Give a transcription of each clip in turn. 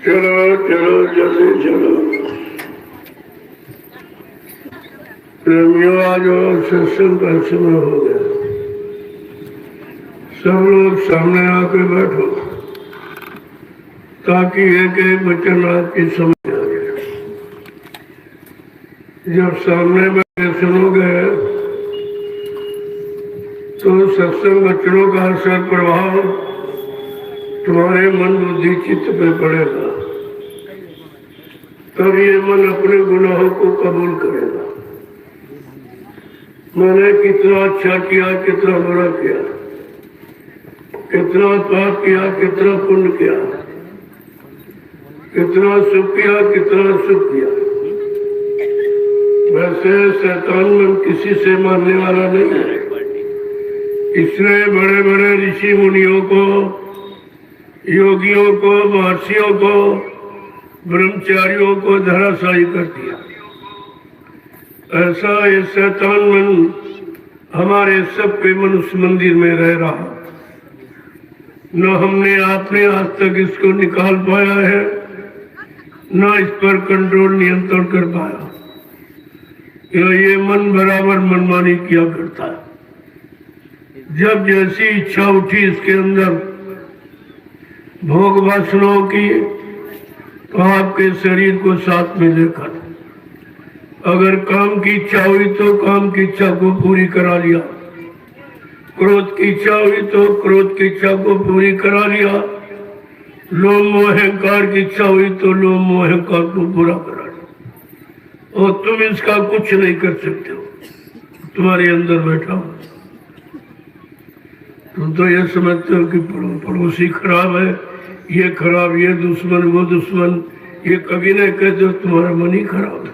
चलो चलो जल्दी चलो प्रेमियों, आज और सत्संग का समय हो गया। सब लोग सामने आके बैठो ताकि एक एक वचन आपकी समझ आ जाए। जब सामने बैठे सुनोगे तो सत्संग वचनों का असर प्रभाव तुम्हारे मन बुद्धि चित्त पे पड़ेगा, तब ये मन अपने गुनाहों को कबूल करेगा। मैंने कितना अच्छा किया, कितना बुरा किया, कितना पाप किया, कितना पुण्य किया, कितना सुख किया, कितना सुख किया। वैसे शैतान मन किसी से मानने वाला नहीं है। इसने बड़े बड़े ऋषि मुनियों को, योगियों को, महर्षियों को, ब्रह्मचारियों को धराशायी कर दिया। ऐसा ये शैतान मन हमारे सबके मनुष्य मंदिर में रह रहा। न हमने आपने आज तक इसको निकाल पाया है, न इस पर कंट्रोल नियंत्रण कर पाया। ये मन बराबर मनमानी किया करता है। जब जैसी इच्छा उठी इसके अंदर भोग वासनाओं की, तो आपके शरीर को साथ में लेकर अगर काम की इच्छा हुई तो काम की इच्छा को पूरी करा लिया, क्रोध की इच्छा हुई तो क्रोध की इच्छा को पूरी करा लिया, लोभ मोह अहंकार की इच्छा हुई तो लोभ मोह अहंकार को पूरा करा लिया। और तुम इसका कुछ नहीं कर सकते हो, तुम्हारे अंदर बैठा हो। तुम तो ये समझते हो कि पड़ोसी खराब है, ये खराब, ये दुश्मन, वो दुश्मन। ये कभी नहीं कहते हो तुम्हारा मन ही खराब है।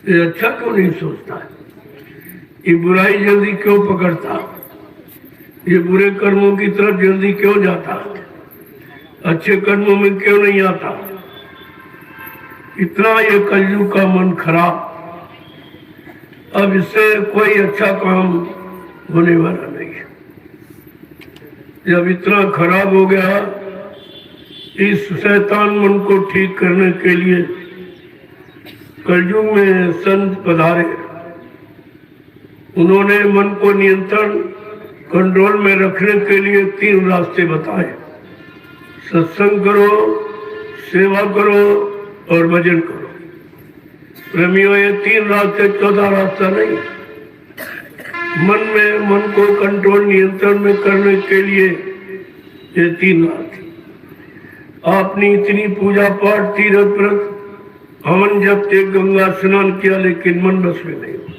ये अच्छा क्यों नहीं सोचता है? ये बुराई जल्दी क्यों पकड़ता? ये बुरे कर्मों की तरफ जल्दी क्यों जाता? अच्छे कर्मों में क्यों नहीं आता? इतना ये कलयुग का मन खराब। अब इससे कोई अच्छा काम होने वाला नहीं है। जब इतना खराब हो गया, इस शैतान मन को ठीक करने के लिए कलयुग में संत पधारे। उन्होंने मन को नियंत्रण कंट्रोल में रखने के लिए 3 रास्ते बताए। सत्संग करो, सेवा करो और भजन करो। प्रेमियों, ये 3 रास्ते, 14 रास्ता नहीं। मन को कंट्रोल नियंत्रण में करने के लिए ये 3 रात आपने इतनी पूजा पाठ तीर्थ व्रत हवन जब तक गंगा स्नान किया, लेकिन मन बस में नहीं हुआ।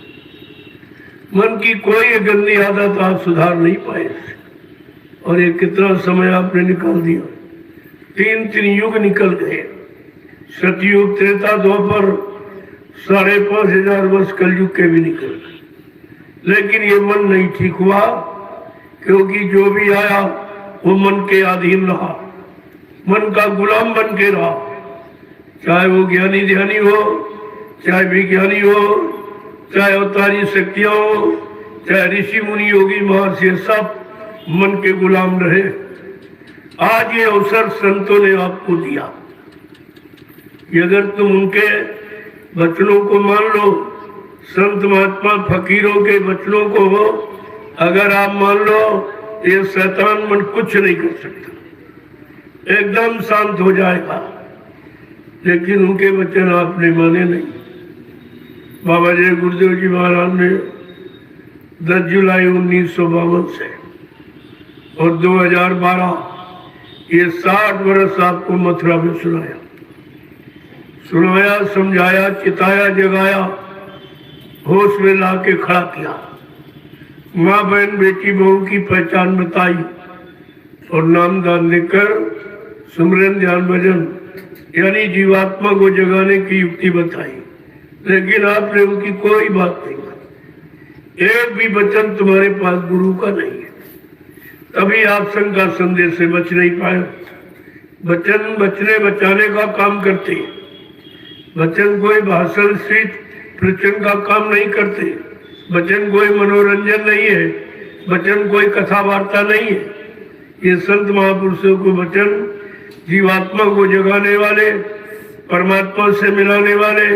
मन की कोई गंदी आदत आप सुधार नहीं पाए। और ये कितना समय आपने निकाल दिया। 3 युग निकल गए, सतयुग, त्रेता, द्वापर, 5,500 वर्ष कलयुग के भी निकल गए, लेकिन ये मन नहीं ठीक हुआ, क्योंकि जो भी आया वो मन के अधीन रहा, मन का गुलाम बन के रहा। चाहे वो ज्ञानी ध्यानी हो, चाहे विज्ञानी हो, चाहे अवतारी शक्तियां हो, चाहे ऋषि मुनि योगी महर्षि, सब मन के गुलाम रहे। आज ये अवसर संतों ने आपको दिया कि अगर तुम उनके वचनों को मान लो, संत महात्मा फकीरों के वचनों को हो अगर आप मान लो, ये शैतान मन कुछ नहीं कर सकता, एकदम शांत हो जाएगा। लेकिन उनके वचन आपने माने नहीं। बाबा जय गुरुदेव जी महाराज ने 10 जुलाई 1952 से और 2012 ये 60 वर्ष आपको मथुरा में सुनाया, समझाया, चिताया, जगाया, होश में ला के खड़ा किया, माँ बहन बेटी बहू की पहचान बताई और नामदान देकर सुमरन ध्यान भजन यानी जीवात्मा को जगाने की युक्ति बताई। लेकिन आपने उनकी कोई बात नहीं मानी, एक भी वचन तुम्हारे पास गुरु का नहीं है, तभी आप संघ का संदेश से बच नहीं पाए। वचन बचने बचाने का काम करते, वचन कोई भाषण स्थित प्रचन का काम नहीं करते, वचन कोई मनोरंजन नहीं है, वचन कोई कथा वार्ता नहीं है। ये संत महापुरुषों को वचन जीवात्मा को जगाने वाले, परमात्मा से मिलाने वाले,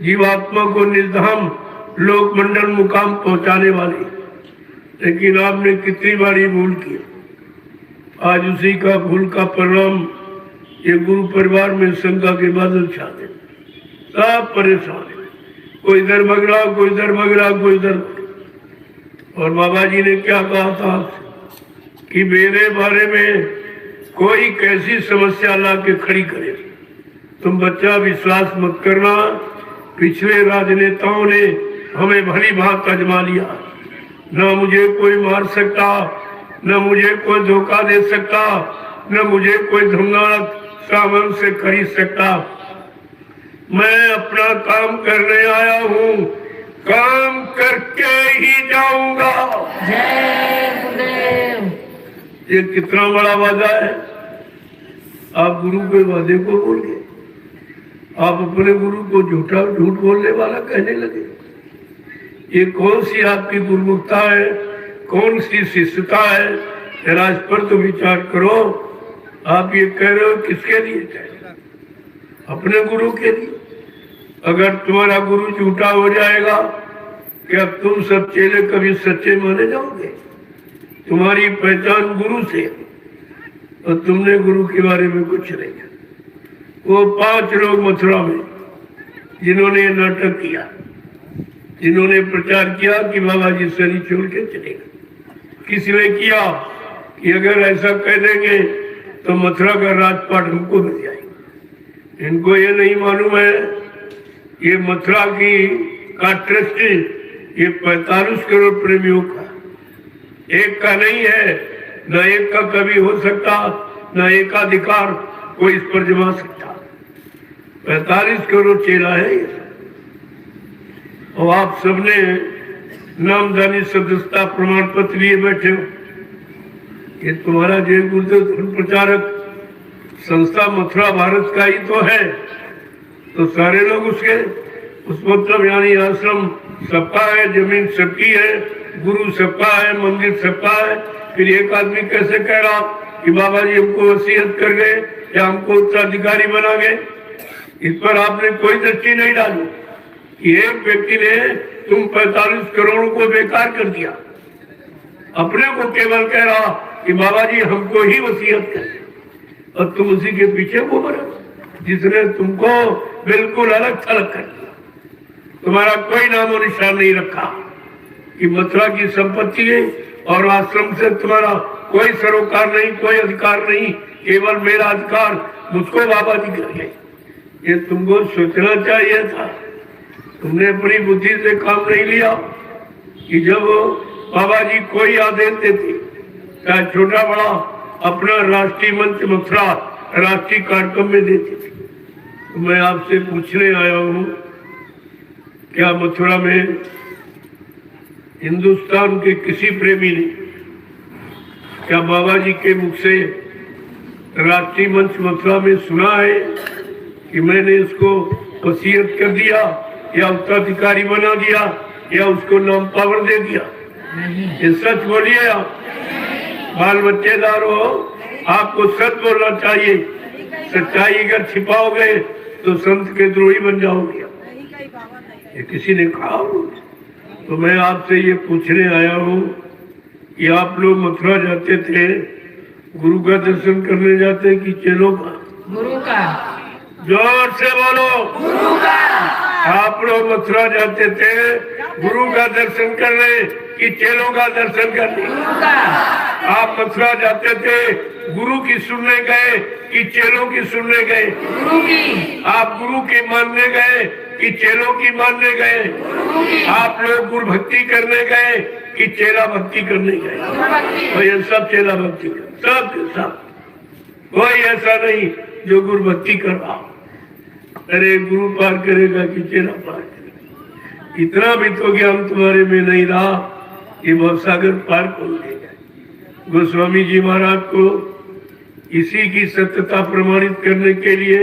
जीवात्मा को निर्धाम लोक मंडल मुकाम पहुंचाने वाले। लेकिन आपने कितनी बारी भूल की। आज उसी का भूल का परिणाम ये गुरु परिवार में शंका के बादल छाते, सब परेशान है, कोई इधर भग रहा, कोई इधर भग रहा, कोई इधर। और बाबा जी ने क्या कहा था कि मेरे बारे में कोई कैसी समस्या ला के खड़ी करे, तुम बच्चा विश्वास मत करना, पिछले राजनेताओं ने हमें भली भांत आजमा लिया, न मुझे कोई मार सकता, न मुझे कोई धोखा दे सकता, न मुझे कोई धुंगा सामान से खरीद सकता। मैं अपना काम करने आया हूँ, काम करके ही जाऊंगा। जय गुरुदेव। ये कितना बड़ा वादा है। आप गुरु के वादे को बोल गए, आप अपने गुरु को झूठ बोलने वाला कहने लगे। ये कौन सी आपकी गुरुमुखता है, कौन सी शिष्यता है, जरा इस पर तो विचार करो। आप ये कह रहे हो किसके लिए कह रहे हो? अपने गुरु के लिए। अगर तुम्हारा गुरु झूठा हो जाएगा, क्या तुम सब चेले कभी सच्चे माने जाओगे? तुम्हारी पहचान गुरु से, और तुमने गुरु के बारे में कुछ नहीं है। वो 5 लोग मथुरा में जिन्होंने नाटक किया, जिन्होंने प्रचार किया कि बाबा जी शरीर छोड़ के चलेगा, किसी ने किया कि अगर ऐसा कह देंगे तो मथुरा का राजपाट हमको मिल जाएगा। इनको ये नहीं मालूम है, ये मथुरा का ट्रस्ट ये 45 करोड़ प्रेमियों का, एक का नहीं है, न एक का कभी हो सकता, न एकाधिकार कोई इस पर जमा सकता। 45 करोड़ चेला है ये। और आप सबने नामदानी सदस्यता प्रमाण पत्र लिए बैठे हो। ये तुम्हारा जय गुरुदेव धर्म प्रचारक संस्था मथुरा भारत का ही तो है, तो सारे लोग उसके उस मतलब यानी आश्रम सबका है, जमीन सबकी है, गुरु सबका है, मंदिर सबका है। फिर एक आदमी कैसे कह रहा कि बाबा जी हमको वसीयत कर गए या हमको उत्तराधिकारी बना गए? इस पर आपने कोई दृष्टि नहीं डाली। एक व्यक्ति ने तुम 45 करोड़ को बेकार कर दिया, अपने को केवल कह रहा कि बाबा जी हमको ही वसीयत कर, और तुम उसी के पीछे वो मरे जिसने तुमको बिल्कुल अलग थलग कर दिया। तुम्हारा कोई नामो निशान नहीं रखा। कि मथुरा की संपत्ति है और आश्रम से तुम्हारा कोई सरोकार नहीं, कोई अधिकार नहीं, केवल मेरा अधिकार मुझको बाबा जी कर गए। ये तुमको सोचना चाहिए था। तुमने अपनी बुद्धि से काम नहीं लिया कि जब बाबा जी कोई आदेश देते, चाहे छोटा बड़ा, अपना राष्ट्रीय मंच मथुरा राष्ट्रीय कार्यक्रम में देते थे। तो मैं आपसे पूछने आया हूँ, क्या मथुरा में हिंदुस्तान के किसी प्रेमी ने क्या बाबा जी के मुख से राष्ट्रीय मंच मथुरा में सुना है कि मैंने इसको वसीयत कर दिया या उत्तराधिकारी बना दिया या उसको नाम पावर दे दिया? ये सच बोलिए आप। बाल बच्चेदार हो, आपको सच बोलना चाहिए। सच्चाई अगर छिपाओगे तो संत के द्रोही बन जाओगे। ये किसी ने कहा हो। तो मैं आपसे ये पूछने आया हूँ कि आप लोग मथुरा जाते थे, गुरु का दर्शन करने जाते कि चेलों का? गुरु का। जोर से बोलो। गुरु का। आप लोग मथुरा जाते थे गुरु का दर्शन करने कि चेलों का दर्शन करने? गुरु का। आप मथुरा जाते थे गुरु की सुनने गए कि चेलों की सुनने गए? गुरु की। आप गुरु की मानने गए कि चेलों की मानने गए? गुरु की। आप लोग गुरु भक्ति करने गए कि चेला भक्ति करने गए? तो ये सब चेला भक्ति कर, सब कोई ऐसा नहीं जो गुरु भक्ति कर रहा। अरे गुरु पार करेगा कि चेला पार करेगा? इतना भी तो ज्ञान तुम्हारे में नहीं रहा कि भवसागर पार कौन ले जाए। गोस्वामी जी महाराज को इसी की सत्यता प्रमाणित करने के लिए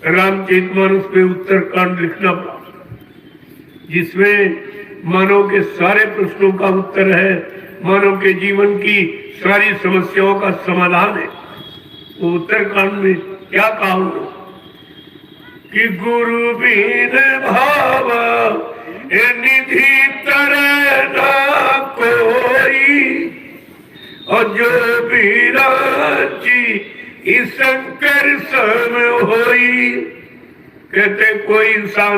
रामचरितमानस में उत्तरकांड लिखना पड़ा, जिसमें मानव के सारे प्रश्नों का उत्तर है, मानव के जीवन की सारी समस्याओं का समाधान है। वो उत्तरकांड में क्या कहा उन्होंने कि गुरु बिन भाव निधि तरह ना कोई, और जो विराजी इस शंकर सम होई। कहते कोई इंसान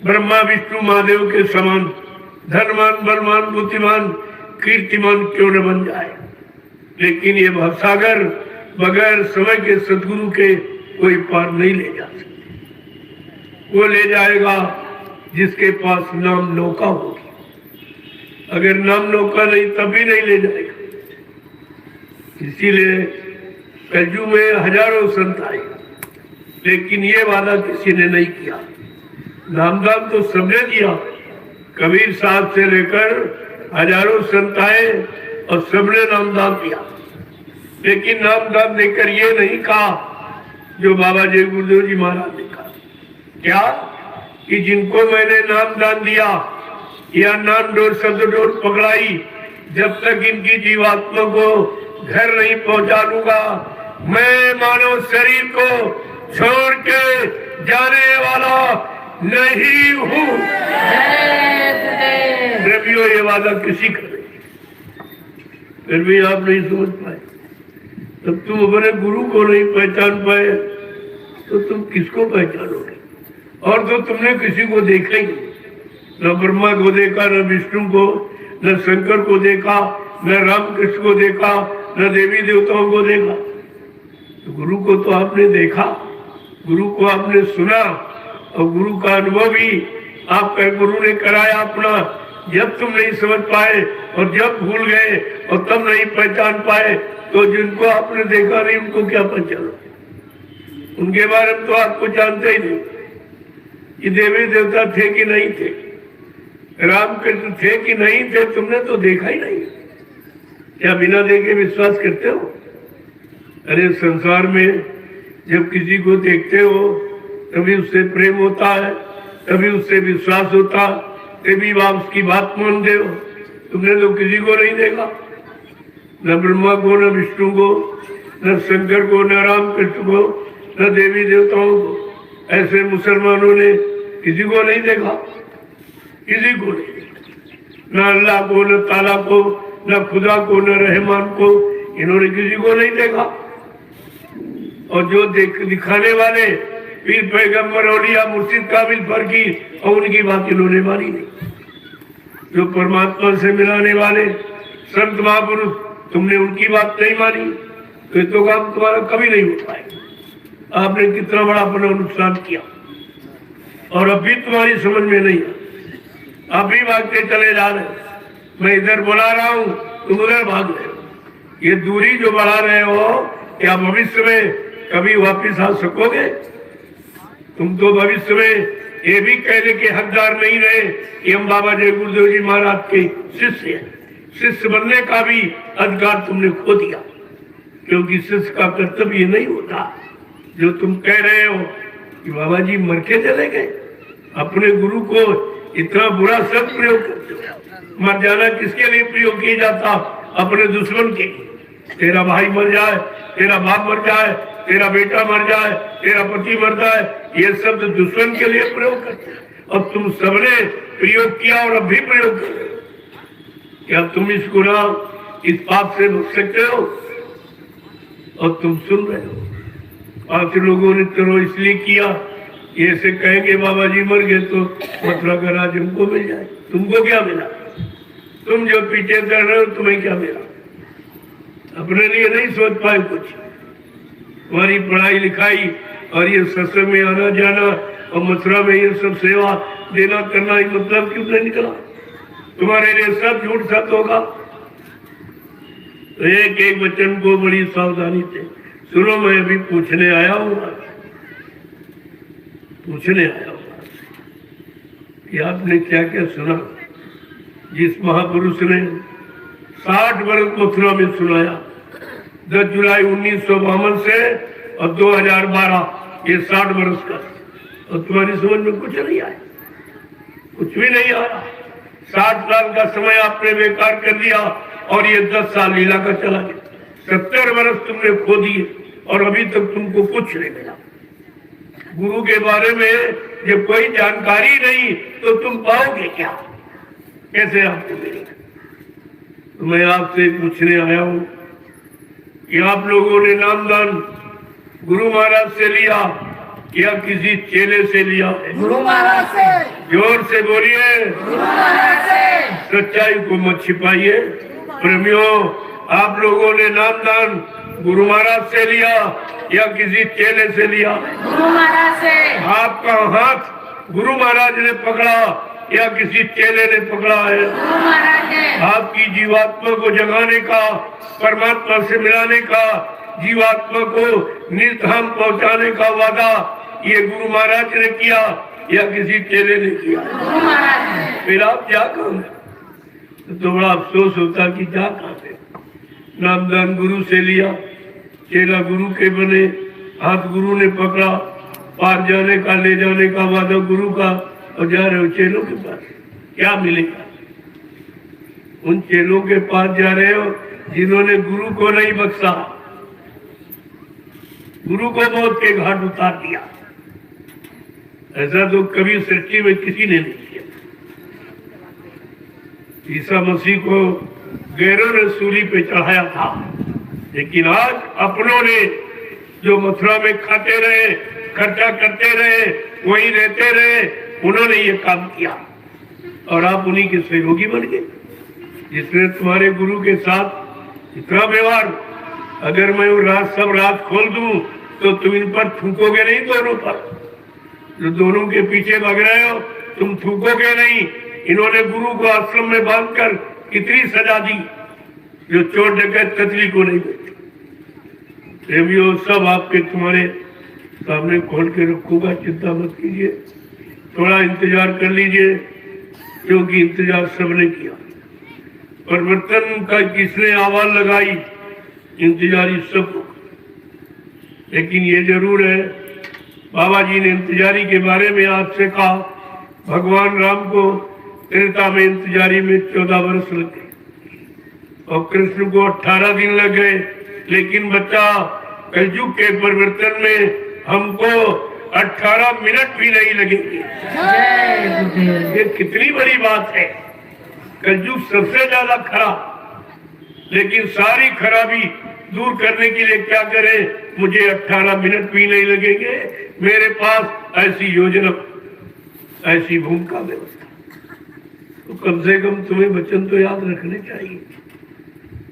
ब्रह्मा विष्णु महादेव के समान धनवान बलवान बुद्धिमान कीर्तिमान क्यों न बन जाए, लेकिन ये भवसागर बगैर समय के सदगुरु के कोई पार नहीं ले जा सकते। वो ले जाएगा जिसके पास नाम नौका होगी। अगर नाम नौका नहीं तभी नहीं ले जाएगा। इसीलिए कलयुग में हजारों संत आए, लेकिन ये वादा किसी ने नहीं किया। नामदान तो सबने दिया, कबीर साहब से लेकर हजारों संत आए और सबने नामदान दिया, लेकिन नामदान देकर ये नहीं कहा जो बाबा जय गुरुदेव जी महाराज ने कहा। क्या कि जिनको मैंने नामदान दिया या नाम डोर शब्द डोर पकड़ाई, जब तक इनकी जीवात्मा को घर नहीं पहुंचा लूंगा, मैं मानव शरीर को छोड़ के जाने वाला नहीं हूँ। प्रेमियों, ये वादा किसी का नहीं, फिर भी आप नहीं समझ पाए। तब तुम अपने गुरु को नहीं पहचान पाए तो तुम किसको पहचानोगे? और तो तुमने किसी को देखा ही नहीं, न ब्रह्मा को देखा, न विष्णु को, न शंकर को देखा, न रामकृष्ण को देखा, न देवी देवताओं को देखा। तो गुरु को तो आपने देखा, गुरु को आपने सुना, और गुरु का अनुभव भी आपका गुरु ने कराया अपना। जब तुम नहीं समझ पाए और जब भूल गए और तब नहीं पहचान पाए, तो जिनको आपने देखा नहीं उनको क्या पहचानो? उनके बारे में तो आपको जानते ही नहीं कि देवी देवता थे कि नहीं थे, रामकृष्ण थे कि नहीं थे, तुमने तो देखा ही नहीं। क्या बिना देखे विश्वास करते हो? अरे संसार में जब किसी को देखते हो तभी उससे प्रेम होता है, तभी उससे विश्वास होता, तभी आप उसकी बात मानते हो। तुमने तो किसी को नहीं देखा, न ब्रह्मा को, न विष्णु को, न शंकर को, न रामकृष्ण को, न देवी देवताओं को। ऐसे मुसलमानों ने किसी को नहीं देखा, किसी को नहीं देखा, न अल्लाह को, न ताला को, न खुदा को, न रहमान को, इन्होंने किसी को नहीं देखा। और जो दिखाने वाले पीर पैगम्बर औलिया मुर्शिद काबिल फर्की, और उनकी बात इन्होंने मानी नहीं। जो परमात्मा से मिलाने वाले संत महापुरुष, तुमने उनकी बात नहीं मानी तो ये तो काम तुम्हारा कभी नहीं हो पाएगा। आपने कितना बड़ा अपना नुकसान किया और अभी तुम्हारी समझ में नहीं है। आप भी भागते चले जा रहे हो, मैं इधर बुला रहा हूँ, तुम उधर भाग रहे हो। ये दूरी जो बढ़ा रहे हो, क्या भविष्य में कभी वापिस आ सकोगे? तुम तो भविष्य में ये भी कहने के हकदार नहीं रहे कि हम बाबा जय गुरुदेव जी महाराज के शिष्य हैं। शिष्य बनने का भी अधिकार तुमने खो दिया, क्योंकि शिष्य का कर्तव्य ये नहीं होता जो तुम कह रहे हो कि बाबा जी मर के चले गए। अपने गुरु को इतना बुरा शब्द प्रयोग करते हो। मर जाना किसके लिए प्रयोग किया जाता? अपने दुश्मन के लिए। तेरा भाई मर जाए, तेरा बाप मर जाए, तेरा बेटा मर जाए, तेरा पति मर जाए, ये शब्द दुश्मन के लिए प्रयोग करते हैं। और तुम सबने प्रयोग किया और अब भी प्रयोग कर रहे हो। क्या तुम इस गुनाह, इस पाप से बच सकते हो? और तुम सुन रहे हो। आज लोगों ने तो इसलिए किया, ये से कहेंगे बाबा जी मर गए तो मथुरा का राज हमको मिल जाए। तुमको क्या मिला? तुम जो पीछे कर रहे हो तुम्हें क्या मिला? अपने लिए नहीं सोच पाए कुछ। तुम्हारी पढ़ाई लिखाई और ये सत्संग में आना जाना और मथुरा में ये सब सेवा देना करना, ही मतलब क्यों नहीं निकला? तुम्हारे लिए सब झूठ सत्य होगा। तो एक एक वचन को बड़ी सावधानी से सुनो। मैं अभी पूछने आया हूँ कि आपने क्या क्या सुना। जिस महापुरुष ने 60 वर्ष मथुरा में सुनाया, 10 जुलाई 1952 से और 2012, ये 60 वर्ष का, और तुम्हारी समझ में कुछ नहीं आया, कुछ भी नहीं आया। 60 साल का समय आपने बेकार कर दिया और ये 10 साल लीला का चला गया। 70 वर्ष तुमने खो दिए और अभी तक तुमको कुछ नहीं मिला। गुरु के बारे में जब कोई जानकारी नहीं तो तुम पाओगे क्या? कैसे आपको मिलेगा? तो मैं आपसे पूछने आया हूँ कि आप लोगों ने नामदान गुरु महाराज से लिया या किसी चेले से लिया? गुरु महाराज से। जोर से बोलिए। गुरु महाराज से। सच्चाई को मत छिपाइए। प्रेमियों, आप लोगों ने नामदान गुरु महाराज से लिया या किसी चेले से लिया? गुरु महाराज से। आपका हाथ गुरु महाराज ने पकड़ा या किसी चेले ने पकड़ा है? गुरु महाराज ने। आपकी जीवात्मा को जगाने का, परमात्मा से मिलाने का, जीवात्मा को निर्धाम पहुंचाने का वादा ये गुरु महाराज ने किया या किसी चेले ने किया? गुरु महाराज ने। फिर आप क्या कहोगे? तो बड़ा अफसोस होता कि क्या कहते। नामदान गुरु से लिया, चेला गुरु के बने, हाथ गुरु ने पकड़ा, पार जाने का, ले जाने का वादा गुरु का, और जा रहे हो चेलों के पास। क्या मिलेगा? उन चेलों के पास जा रहे हो जिन्होंने गुरु को नहीं बख्शा, गुरु को मौत के घाट उतार दिया। ऐसा तो कभी सृष्टि में किसी ने नहीं किया। ईसा मसीह को गैरों ने सूली पे चढ़ाया था, लेकिन आज अपनों ने जो मथुरा में खाते रहे, खर्चा करते रहे, वहीं रहते रहे, उन्होंने ये काम किया और आप उन्हीं के सहयोगी बन गए। जिसने तुम्हारे गुरु के साथ इतना व्यवहार, अगर मैं सब रात खोल दूं तो तुम इन पर थूकोगे नहीं? दोनों पर जो दोनों के पीछे भाग रहे हो तुम थूकोगे नहीं? इन्होंने गुरु को आश्रम में बांधकर कितनी सजा दी जो चोर डकैत कतली को नहीं देती। प्रेमियों, सब आपके तुम्हारे सामने खोल के रखूंगा, चिंता मत कीजिए। थोड़ा इंतजार कर लीजिए, क्योंकि इंतजार सबने किया। परिवर्तन का किसने आवाज लगाई? इंतजारी सब। लेकिन ये जरूर है, बाबा जी ने इंतजारी के बारे में आज से कहा, भगवान राम को त्रेता में इंतजारी में 14 वर्ष लग गए और कृष्ण को 18 दिन लग गए। लेकिन बच्चा, कलयुग के परिवर्तन में हमको 18 मिनट भी नहीं लगेंगे। ये कितनी बड़ी बात है। कलयुग सबसे ज्यादा खराब, लेकिन सारी खराबी दूर करने के लिए क्या करें? मुझे 18 मिनट भी नहीं लगेंगे। मेरे पास ऐसी योजना, ऐसी भूमिका व्यवस्था। तो कम से कम तुम्हें वचन तो याद रखने चाहिए।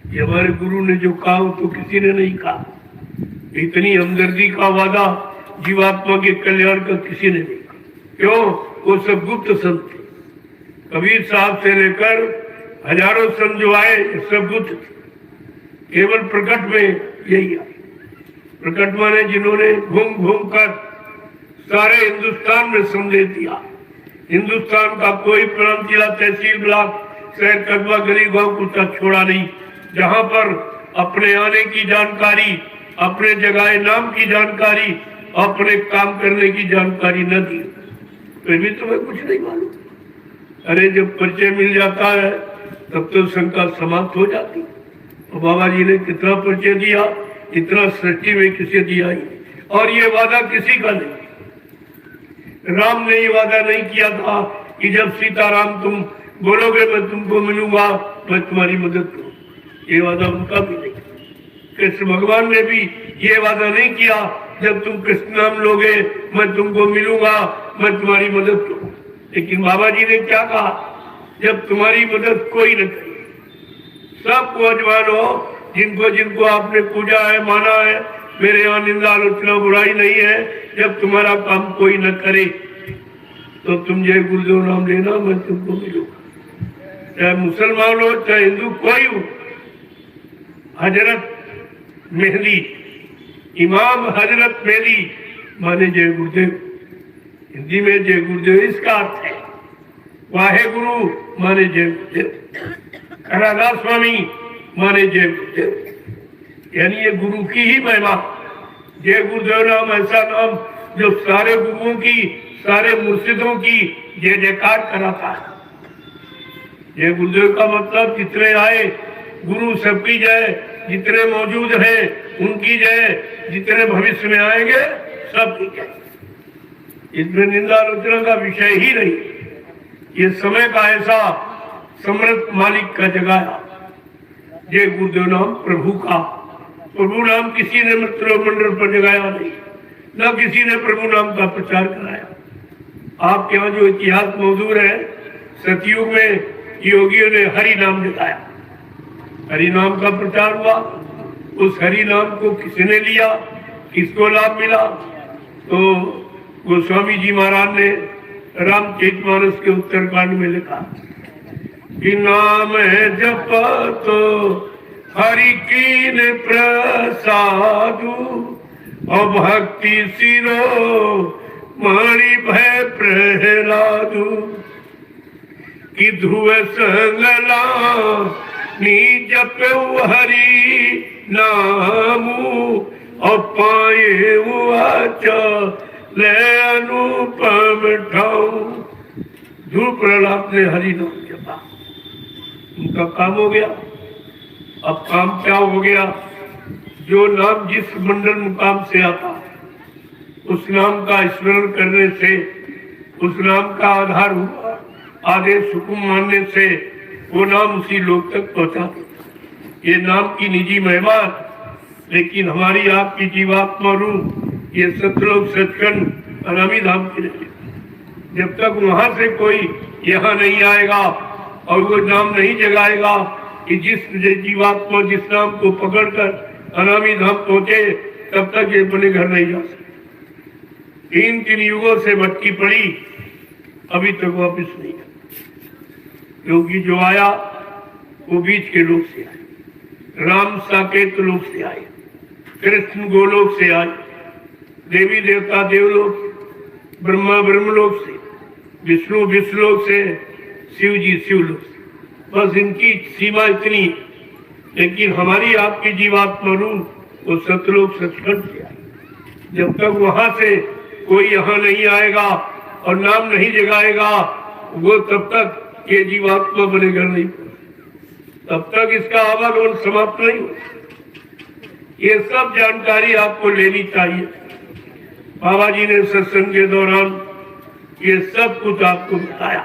ये हमारे गुरु ने जो कहा तो किसी ने नहीं कहा। इतनी हमदर्दी का वादा जीवात्मा के कल्याण का किसी ने नहीं कहा। क्यों? वो सब गुप्त संत थे। कबीर साहब से लेकर हजारों संत जो आए सब गुप्त थे। केवल प्रकट में यही आए। प्रकट माने जिन्होंने घूम घूम कर सारे हिंदुस्तान में संदेश दिया। हिंदुस्तान का कोई प्रांत, जिला, तहसील, ब्लॉक, शहर, कस्बा, गली, गांव कुछ छोड़ा नहीं जहां पर अपने आने की जानकारी, अपने जगह नाम की जानकारी, अपने काम करने की जानकारी न दी। फिर भी तुम्हें कुछ नहीं मालूम। अरे जब परिचय मिल जाता है तब तो शंका समाप्त हो जाती। और बाबा जी ने कितना परिचय दिया, इतना सृष्टि में किसे दिया ही। और ये वादा किसी का नहीं। राम ने ये वादा नहीं किया था कि जब सीताराम तुम बोलोगे मैं तुमको मिलूंगा, मैं तुम्हारी मदद करूँ। ये वादा उनका भी नहीं। कृष्ण भगवान ने भी ये वादा नहीं किया जब तुम कृष्ण नाम लोगे मैं तुमको मिलूंगा, मैं तुम्हारी मदद करूँ। लेकिन बाबा जी ने क्या कहा? जब तुम्हारी मदद कोई न करे, सबको अजमान हो, जिनको जिनको आपने पूजा है, माना है, मेरे यहाँ निंदा आलोचना बुराई नहीं है, जब तुम्हारा काम कोई न करे तो तुम जय गुरुदेव नाम लेना, मैं तुमको मिलूंगा। चाहे मुसलमान हो चाहे हिंदू, कोई हो। हजरत मेहदी, इमाम हजरत मेहदी माने जय गुरुदेव। हिंदी में जय गुरुदेव इसका अर्थ है वाहे गुरु माने जय गुरुदेव। राधा स्वामी माने जय गुरुदेव। यानी ये गुरु की ही महिमा। जय गुरुदेव नाम ऐसा नाम जो सारे गुरुओं की, सारे मुर्शिदों की जय जयकार कराता है। जय गुरुदेव का मतलब जितने आए गुरु सबकी जय, जितने मौजूद हैं उनकी जय, जितने भविष्य में आएंगे सबकी जय। इसमें निंदा आलोचना का विषय ही नहीं। ये समय का ऐसा समृद्ध मालिक का जगाया। जय गुरुदेव नाम प्रभु का। प्रभु नाम किसी ने मंत्रिमंडल पर जगाया नहीं, न किसी ने प्रभु नाम का प्रचार कराया। आपके यहाँ जो इतिहास मौजूद है, सतयुग में योगियों ने हरि नाम जगाया, हरि नाम का प्रचार हुआ। उस हरि नाम को किसने लिया, किसको लाभ मिला? तो गोस्वामी जी महाराज ने रामचरितमानस के उत्तरकांड में लिखा कि नाम है जप तो हरि कीन प्रसादु, और भक्ति सिरो मणि भय प्रहलादु, कि ध्रुव संगला नी जपे हरि नामु, और पाए ले अनुपम ठाऊ। ध्रुव प्रहलाद ने हरि नाम जपा, उनका काम हो गया। अब काम क्या हो गया? जो नाम जिस मंडल मुकाम से आता उस नाम का स्मरण करने से, उस नाम का आधार हुआ, आदेश हुकुम मानने से वो नाम उसी लोग तक पहुंचा देता। ये नाम की निजी महिमा। लेकिन हमारी आपकी जीवात्मा रूह ये सतलोक सचखंड अनामी धाम की नहीं। जब तक वहां से कोई यहाँ नहीं आएगा और वो नाम नहीं जगाएगा कि जिस जीवात्मा जिस नाम को पकड़कर अनामी धाम पहुंचे, तब तक ये अपने घर नहीं जा सकते। 3 युगों से भटकी पड़ी, अभी तक वापस नहीं आया। क्योंकि जो आया वो बीच के लोग से आए। राम साकेत लोग से आए, कृष्ण गोलोक से आए, देवी देवता देवलोक, ब्रह्मा ब्रह्मलोक से, विष्णु विष्णुलोक से, शिव जी शिवलोक से। बस इनकी सीमा इतनी। लेकिन हमारी आपकी जीवात्मा रूह वो सतलोक सचखंड से आई। जब तक वहां से कोई यहाँ नहीं आएगा और नाम नहीं जगाएगा, वो तब तक ये जीवात्मा बनेगा नहीं, तब तक इसका आवागमन समाप्त नहीं हो। ये सब जानकारी आपको लेनी चाहिए। बाबा जी ने सत्संग के दौरान ये सब कुछ आपको बताया।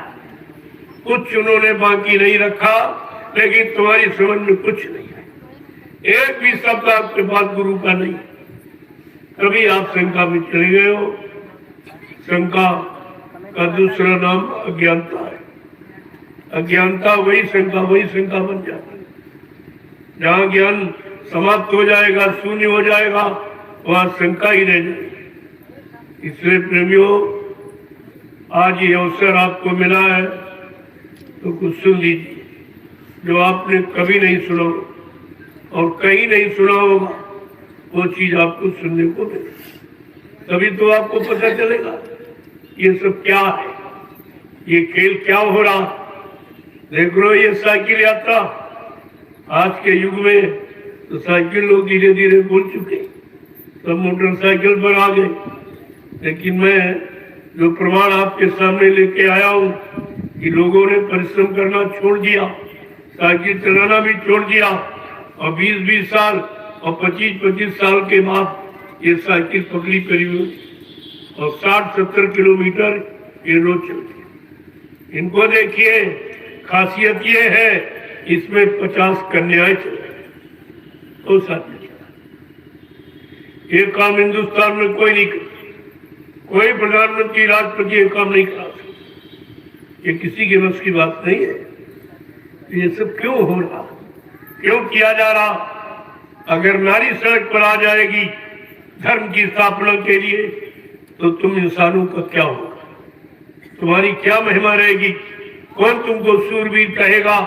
कुछ उन्होंने बाकी नहीं रखा, लेकिन तुम्हारी समझ में कुछ नहीं है। एक भी शब्द आपके पास गुरु का नहीं। कभी आप शंका में चले गए हो। शंका का दूसरा नाम अज्ञानता है। अज्ञानता वही शंका बन जाती है। जहाँ ज्ञान समाप्त हो जाएगा, शून्य हो जाएगा, वहाँ शंका ही रह जाएगी। इसलिए प्रेमियों, आज ये अवसर आपको मिला है तो कुछ सुन लीजिए जो आपने कभी नहीं सुना और कहीं नहीं सुना होगा, वो चीज आपको सुनने को मिले, तभी तो आपको पता चलेगा ये सब क्या है, ये खेल क्या हो रहा। देख लो ये साइकिल यात्रा, आज के युग में तो साइकिल लोग धीरे धीरे भूल चुके, सब मोटरसाइकिल पर आ गए। लेकिन मैं जो प्रमाण आपके सामने लेके आया हूँ कि लोगों ने परिश्रम करना छोड़ दिया, साइकिल चलाना भी छोड़ दिया, और 20-20 साल और 25-25 साल के बाद ये साइकिल पकड़ी करीब और 60-70 किलोमीटर ये रोज चलती। इनको देखिए, खासियत ये है इसमें 50 कन्याएं चल रही। तो साथ ये काम हिंदुस्तान में कोई नहीं कर, कोई प्रधानमंत्री राष्ट्रपति ये काम नहीं करा सकता, ये किसी के बस की बात नहीं है। ये सब क्यों हो रहा, क्यों किया जा रहा? अगर नारी सड़क पर आ जाएगी धर्म की स्थापना के लिए तो तुम इंसानों का क्या होगा, तुम्हारी क्या महिमा रहेगी, कौन तुमको सूरवीर कहेगा?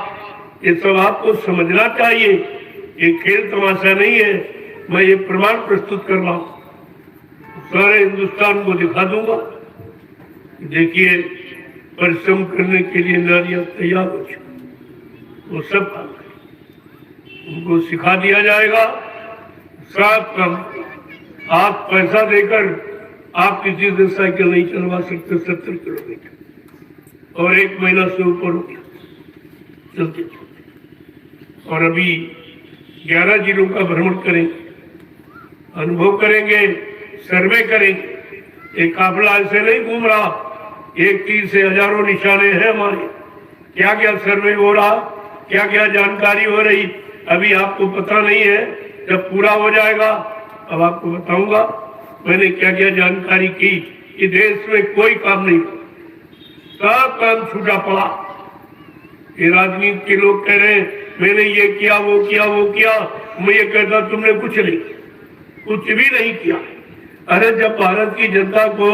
ये सब आपको समझना चाहिए। ये खेल तमाशा नहीं है, मैं ये प्रमाण प्रस्तुत कर रहा हूं, सारे हिंदुस्तान को दिखा दूंगा। देखिए, परिश्रम करने के लिए नारियां तैयार हो चुकी, वो सब काम करें, उनको सिखा दिया जाएगा सब काम। आप पैसा देकर आप किसी से साइकिल नहीं चलवा सकते 70 किलोमीटर, और 1 महीना से ऊपर हो गया चलते चलते। और अभी 11 जिलों का भ्रमण करेंगे, अनुभव करेंगे, सर्वे करेंगे। एक काफिला ऐसे नहीं घूम रहा, एक तीर से हजारों निशाने हैं हमारे। क्या क्या सर्वे हो रहा, क्या क्या जानकारी हो रही, अभी आपको पता नहीं है। जब पूरा हो जाएगा अब आपको बताऊंगा मैंने क्या क्या जानकारी की। कि देश में कोई काम नहीं, सब काम छूटा पड़ा। ये राजनीति के लोग कह रहे हैं मैंने ये किया वो किया वो किया, मैं ये कहता तुमने कुछ नहीं, कुछ भी नहीं किया। अरे जब भारत की जनता को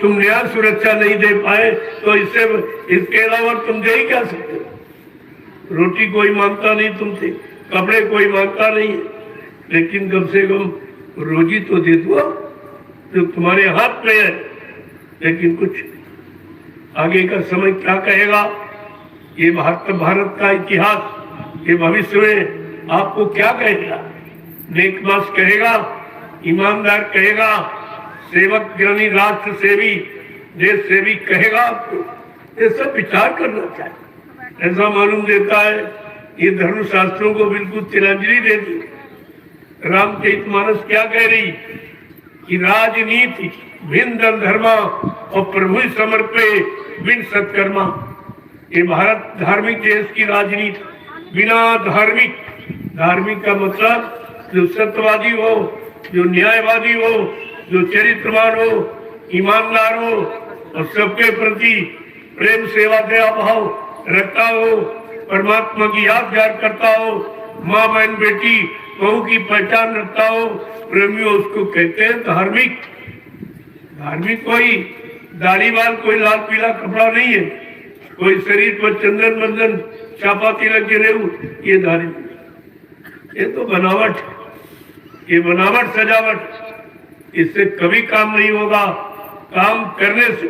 तुम न्याय सुरक्षा नहीं दे पाए तो इसके अलावा तुम दे ही क्या सकते हो? रोटी कोई मांगता नहीं तुमसे, कपड़े कोई मांगता नहीं, लेकिन कम से कम रोजी तो दे दो जो तुम्हारे हाथ में है। लेकिन कुछ आगे का समय क्या कहेगा, ये भारत का इतिहास ये भविष्य में आपको क्या कहेगा? नेकमास कहेगा, ईमानदार कहेगा, सेवक यानी राष्ट्र सेवी देश सेवी कहेगा आपको? ये सब विचार करना चाहिए। ऐसा मालूम देता है ये धर्म शास्त्रों को बिल्कुल तिलांजलि दे दी। रामचरितमानस क्या कह रही कि राजनीति भिन्न दल धर्मा और प्रभु समर्पे बिन सत्कर्मा। ये भारत धार्मिक देश की राजनीति बिना धार्मिक का मतलब जो सत्यवादी हो, जो न्यायवादी हो, जो चरित्रवान हो, ईमानदार हो और सबके प्रति प्रेम सेवा दया भाव रखता हो, परमात्मा की याद ध्यान करता हो, माँ बहन बेटी बहू की पहचान रखता हो, प्रेमियों उसको कहते हैं धार्मिक। कोई दाढ़ी बाल, कोई लाल पीला कपड़ा नहीं है, कोई शरीर पर चंदन बंदन छापा तिलक गिरे, ये धार्मिक। ये तो बनावट, ये बनावट सजावट, इससे कभी काम नहीं होगा। काम करने से,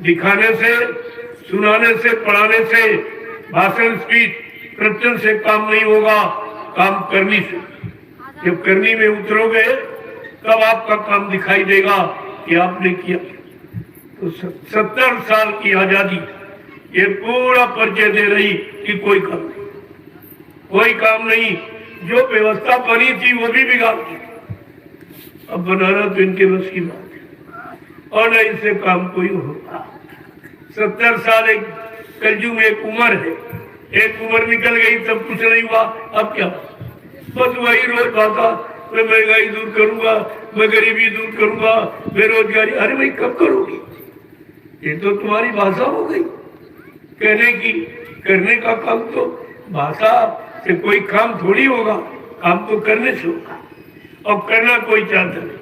दिखाने से, सुनाने से, पढ़ाने से, भाषण स्पीच प्रवचन से काम नहीं होगा, काम करनी से। जब करनी में उतरोगे तब आपका काम दिखाई देगा कि आपने किया। तो 70 साल की आजादी ये पूरा परिचय दे रही कि कोई काम नहीं। जो व्यवस्था बनी थी वो भी बिगाड़ दी, अब बनाना तो इनके बस की बात है, और न इससे काम कोई होगा। 70 साल एक कलयुग में एक उम्र है, एक उम्र निकल गई तब कुछ नहीं हुआ। अब क्या, बस वही रोज भाषा, मैं महंगाई दूर करूंगा, मैं गरीबी दूर करूंगा, बेरोजगारी। अरे भाई कब करोगी? ये तो तुम्हारी भाषा हो गई कहने की। करने का काम तो भाषा से कोई काम थोड़ी होगा, काम तो करने से होगा। और करना कोई चाहता नहीं,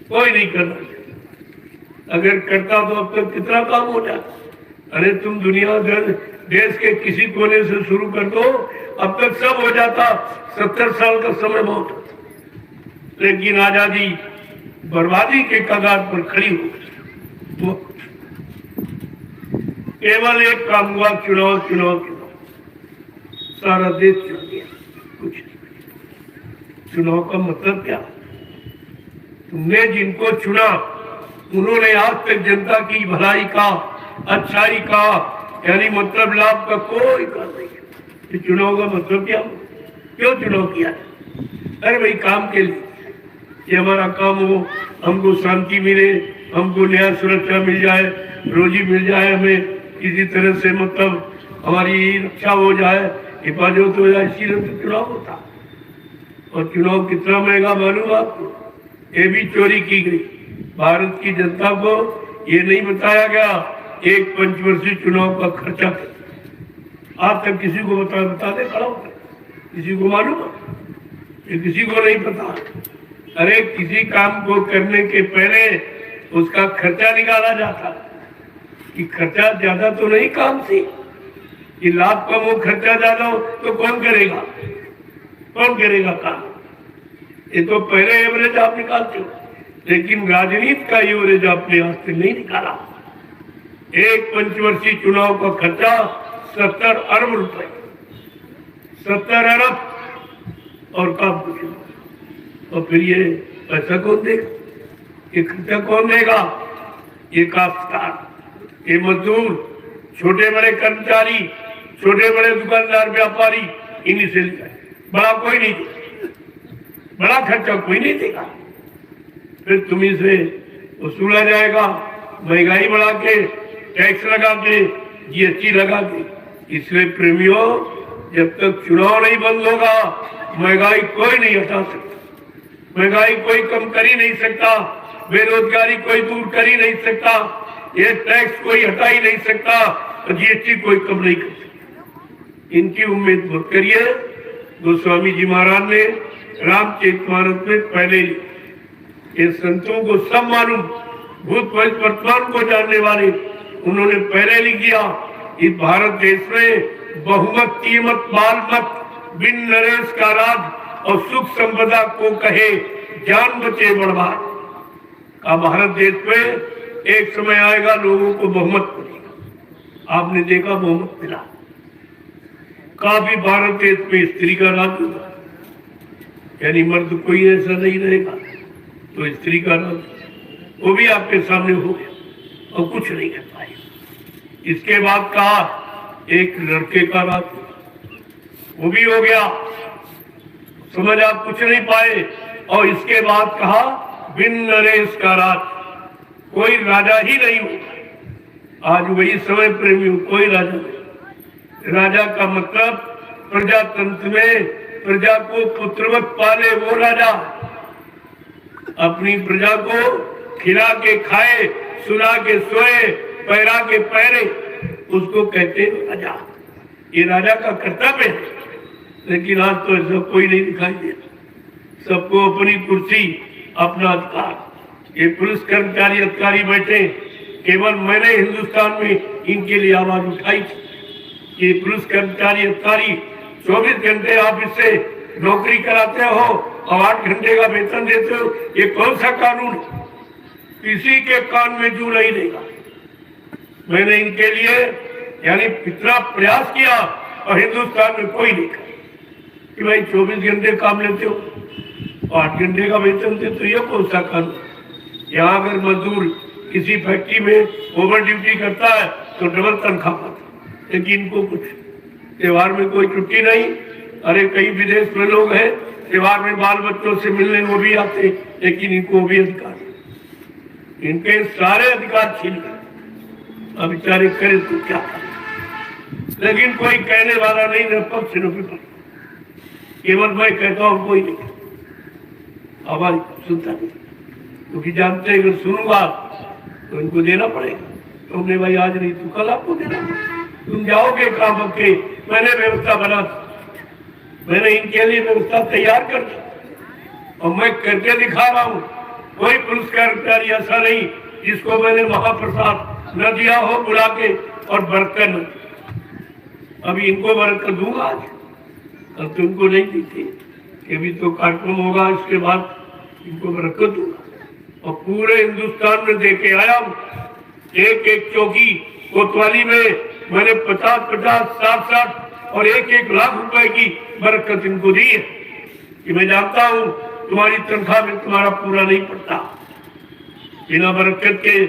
कोई नहीं करना चाहता। अगर करता तो अब तक कितना काम हो जाता। अरे तुम दुनिया देश के किसी कोने से शुरू कर दो, अब तक सब हो जाता। 70 साल का समय बहुत होता, लेकिन आजादी बर्बादी के कगार पर खड़ी हो गई। केवल एक काम हुआ, चुनाव चुनाव चुनाव, सारा देश चुन गया, कुछ नहीं। चुनाव का मतलब क्या? तुमने जिनको चुना उन्होंने आज तक जनता की भलाई का, अच्छाई का, यानी मतलब लाभ का कोई काम नहीं किया। चुनाव का मतलब क्या? क्यों चुनाव किया? अरे भाई काम के लिए, ये हमारा काम हो, हमको शांति मिले, हमको न्याय सुरक्षा मिल जाए, रोजी मिल जाए, हमें किसी तरह से मतलब हमारी रक्षा हो जाए, हिफाजत हो जाए, इसीलिए तो चुनाव होता। और चुनाव कितना महंगा मालूम आपको? ये भी चोरी की गई। भारत की जनता को ये नहीं बताया गया एक पंचवर्षीय चुनाव का खर्चा क्या। आज तक किसी को बता दे खड़ा होकर, किसी को मालूम है? ये किसी को नहीं पता। अरे किसी काम को करने के पहले उसका खर्चा निकाला जाता कि खर्चा ज्यादा तो नहीं काम से, कि लाभ कम हो खर्चा ज्यादा हो तो कौन करेगा? कौन करेगा काम? ये तो पहले एवरेज आप निकालते हो, लेकिन राजनीति का एवरेज आपने आज से नहीं निकाला। एक पंचवर्षीय चुनाव का खर्चा 70 अरब रुपए, 70 अरब, और काम कुछ नहीं। और फिर ये पैसा कौन देगा? ये खर्चा कौन देगा? ये काश्तकार, ये मजदूर, छोटे बड़े कर्मचारी, छोटे बड़े दुकानदार, व्यापारी, इन्हीं से लिया। बड़ा कोई नहीं देगा, बड़ा खर्चा कोई नहीं देगा। फिर तुम्हीं से वसूला जाएगा, महंगाई बढ़ा के, टैक्स लगा के, जीएसटी लगा के। इसलिए प्रेमियों, जब तक चुनाव नहीं बंद होगा, महंगाई कोई नहीं हटा सकता, महंगाई कोई कम कर ही नहीं सकता, बेरोजगारी कोई दूर कर ही नहीं सकता, ये टैक्स कोई हटा ही नहीं सकता, और जीएसटी कोई कम नहीं कर सकता। इनकी उम्मीद मत करिए। गोस्वामी जी महाराज ने रामचरितमानस में पहले ये संतों को सब मालूम, भूत वर्तमान को जानने वाले, उन्होंने पहले लिख दिया, इस भारत देश में बहुमत कीमत बाल मत, बिन नरेश का राज और सुख संपदा को कहे जान बचे बर्बाद। का भारत देश में एक समय आएगा लोगों को बहुमत मिलेगा। आपने देखा बहुमत मिला, काफी भारत देश में स्त्री का राज होगा, यानी मर्द कोई ऐसा नहीं रहेगा, तो स्त्री का राज वो भी आपके सामने हो गया और कुछ नहीं कर पाए। इसके बाद कहा एक लड़के का राज, वो भी हो गया, समझ आप कुछ नहीं पाए। और इसके बाद कहा बिन नरेश का राज, कोई राजा ही नहीं होगा। आज वही समय प्रेमियों, कोई राजा नहीं। राजा का मतलब प्रजातंत्र में प्रजा को पुत्रवत पाले वो राजा, अपनी प्रजा को खिला के खाए, सुला के सोए, पैरा के पैरे, उसको कहते राजा। ये राजा का कर्तव्य है। लेकिन आज तो ऐसा कोई नहीं दिखाई देता। सबको अपनी कुर्सी, अपना अधिकार। ये पुलिस कर्मचारी अधिकारी बैठे, केवल मैंने हिंदुस्तान में इनके लिए आवाज उठाई थी। ये पुलिस कर्मचारी अधिकारी 24 घंटे आप इससे नौकरी कराते हो और 8 घंटे का वेतन देते हो, ये कौन सा कानून? किसी के कान में जू नहीं देगा। मैंने इनके लिए यानी इतना प्रयास किया और हिंदुस्तान में कोई नहीं कहा कि भाई 24 घंटे काम लेते हो और 8 घंटे का वेतन देते हो, ये कौन सा कानून? यहाँ अगर मजदूर किसी फैक्ट्री में ओवर ड्यूटी करता है तो डबल तनख्वाह पाता, लेकिन इनको कुछ त्योहार में कोई छुट्टी नहीं। अरे कई विदेश में लोग हैं, त्योहार में बाल बच्चों से मिलने वो भी आते, लेकिन इनको भी अधिकार, इनके सारे अधिकार छीन गए। अब बेचारे करे तो क्या करे, लेकिन कोई कहने वाला नहीं, न पक्ष न विपक्ष। केवल मैं कहता हूं, कोई नहीं आवाज सुनता नहीं, क्योंकि जानते हैं अगर सुनूंगा तो इनको देना पड़ेगा। तुमने भाई आज नहीं तो कल आपको देना, तुम जाओगे कहाँ पक्के? मैंने व्यवस्था बना दी, मैंने इनके लिए व्यवस्था तैयार कर दी और मैं करके दिखा रहा हूँ। कोई पुरस्कार ऐसा नहीं जिसको मैंने महाप्रसाद न दिया हो बुला के और बरकत न। अभी इनको बरकत दूंगा आज, अब तुमको नहीं दी थी, अभी तो कार्यक्रम होगा, इसके बाद इनको बरकत दूंगा। और पूरे हिंदुस्तान में दे के आया हूँ। एक एक चौकी कोतवाली में मैंने 50-50, 60-60 और 1-1 लाख रुपए की बरकत इनको दी है कि मैं जानता हूँ तुम्हारी तनख्वाह में तुम्हारा पूरा नहीं पड़ता, बिना बरकत के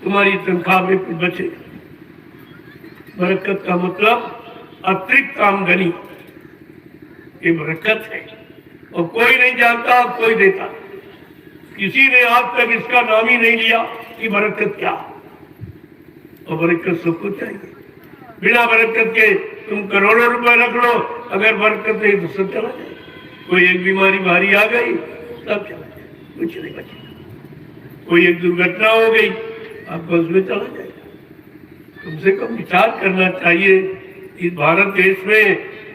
तुम्हारी तनख्वाह में कुछ बचे। बरकत का मतलब अतिरिक्त आमदनी, ये बरकत है और कोई नहीं जानता, कोई देता। किसी ने आज तक इसका नाम ही नहीं लिया कि बरकत क्या। और बरकत सबको चाहिए। बिना बरकत के तुम करोड़ों रुपए रख लो, अगर बरकत नहीं तो सब चला जाए। कोई एक बीमारी भारी आ गई, सब चला जाए, कुछ नहीं बचेगा। कोई एक दुर्घटना हो गई, आपका उसमें चला जाएगा। कम से कम विचार करना चाहिए। इस भारत देश में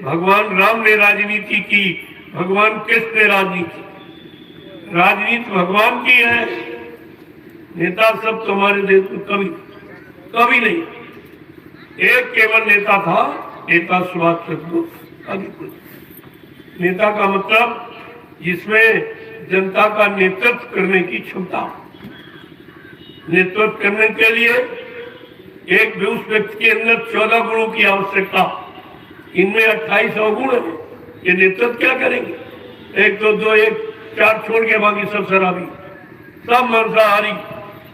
भगवान राम ने राजनीति की, भगवान कृष्ण ने राजनीति, राजनीति भगवान की है। नेता सब तुम्हारे देश में कभी नहीं। एक केवल नेता था, नेता सुभाष चंद्र बोस, अभी कुछ। नेता का मतलब जिसमें जनता का नेतृत्व करने की क्षमता। नेतृत्व करने के लिए एक भी उस व्यक्ति के अंदर 14 गुणों की आवश्यकता, इनमें 28 अवगुण है। ये नेतृत्व क्या करेंगे? 1 2 2 1 4 छोड़ के बाकी सब शराबी, सब मांसाहारी,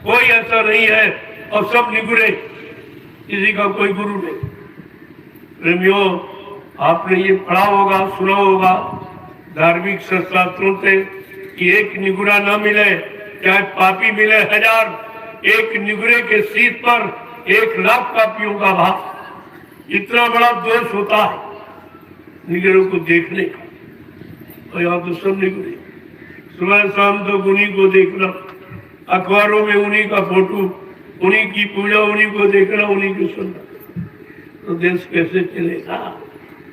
कोई ऐसा नहीं है, और सब निगुरे, किसी का कोई गुरु नहीं। प्रेमियों, आपने ये पढ़ा होगा, सुना होगा धार्मिक शास्त्रों से कि एक निगुरा न मिले चाहे पापी मिले 1000, एक निगुरे के सीट पर 1 लाख पापियों का भाग। इतना बड़ा दोष होता है निगुरों को देखने का। और यहाँ तो सब निगुरे, सुबह शाम तो उन्हीं को देखना, अखबारों में उन्हीं का फोटो, उन्हीं की पूजा, उन्हीं को देखना, उन्हीं को सुनना, तो देश कैसे चलेगा?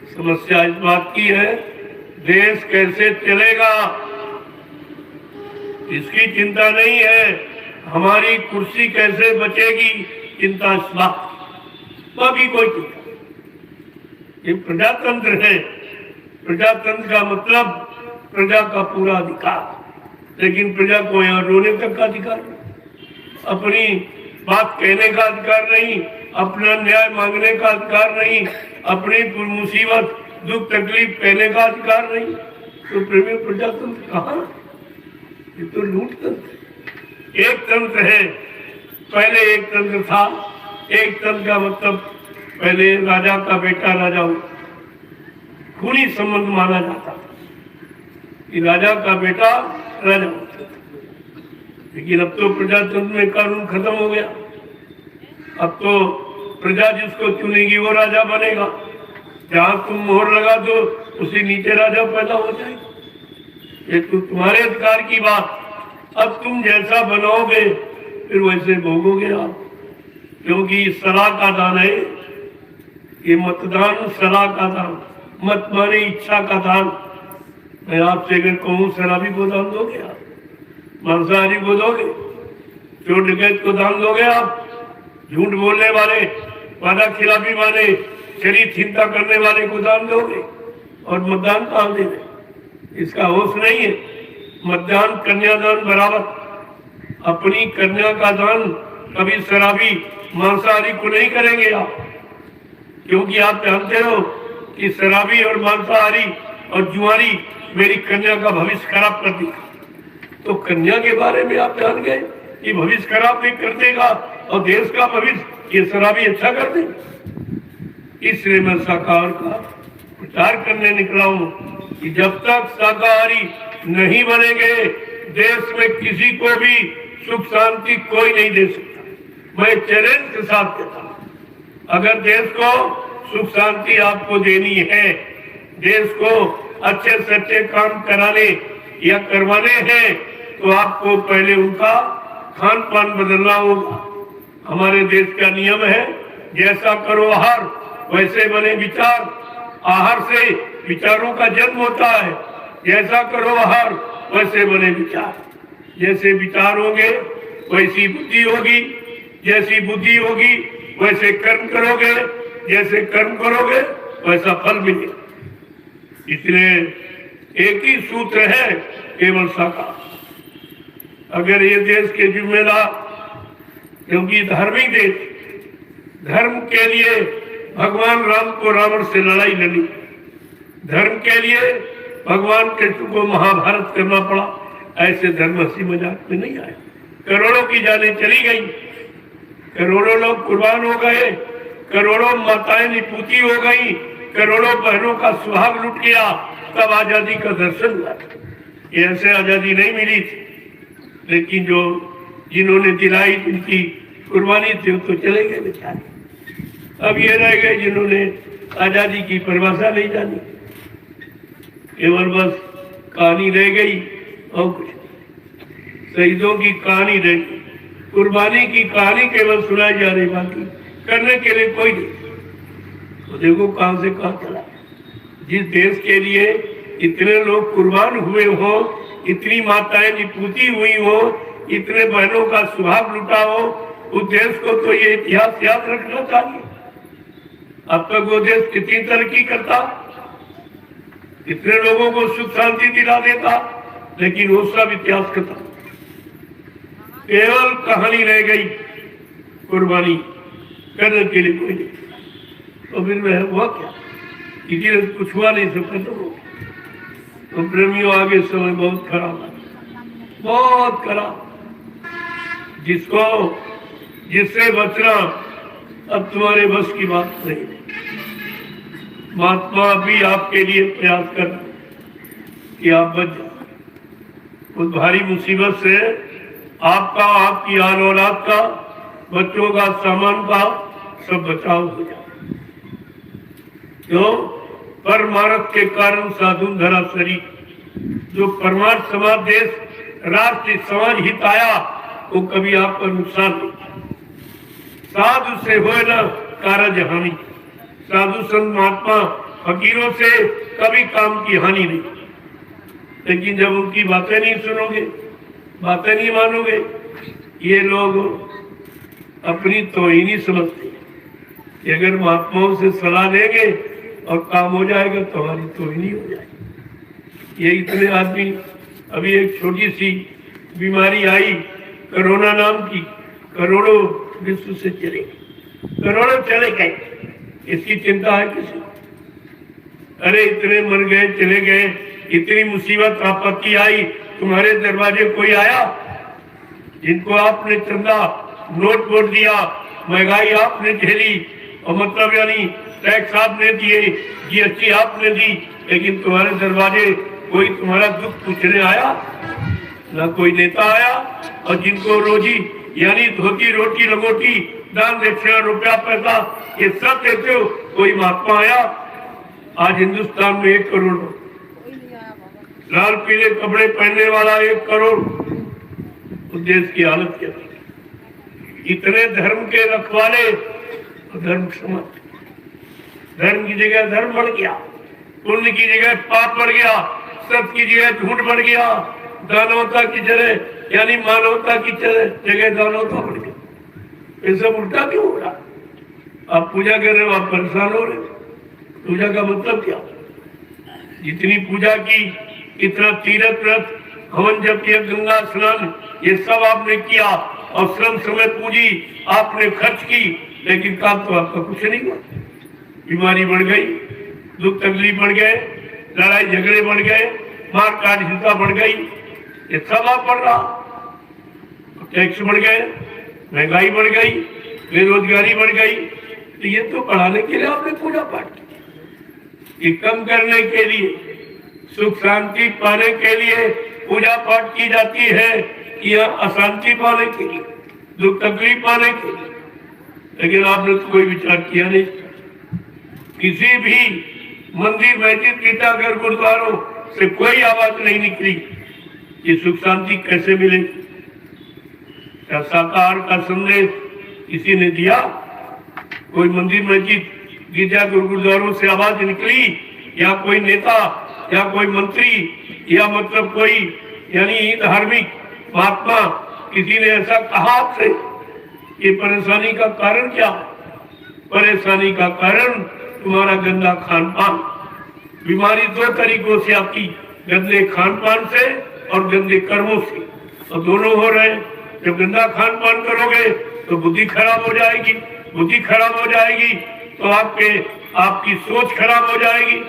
समस्या इस बात की है, देश कैसे चलेगा इसकी चिंता नहीं है। हमारी कुर्सी कैसे बचेगी, चिंता इस बात, बाकी कोई चिंता। ये प्रजातंत्र है। प्रजातंत्र का मतलब प्रजा का पूरा अधिकार, लेकिन प्रजा को यहाँ रोने तक का अधिकार नहीं, अपनी बात कहने का अधिकार नहीं, अपना न्याय मांगने का अधिकार नहीं, अपनी मुसीबत दुख तकलीफ कहने का अधिकार नहीं। तो प्रेमी प्रजातंत्र कहाँ? ये तो लूट तंत्र। एक तंत्र है, पहले एक तंत्र था। एक तंत्र का मतलब पहले राजा का बेटा राजा हो, खूनी संबंध माना जाता कि राजा का बेटा राजा होता। लेकिन अब तो प्रजातंत्र में कानून खत्म हो गया। अब तो प्रजा जिसको चुनेगी वो राजा बनेगा। जहां तुम मोहर लगा दो उसी नीचे राजा पैदा हो जाएगा। ये तो तुम्हारे अधिकार की बात। अब तुम जैसा बनाओगे फिर वैसे भोगोगे आप, क्योंकि सलाह का दान है ये। मतदान सलाह का दान, मत माने इच्छा का दान। मैं आपसे अगर कहूँ शराबी को दान दोगे आप, मांसाहारी को दोगे, चोर डकैत को दान दोगे आप, झूठ बोलने वाले, वादा खिलाफी वाले, शरीर चिंता करने वाले को दान दोगे? और मतदान कहाँ दे रहे? इसका होश नहीं है। मतदान कन्यादान बराबर। अपनी कन्या का दान कभी शराबी मांसाहारी को नहीं करेंगे आप, क्योंकि आप जानते हो कि शराबी और मांसाहारी और जुआरी मेरी कन्या का भविष्य खराब कर देगा। तो कन्या के बारे में आप जान गए कि भविष्य खराब नहीं कर देगा और देश का भविष्य ये शराबी अच्छा कर देगा। इसलिए मैं शाकाहार का प्रचार करने निकला हूँ कि जब तक शाकाहारी नहीं बनेंगे देश में किसी को भी सुख शांति कोई नहीं दे सकता। मैं चैलेंज के साथ कहता हूँ, अगर देश को सुख शांति आपको देनी है, देश को अच्छे से अच्छे काम कराने या करवाने हैं, तो आपको पहले उनका खान पान बदलना होगा। हमारे देश का नियम है जैसा करो आहार वैसे बने विचार, आहार से विचारों का जन्म होता है। जैसा करो आहार वैसे बने विचार, जैसे विचार होंगे वैसी बुद्धि होगी, जैसी बुद्धि होगी वैसे कर्म करोगे, जैसे कर्म करोगे वैसा फल मिलेगा। इसलिए एक ही सूत्र है केवल साकार। अगर ये देश के जिम्मेदार, क्योंकि धार्मिक देश, धर्म के लिए भगवान राम को रावण से लड़ाई लड़ी, धर्म के लिए भगवान कृष्ण को महाभारत करना पड़ा, ऐसे धर्म हंसी मजाक में नहीं आए। करोड़ों की जानें चली गई, करोड़ों लोग कुर्बान हो गए, करोड़ों माताएं निपुती हो गई, करोड़ों बहनों का सुहाग लुट गया, तब आजादी का दर्शन हुआ। ये ऐसे आजादी नहीं मिली थी, लेकिन जो जिन्होंने दिलाई, जिनकी कुर्बानी थी, तो चले गए बेचारे। अब ये रह गए जिन्होंने आजादी की परिभाषा नहीं जानी, केवल बस कहानी रह गई और कुछ। शहीदों की कहानी रह गई, कुर्बानी की कहानी केवल सुनाई जा रही, बाकी करने के लिए कोई नहीं। तो देखो कहां से कहां चला। जिस देश के लिए इतने लोग कुर्बान हुए हो, इतनी माताएं निपुती हुई हो, इतने बहनों का सुहाग लुटा हो, उस देश को तो ये इतिहास याद रखना चाहिए। अब तक वो देश कितनी तरक्की करता, इतने लोगों को सुख शांति दिला देता, लेकिन वो सब इतिहास खत्म, केवल कहानी रह गई, कुर्बानी करने के लिए कोई नहीं। तो फिर वह हुआ क्या, इसीलिए कुछ हुआ नहीं, सब खत्म हो गया। तो प्रेमियों आगे समय बहुत खराब है, बहुत खराब। जिससे बचना अब तुम्हारे बस की बात नहीं। महात्मा भी आपके लिए प्रयास कर कि आप बच जाओ उस भारी मुसीबत से, आपका, आपकी आल औलाद का, बच्चों का, सामान का सब बचाव हो जाए। क्यों? परमार्थ के कारण साधु धरा शरीर। जो परमार्थ समाज, देश, राष्ट्र, समाज हित आया, वो कभी आपका नुकसान नहीं। साधु से हो न कारज हानि, साधु संत महात्मा फकीरों से कभी काम की हानि नहीं। लेकिन जब उनकी बातें नहीं सुनोगे, बातें नहीं मानोगे, ये लोग अपनी तौहीनी समझते हैं कि अगर महात्माओं से सलाह लेंगे और काम हो जाएगा तो हमारी तौहीनी हो जाएगी। ये इतने आदमी, अभी एक छोटी सी बीमारी आई कोरोना नाम की, करोड़ों विश्व से चले गए, करोड़ों चले गए, इसकी चिंता है किसी? अरे इतने मर गए, चले गए, इतनी मुसीबत आपत्ति आई, तुम्हारे दरवाजे कोई आया? जिनको आपने चंदा नोट वोट दिया, महंगाई आपने झेली, और मतलब यानी टैक्स आपने दिए, जीएसटी आपने दी, लेकिन तुम्हारे दरवाजे कोई तुम्हारा दुख पूछने आया? ना कोई नेता आया। और जिनको रोजी यानी धोती रोटी लंगोटी, दान दक्षिणा, रुपया पैसा, ये सब देते हो, कोई महात्मा आया? आज हिंदुस्तान में 1 करोड़, लाल पीले कपड़े पहनने वाला 1 करोड़। उस देश की हालत क्या थी? इतने धर्म के रखवाले, धर्म समाज, धर्म की जगह धर्म बढ़ गया, पुण्य की जगह पाप बढ़ गया, सत्य की जगह झूठ बढ़ गया, दानवता की जगह यानी मानवता की जगह दानवता बढ़ गया। ये सब उल्टा क्यों हो रहा? आप पूजा कर रहे हो, आप परेशान हो रहे हो। पूजा का मतलब क्या? जितनी पूजा की, इतना तीर्थ व्रत, हवन जप किया, गंगा स्नान, ये सब आपने किया, और श्रम समय पूजी आपने खर्च की, लेकिन काम तो आपका कुछ नहीं हुआ। बीमारी बढ़ गई, दुख तकलीफ बढ़ गए, लड़ाई झगड़े बढ़ गए, मार काट हिंसा बढ़ गई, ये सब आप बढ़ रहा। टैक्स बढ़ गए, महंगाई बढ़ गई, बेरोजगारी बढ़ गई, तो ये तो बढ़ाने के लिए आपने पूजा पाठ की। ये कम करने के लिए, सुख शांति पाने के लिए पूजा पाठ की जाती है, या अशांति पाने के लिए, दुख तकलीफ पाने के लिए। लेकिन आपने तो कोई विचार किया नहीं। किसी भी मंदिर, मस्जिद, गिरजाघर, गुरुद्वारों से कोई आवाज नहीं निकली कि सुख शांति कैसे मिलेगी। क्या साकार का संदेश किसी ने दिया? कोई मंदिर मस्जिद गिरजा गुरुद्वारों से आवाज निकली, या कोई नेता या कोई मंत्री या मतलब कोई यानी धार्मिक महात्मा किसी ने ऐसा कहा आपसे, ये परेशानी का कारण क्या है? परेशानी का कारण तुम्हारा गंदा खान पान। बीमारी दो तरीकों से आपकी, गंदे खान पान से और गंदे कर्मों से, और दोनों हो रहे हैं। जब गंदा खान पान करोगे तो बुद्धि खराब हो जाएगी, बुद्धि खराब हो जाएगी तो आपकी सोच खराब हो जाएगी,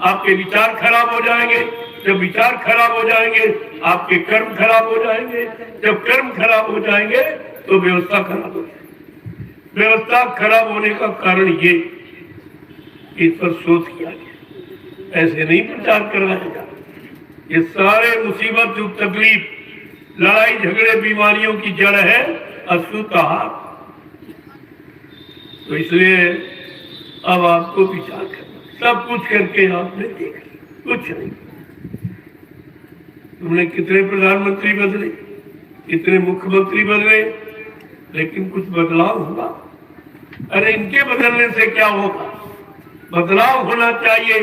आपके विचार खराब हो जाएंगे। जब विचार खराब हो जाएंगे आपके कर्म खराब हो जाएंगे, जब कर्म खराब हो जाएंगे तो व्यवस्था खराब हो जाएगी। व्यवस्था खराब होने का कारण ये, इस पर शोध किया गया, ऐसे नहीं प्रचार करवाया जाता। ये सारे मुसीबत दुख तकलीफ लड़ाई झगड़े बीमारियों की जड़ है अशुद्ध आहार। तो इसलिए अब आपको विचार करना, सब कुछ करके आपने देख लिया, कुछ नहीं। तुमने कितने प्रधानमंत्री बदले, कितने मुख्यमंत्री बदले, लेकिन कुछ बदलाव हुआ? अरे इनके बदलने से क्या होगा? बदलाव होना चाहिए,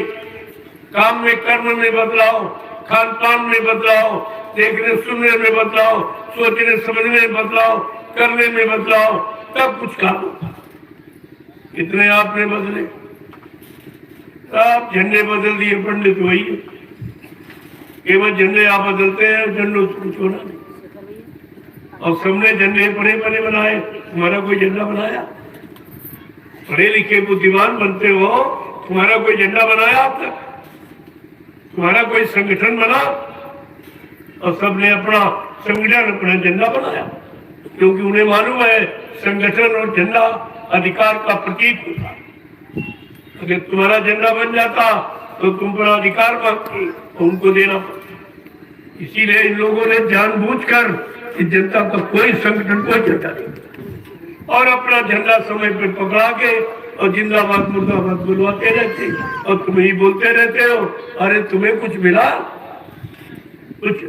काम में कर्म में बदलाव, खान पान में बदलाव, देखने सुनने में बदलाव, सोचने समझने में बदलाव, करने में बदलाव, तब कुछ काम होगा। कितने आपने बदले? सब झंडे बदल दिए, पंडित वही है, केवल झंडे आप बदलते हैं, झंडों से कुछ होना नहीं। और सबने झंडे बड़े बड़े बनाए, तुम्हारा कोई झंडा बनाया? पढ़े लिखे बुद्धिमान बनते हो, तुम्हारा कोई झंडा बनाया अब तक? तुम्हारा कोई संगठन बना? और सबने अपना संगठन अपना झंडा बनाया, क्योंकि उन्हें मालूम है संगठन और झंडा अधिकार का प्रतीक होता। अगर तुम्हारा झंडा बन जाता तो तुम पर अधिकार मांगते तो उनको देना पड़ता। इसीलिए इन लोगों ने जानबूझकर इस जनता का कोई संगठन कोई झंडा नहीं, और अपना झंडा समय पर पकड़ा के और जिंदाबाद मुर्दाबाद बुलवाते रहते, और तुम ही बोलते रहते हो अरे तुम्हें कुछ मिला? कुछ।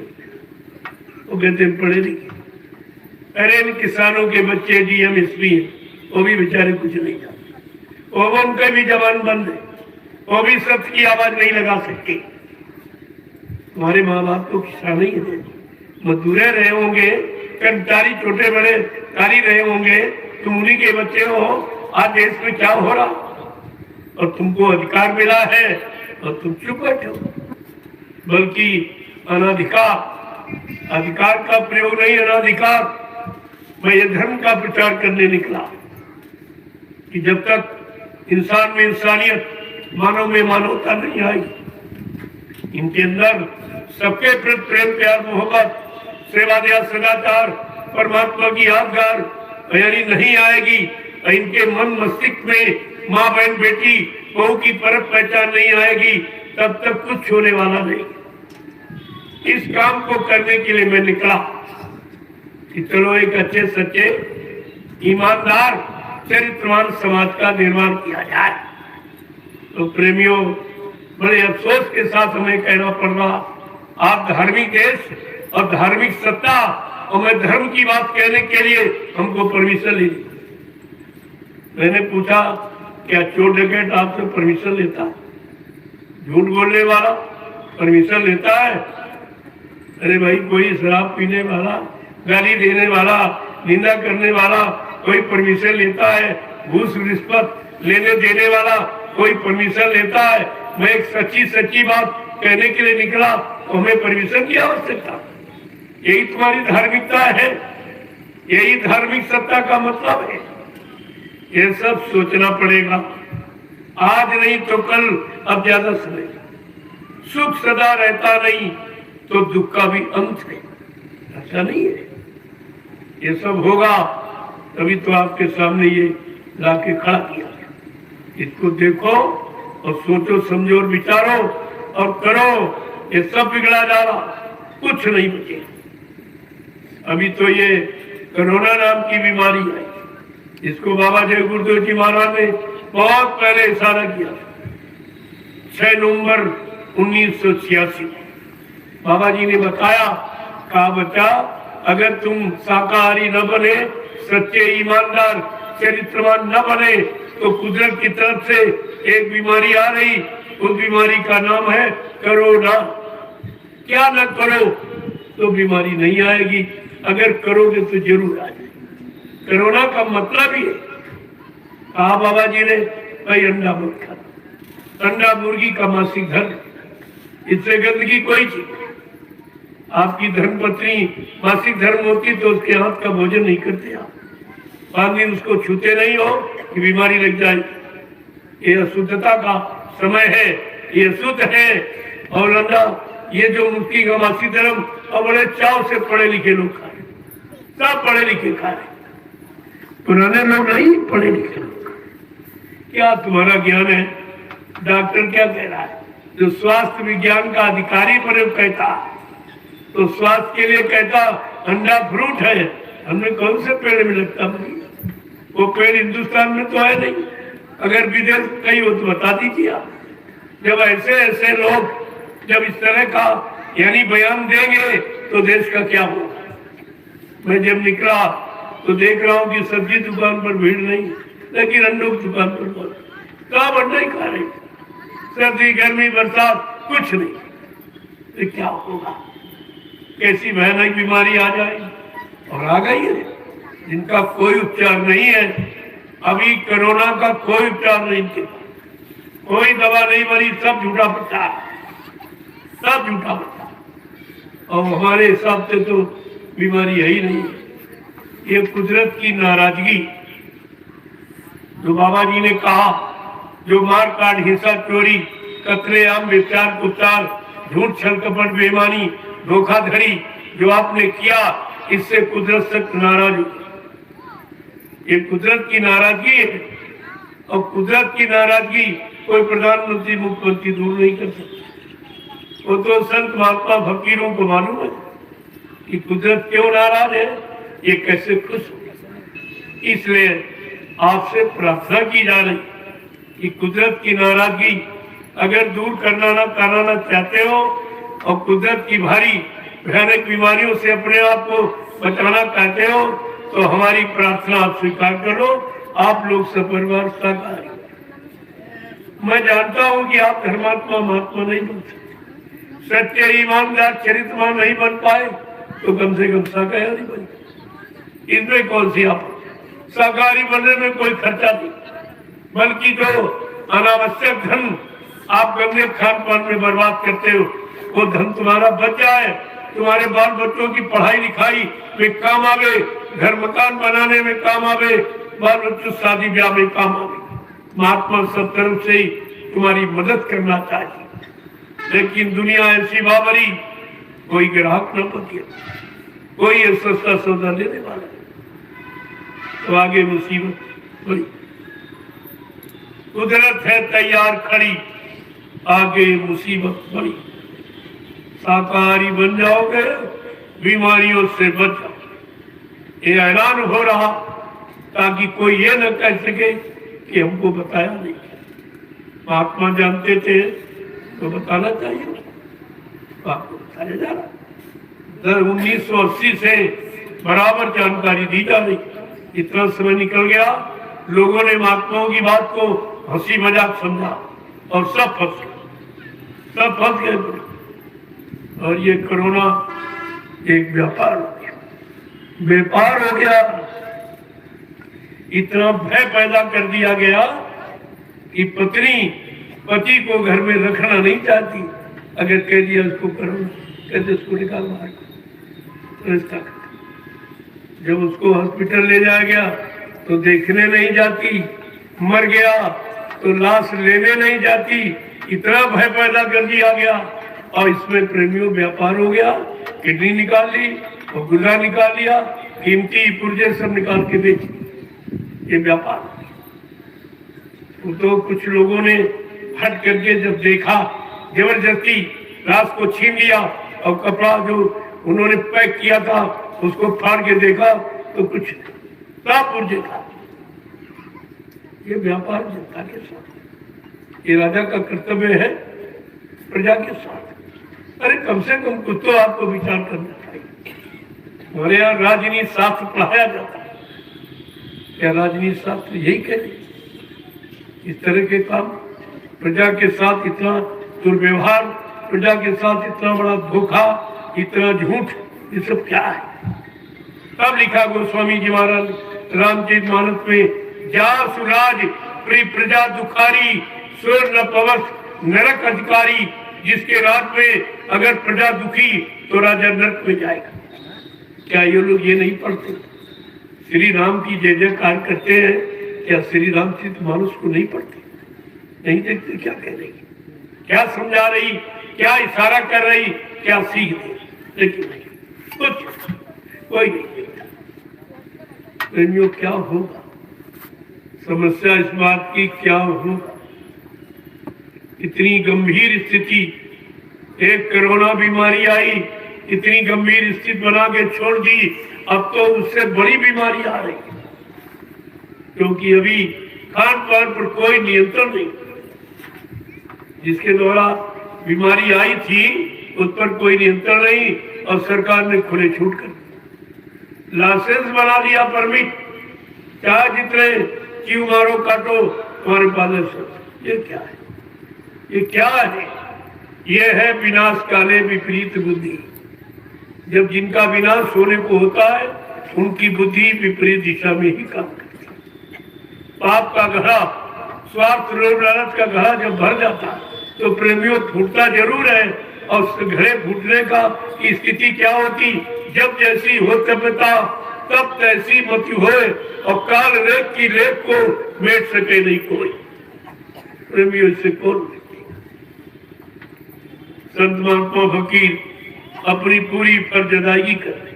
वो कहते पढ़े लिखे। अरे इन किसानों के बच्चे डीएम एसपी हैं, वो भी बेचारे कुछ नहीं जानते, वो उनके भी जवान बंद है, वो भी सत्य की आवाज नहीं लगा सकते। तुम्हारे माँ बाप तो किसान ही है, मजदूर रहे होंगे, कर्मचारी छोटे बड़े कारी रहे होंगे, तुम उन्हीं के बच्चे हो। आज देश में क्या हो रहा, और तुमको अधिकार मिला है और तुम चुप बैठे हो। बल्कि अनाधिकार, अधिकार का प्रयोग नहीं, अनाधिकार। मैं ये धर्म का प्रचार करने निकला कि जब तक इंसान में इंसानियत, मानव में मानवता नहीं आई, इनके अंदर सबके प्रति प्रेम प्यार मोहब्बत सेवा दया सदाचार परमात्मा की यादगार यानी नहीं आएगी, इनके मन मस्तिष्क में माँ बहन बेटी बहू की परख पहचान नहीं आएगी, तब तक कुछ होने वाला नहीं। इस काम को करने के लिए मैं निकला कि चलो एक अच्छे सच्चे ईमानदार चरित्रवान समाज का निर्माण किया जाए। तो प्रेमियों, बड़े अफसोस के साथ हमें कहना पड़ रहा, आप धार्मिक देश और धार्मिक सत्ता, और मैं धर्म की बात कहने के लिए हमको परमिशन ली। मैंने पूछा क्या चोर डकैत आपसे परमिशन लेता? झूठ बोलने वाला परमिशन लेता है? अरे भाई, कोई शराब पीने वाला, गाली देने वाला, निंदा करने वाला कोई परमिशन लेता है? घूस रिश्वत लेने देने वाला कोई परमिशन लेता है? मैं एक सच्ची बात कहने के लिए निकला, तो हमें परमिशन की आवश्यकता? यही तुम्हारी धार्मिकता है, यही धार्मिक सत्ता का मतलब है। ये सब सोचना पड़ेगा, आज नहीं तो कल, अब ज्यादा समय। सुख सदा रहता नहीं तो दुख का भी अंत है, ऐसा नहीं है। ये सब होगा तभी तो आपके सामने ये लाके खड़ा किया। इसको देखो और सोचो समझो और विचारो और करो। ये सब बिगड़ा जा रहा, कुछ नहीं बचे। अभी तो ये कोरोना नाम की बीमारी है, इसको बाबा जय गुरुदेव जी महाराज ने बहुत पहले इशारा किया। 6 नवंबर 1986 बाबा जी ने बताया, कहा बच्चा, अगर तुम शाकाहारी न बने, सच्चे ईमानदार चरित्रवान न बने, तो कुदरत की तरफ से एक बीमारी आ रही, उस बीमारी का नाम है कोरोना। क्या न करो तो बीमारी नहीं आएगी, अगर करोगे तो जरूर आएगी। कोरोना का मतलब ही है, कहा बाबा जी ने, भाई अंडा मत खाना, अंडा मुर्गी का मासिक धर्म, इससे गंदगी कोई चीज। आपकी धर्मपत्नी मासिक धर्म होती तो उसके हाथ का भोजन नहीं करते आप, 5 दिन उसको छूते नहीं हो कि बीमारी लग जाए। ये अशुद्धता का समय है, ये शुद्ध है। और अंडा ये जो मुर्गी का मासिक धर्म, और बड़े चाव से पढ़े लिखे लोग खा रहे, सब पढ़े लिखे खा रहे, पुराने लोग नहीं, पढ़े लिखे लोग। क्या तुम्हारा ज्ञान है? डॉक्टर क्या कह रहा है? जो स्वास्थ्य विज्ञान का अधिकारी प्रयोग कहता, तो स्वास्थ्य के लिए कहता अंडा फ्रूट है, हमने कौन से पेड़ में लगता भाई? वो पेड़ हिंदुस्तान में तो है नहीं, अगर विदेश कहीं हो तो बता दीजिए आप। जब ऐसे ऐसे लोग जब इस तरह का यानी बयान देंगे तो देश का क्या होगा? मैं जब निकला तो देख रहा हूँ कि सब्जी दुकान पर भीड़ नहीं, लेकिन अंडों की दुकान पर बहुत, कब अंडा ही खा रहे, सर्दी गर्मी बरसात कुछ नहीं, तो क्या होगा? कैसी भयानक बीमारी आ जाएगी, और आ गई है, जिनका कोई उपचार नहीं है। अभी कोरोना का कोई उपचार नहीं, कोई दवा नहीं बनी, सब झूठा प्रचार, सब झूठा प्रचार। और हमारे हिसाब से तो बीमारी है ही नहीं। ये कुदरत की नाराजगी, जो बाबा जी ने कहा, जो मार काट हिंसा चोरी कत्लेआम व्यभिचार कुचार झूठ छल कपट बेईमानी धोखाधड़ी जो आपने किया, इससे कुदरत सख्त नाराज हुई। ये कुदरत की नाराजगी है, और कुदरत की नाराजगी कोई प्रधानमंत्री मुख्यमंत्री दूर नहीं कर सकता। वो तो संत महात्मा फकीरों को मालूम है कि कुदरत क्यों नाराज है, ये कैसे खुश हो। इसलिए आपसे प्रार्थना की जा रही कि कुदरत की नाराजगी अगर दूर कराना चाहते हो, और कुदरत की भारी भयानक बीमारियों से अपने आप को बचाना चाहते हो, तो हमारी प्रार्थना आप स्वीकार करो। आप लोग सपरिवार शाकाहारी। मैं जानता हूं कि आप धर्मात्मा महात्मा नहीं बन सकते, सच्चे ईमानदार चरित्रवान नहीं बन पाए, तो कम से कम शाकाहारी बने। इसमें कौन सी आप शाकाहारी बनने में कोई खर्चा नहीं, बल्कि जो अनावश्यक धन आप गंदे खान पान में बर्बाद करते हो, वो धन तुम्हारा बच जाए, तुम्हारे बाल बच्चों की पढ़ाई लिखाई में काम आवे, घर मकान बनाने में काम आवे, बाल बच्चों शादी ब्याह में काम आवे। महात्मा सब तरफ से ही तुम्हारी मदद करना चाहिए, लेकिन दुनिया ऐसी बाबरी, कोई ग्राहक न बचे, कोई सस्ता सौदा लेने वाला, तो आगे मुसीबत बड़ी। कुदरत है तैयार खड़ी, आगे मुसीबत बड़ी। शाकाहारी बन जाओगे, बीमारियों से बच जाओ। ये ऐलान हो रहा ताकि कोई ये न कह सके कि हमको बताया नहीं। महात्मा जानते थे तो बताना चाहिए, आपको बताया जा रहा। 1980 से बराबर जानकारी दी जा रही। इतना समय निकल गया, लोगों ने महात्माओं की बात को हंसी मजाक समझा, और सब फंस गए। और ये कोरोना एक व्यापार हो गया, व्यापार हो गया। इतना भय पैदा कर दिया गया कि पत्नी पति को घर में रखना नहीं चाहती। अगर कह दिया उसको कोरोना, कहते उसको निकाल बाहर, रिश्ता। जब उसको हॉस्पिटल ले जाया गया तो देखने नहीं जाती, मर गया तो लाश लेने नहीं जाती। इतना भय पैदा कर दिया गया, और इसमें प्रेमियों व्यापार हो गया। किडनी निकाल ली और गुर्दा निकाल लिया, कीमती पुर्जे सब निकाल के बेच, ये व्यापार। तो कुछ लोगों ने हट करके जब देखा, जबरदस्ती लाश को छीन लिया, और कपड़ा जो उन्होंने पैक किया था उसको फाड़ के देखा तो कुछ साफ पुर्जे था। ये व्यापार जनता के साथ, ये राजा का कर्तव्य है प्रजा के साथ। अरे कम से कम कुछ तो आपको विचार करना चाहिए। हमारे यहाँ राजनीति शास्त्र पढ़ाया जाता है, क्या राजनीति शास्त्र यही कहते इस तरह के काम, प्रजा के साथ इतना दुर्व्यवहार, प्रजा के साथ इतना बड़ा धोखा, इतना झूठ, ये सब क्या है? तब लिखा गोस्वामी जी महाराज रामचरितमानस में, जा सुराज प्रिय प्रजा दुखारी, सुर न पवस नरक अधिकारी। जिसके राज में अगर प्रजा दुखी तो राजा नरक में जाएगा। क्या ये लोग ये नहीं पढ़ते? श्री राम की जय जयकार करते हैं, क्या श्री रामचरितमानस को नहीं पढ़ते? नहीं देखते? क्या कह रही, क्या समझा रही, क्या इशारा कर रही, क्या सीख रही? लेकिन नहीं, कुछ कोई नहीं देखता। प्रेमियों, क्या होगा? समस्या इस बात की क्या होगा? इतनी गंभीर स्थिति, एक कोरोना बीमारी आई, इतनी गंभीर स्थिति बना के छोड़ दी। अब तो उससे बड़ी बीमारी आ रही है, क्योंकि अभी खान पान पर कोई नियंत्रण नहीं। जिसके द्वारा बीमारी आई थी उस पर कोई नियंत्रण नहीं, और सरकार ने खुले छूट कर लाइसेंस बना दिया, परमिट, चाहे जितने क्यों मारो काटो तुम्हारे पास। ये क्या है? ये क्या है? ये है विनाश काले विपरीत बुद्धि। जब जिनका विनाश होने को होता है उनकी बुद्धि विपरीत दिशा में ही काम करती है। पाप का घड़ा, स्वार्थ लोभ लालच का घड़ा जब भर जाता तो प्रेमियों फूटता जरूर है, और उस घड़े फूटने का की स्थिति क्या होती? जब जैसी हो तपता तब तैसी मति होए, और काल रेत की रेत को मेट सके नहीं कोई। प्रेमियों से कौन? संत महात्मा फकीर अपनी पूरी फर्ज अदायगी कर रहे,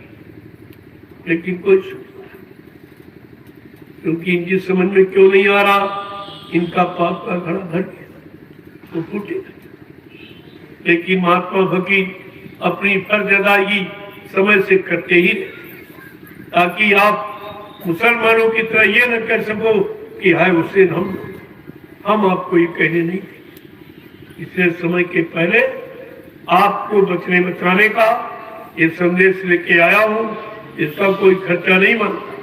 लेकिन कोई सुनता है, क्योंकि इनकी समझ में क्यों नहीं आ रहा? इनका पाप का घड़ा भर गया तो फूटेगा। लेकिन महात्मा फकीर अपनी फर्ज अदायगी समय से करते ही रहे, ताकि आप मुसलमानों की तरह ये न कह सको कि हाय हुसैन हम आपको ये कहने नहीं थे। इसलिए समय के पहले आपको बचने बचाने का ये संदेश लेके आया हूं। इसका कोई खर्चा नहीं बनता,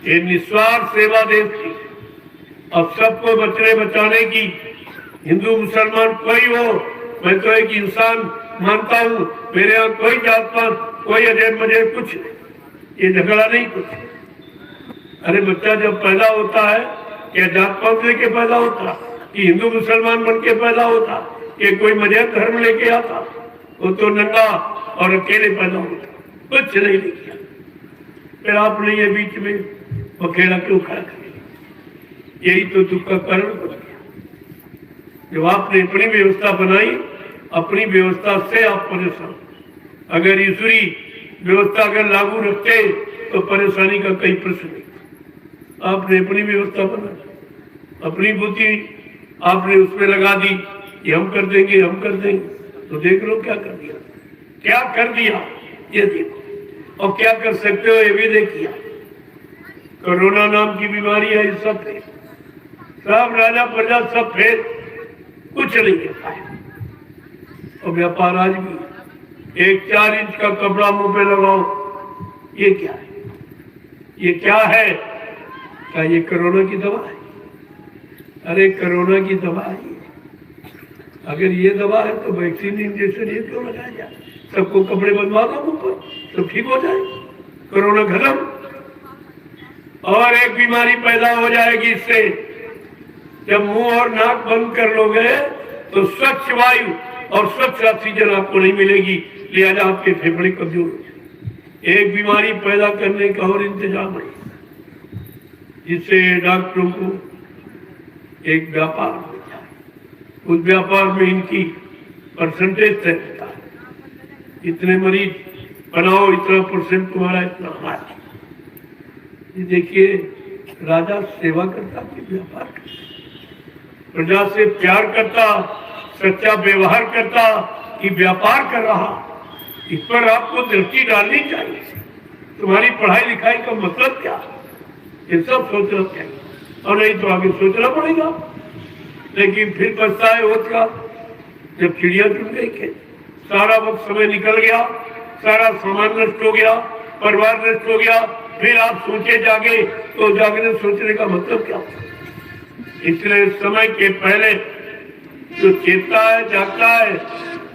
ये निस्वार्थ सेवा देश की, अब सबको बचने बचाने की। हिंदू मुसलमान कोई हो, मैं तो एक इंसान मानता हूँ। मेरे यहाँ कोई जात पात, कोई अजय मजे कुछ नहीं, ये झगड़ा नहीं कुछ। अरे बच्चा जब पैदा होता है क्या जात पात लेके पैदा होता, कि हिंदू मुसलमान बन के पैदा होता, कि कोई मजहब धर्म लेके आता? वो तो नंगा और अकेले पैदा होता, कुछ नहीं किया। फिर आपने ये बीच में अकेला क्यों खड़ा कर? यही तो दुख का कारण बन गया। जब आपने अपनी व्यवस्था बनाई, अपनी व्यवस्था से आप परेशान। अगर ईश्वरी व्यवस्था अगर लागू रखते तो परेशानी का कई प्रश्न नहीं। आपने अपनी व्यवस्था बना, अपनी बुद्धि आपने उसमें लगा दी कि हम कर देंगे, हम कर देंगे। तो देख लो क्या कर दिया, क्या कर दिया ये देखो, और क्या कर सकते हो ये भी देखिए। कोरोना नाम की बीमारी है, सब फेल, सब राजा प्रजा सब फेल, कुछ नहीं कर पाए। और व्यापार आज भी 1-4 इंच का कपड़ा मुंह पे लगाओ, ये क्या है? ये क्या है? क्या ये कोरोना की दवा है? अरे कोरोना की दवा है। अगर ये दवा है तो वैक्सीन इंजेक्शन ये क्यों लगाया जाए? सबको कपड़े बनवा दो मुंह पर तो ठीक हो जाए, कोरोना खत्म। और एक बीमारी पैदा हो जाएगी इससे, जब मुंह और नाक बंद कर लोगे तो स्वच्छ वायु और स्वच्छ ऑक्सीजन आपको नहीं मिलेगी, लिहाजा आपके फेफड़े कमजोर हो जाए। एक बीमारी पैदा करने का और इंतजाम है, जिससे डॉक्टरों को एक व्यापार हो जाए, उस व्यापार में इनकी परसेंटेज तय होता है। इतने मरीज बनाओ, इतना परसेंट तुम्हारा, इतना हमारा। ये देखिए, राजा सेवा करता कि व्यापार करता, प्रजा से प्यार करता, सच्चा व्यवहार करता कि व्यापार कर रहा। इस पर आपको दृष्टि डालनी चाहिए। तुम्हारी पढ़ाई लिखाई का मतलब क्या, ये सब सोचना चाहिए, और नहीं तो आगे सोचना पड़ेगा। लेकिन फिर पछताए होगा जब चिड़िया चुन गई के, सारा वक्त समय निकल गया, सारा सामान नष्ट हो गया, परिवार नष्ट हो गया। फिर आप सोचे जागे, तो जागने सोचने का मतलब क्या? इसलिए समय के पहले जो चेतता है, जागता है,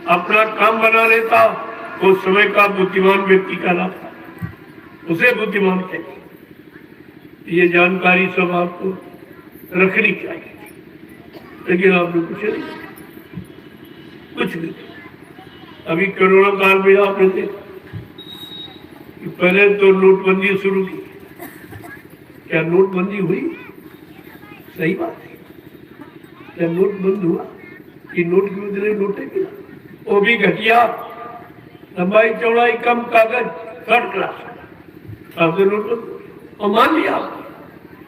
अपना काम बना लेता, वो समय का बुद्धिमान व्यक्ति कहलाता, उसे बुद्धिमान कहते। ये जानकारी सब आपको रखनी चाहिए, लेकिन आपने कुछ नहीं, कुछ नहीं। अभी कोरोना काल में आपने देखा कि पहले तो नोटबंदी शुरू की, क्या नोटबंदी हुई? सही बात है, क्या नोट बंद हुआ कि नोट के बदले नोटे मिला? वो भी घटिया, लंबाई चौड़ाई कम, कागज थर्ड क्लास, अब तो नोट बंद। और मान लिया,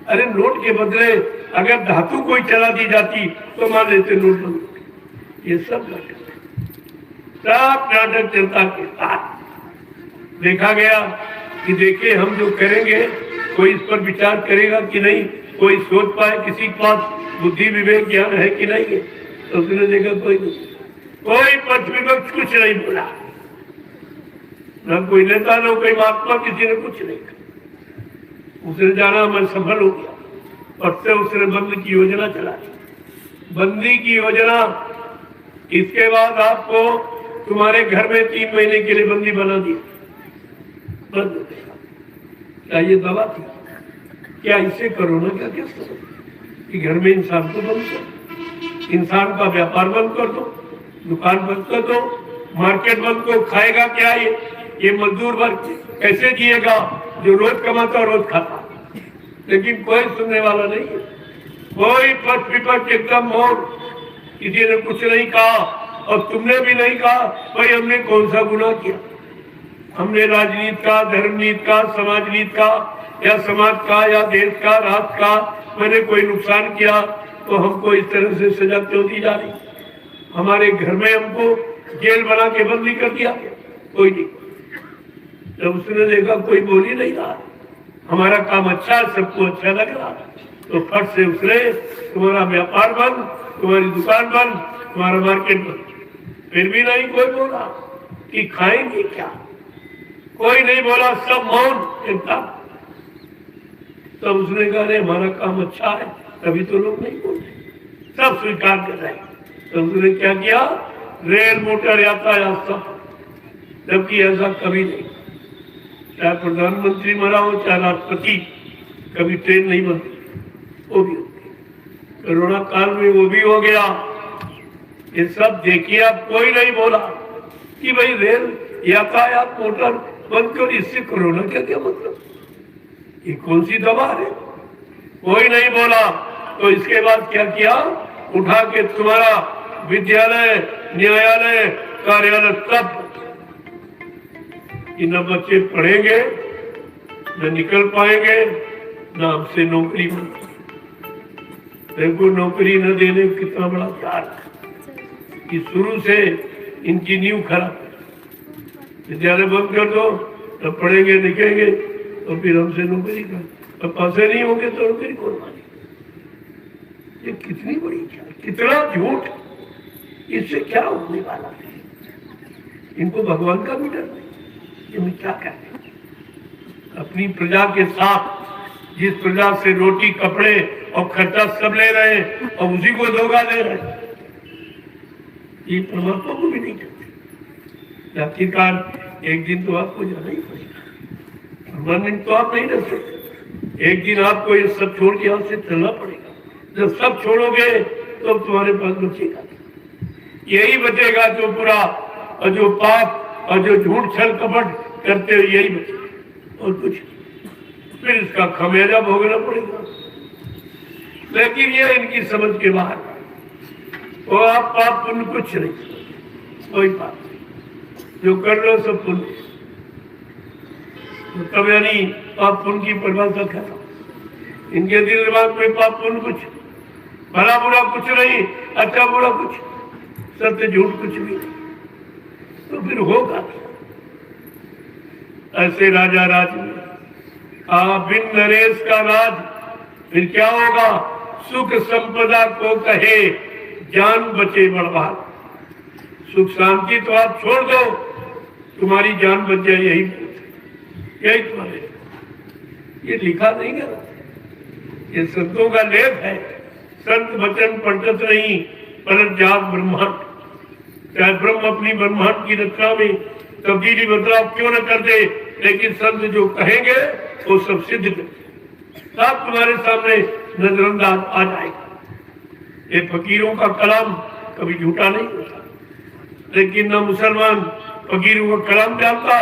अरे नोट के बदले अगर धातु कोई चला दी जाती तो मान लेते नोट बंद। ये सब नाटक जनता के साथ देखा गया कि देखिए हम जो करेंगे कोई इस पर विचार करेगा कि नहीं, कोई सोच पाए, किसी के पास बुद्धि विवेक ज्ञान है कि नहीं है। तो उसने देखा कोई नहीं, कोई पक्ष विपक्ष कुछ नहीं बोला, न कोई नेता न कोई महात्मा, किसी ने कुछ नहीं कहा। उसने जाना मैं सफल हो गया, और से उसने बंद की योजना चलाई, बंदी की योजना। इसके बाद आपको तुम्हारे घर में 3 महीने के लिए बंदी बना दी, बंद हो गया। क्या ये दवा थी? क्या इससे कोरोना का क्या कि घर में इंसान को बंद कर, इंसान का व्यापार बंद कर दो, दुकान बंद कर दो, मार्केट बंद को खाएगा क्या? ये मजदूर वर्ग कैसे जिएगा जो रोज कमाता रोज खाता? लेकिन कोई सुनने वाला नहीं है, कोई पक्ष विपक्ष एकदम मौन, किसी ने कुछ नहीं कहा, और तुमने भी नहीं कहा। भाई हमने कौन सा गुनाह किया? हमने राजनीति का, धर्मनीति का, समाज नीति का, या समाज का, या देश का, राष्ट्र का मैंने कोई नुकसान किया तो हमको इस तरह से सजा क्यों दी जा रही? हमारे घर में हमको जेल बना के बंदी कर दिया, कोई नहीं। जब उसने देखा कोई बोल ही नहीं रहा, हमारा काम अच्छा, सबको अच्छा लग रहा, तो फट से उसने तुम्हारा व्यापार बंद, तुम्हारी दुकान बंद, तुम्हारा मार्केट बंद। फिर भी नहीं कोई बोला कि खाएंगे क्या, कोई नहीं बोला, सब मौन एकदम। तब उसने कहा अरे हमारा काम अच्छा है, तभी तो लोग नहीं बोलते, सब स्वीकार कर रहे हैं। तो उसने क्या किया? रेल मोटर यातायात सब, जबकि ऐसा कभी नहीं, चाहे प्रधानमंत्री मरा हो चाहे राष्ट्रपति, कभी ट्रेन नहीं बनती, वो भी हो गई। कोरोना काल में वो भी हो गया। ये सब देखिए, अब कोई नहीं बोला कि भाई रेल यातायात मोटर बंद कर, इससे कोरोना का क्या मतलब, ये कौन सी दवा है? कोई नहीं बोला। तो इसके बाद क्या किया? उठा के तुम्हारा विद्यालय, न्यायालय, कार्यालय सब, कि न बच्चे पढ़ेंगे, न निकल पाएंगे, न हमसे नौकरी मिलेगी। देखो नौकरी न देने कितना बड़ा त्याग, कि शुरू से इनकी नींव खराब। विद्यालय बंद कर दो, तब पढ़ेंगे लिखेंगे तो फिर हमसे नौकरी कर, अब पैसे नहीं होंगे तो नौकरी कौन मानेगी? ये कितनी बड़ी क्या, कितना झूठ, इससे क्या होने वाला है? इनको भगवान का भी डर नहीं, ये मैं क्या कहते? अपनी प्रजा के साथ, जिस प्रजा से रोटी कपड़े और खर्चा सब ले रहे हैं, और उसी को धोखा दे रहे हैं, ये परमात्मा को भी नहीं करते। आखिरकार एक दिन तो आपको जाना ही पड़ेगा, परमानेंट तो आप नहीं रह सकते। एक दिन आपको ये सब छोड़ के यहाँ से चलना पड़ेगा। जब सब छोड़ोगे तो तुम्हारे पास बचेगा, यही बचेगा जो बुरा और जो पाप और जो झूठ छल कपट करते हो, यही बचेगा और कुछ। फिर इसका खमियाजा भोगना पड़ेगा। लेकिन ये इनकी समझ के बाहर, वो आप पाप पुण्य कुछ नहीं, कोई पाप नहीं, जो कर लो सब पुण्य। तब यानी पाप पुण्य की परिभाषा खत्म। इनके दिल दिमाग में पाप पुण्य कुछ, भला बुरा कुछ नहीं, अच्छा बुरा कुछ, सत्य झूठ कुछ भी नहीं। तो फिर होगा ऐसे राजा राज में बिन नरेश का राज, फिर क्या होगा? सुख संपदा को कहे जान बचे बर्बाद। सुख शांति तो आप छोड़ दो, तुम्हारी जान बच जाए, यही तुम्हारे। ये लिखा नहीं गया, ये संतों का लेख है, संत वचन पंडित नहीं पर जाग ब्रह्मांड। चाहे ब्रह्म अपनी ब्रह्मांड की रचना में तब्दीली बदलाव क्यों न कर दे, लेकिन संत जो कहेंगे वो सब सिद्ध कर, सब तुम्हारे सामने नजरअंदाज आ जाएगा। ये फकीरों का कलाम कभी झूठा नहीं होता, लेकिन न मुसलमान फकीरों का कलाम जानता,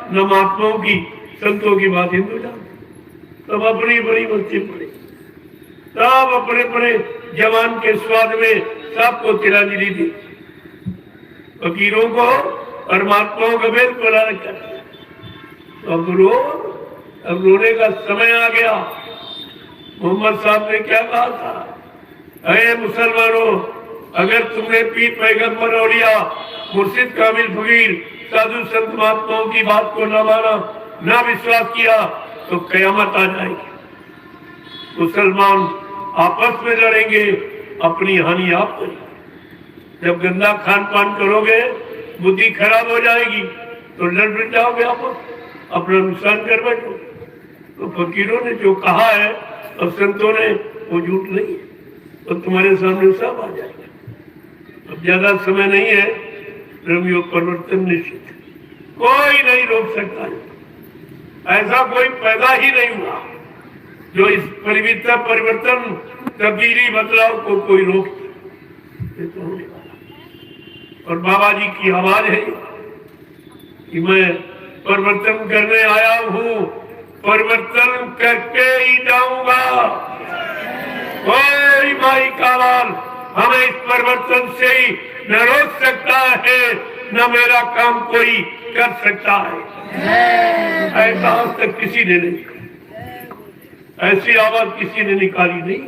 न महात्माओं की संतों की बात हिंदू जानता। सब अपनी बड़ी मस्ती पड़े, सब अपने अपने जवान के स्वाद में सबको तिलांजलि दी। फकीरों को परमात्माओं का भेद बोला रखा। अब रोने का समय आ गया। मोहम्मद साहब ने क्या कहा था, अरे मुसलमानों, अगर तुमने पीर पैगंबर औलिया मुर्शिद कामिल फकीर साधु संत महात्माओं की बात को न माना, न विश्वास किया तो कयामत आ जाएगी। मुसलमान आपस में लड़ेंगे, अपनी हानि आप करेंगे। जब गंदा खान पान करोगे, बुद्धि खराब हो जाएगी, तो लड़ भिड़ जाओगे, आपस अपना नुकसान कर बैठो। तो फकीरों ने जो कहा है और संतों ने, वो झूठ नहीं है, तो तुम्हारे सामने सब आ जाएगा। अब ज्यादा समय नहीं है, ब्रह्मयोग परिवर्तन निश्चित, कोई नहीं रोक सकता है। ऐसा कोई पैदा ही नहीं हुआ जो इस परिवर्तन तब्दीली बदलाव को कोई रोक, ये तो होने वाला। और बाबा जी की आवाज है कि मैं परिवर्तन करने आया हूँ, परिवर्तन करके ही जाऊंगा। कोई माई का लाल हमें इस परिवर्तन से ही न रोक सकता है, न मेरा काम कोई कर सकता है। ऐसा आज तक किसी ने नहीं, ऐसी आवाज किसी ने निकाली नहीं।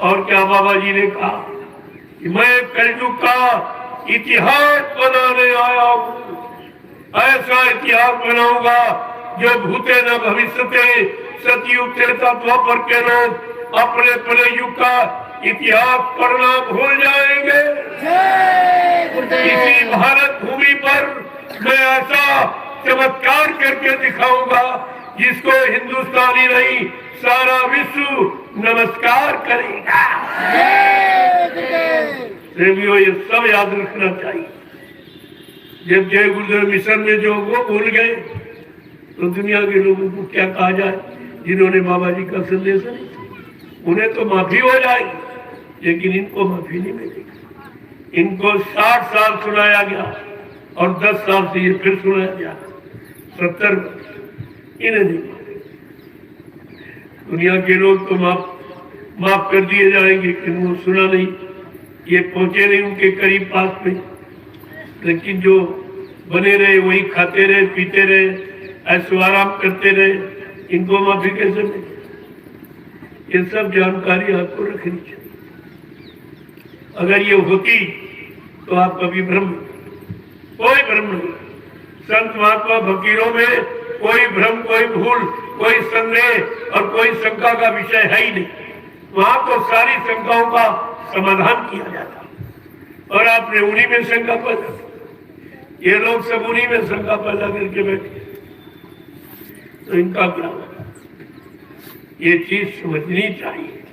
और क्या बाबा जी ने कहा कि मैं कलयुग का इतिहास बनाने आया हूँ, ऐसा इतिहास बनाऊंगा जो भूते न भविष्यते, सतयुग त्रेता द्वापर के लोग अपने अपने युग का इतिहास पढ़ना भूल जाएंगे। इसी भारत भूमि पर मैं ऐसा चमत्कार करके दिखाऊंगा जिसको हिंदुस्तानी नहीं सारा विश्व नमस्कार करेगा। ये सब याद रखना चाहिए। जब जय गुरुदेव मिशन में जो वो भूल गए तो दुनिया के लोगों को क्या कहा जाए, जिन्होंने बाबा जी का संदेश नहीं, उन्हें तो माफी हो जाएगी, लेकिन इनको माफी नहीं मिलेगी। इनको 60 साल सुनाया गया और 10 साल से ये फिर सुनाया गया, 70 इन्हें नहीं। दुनिया के लोग तो माफ कर दिए जाएंगे कि वो सुना नहीं, ये पहुंचे नहीं उनके करीब पास में, लेकिन जो बने रहे वही खाते रहे, पीते रहे, ऐसो आराम करते रहे, इनको माफी कैसे मिले? ये सब जानकारी आपको रखनी चाहिए। अगर ये होती तो आप कभी कोई भ्रम नहीं। संत महात्मा फकीरों में कोई भ्रम, कोई भूल, कोई संदेह और कोई शंका का विषय है ही नहीं। वहां तो सारी शंकाओं का समाधान किया जाता और आपने उन्हीं में शंका पैदा, ये लोग सब उन्हीं में शंका पैदा करके बैठे, तो इनका क्या होगा? ये चीज समझनी चाहिए।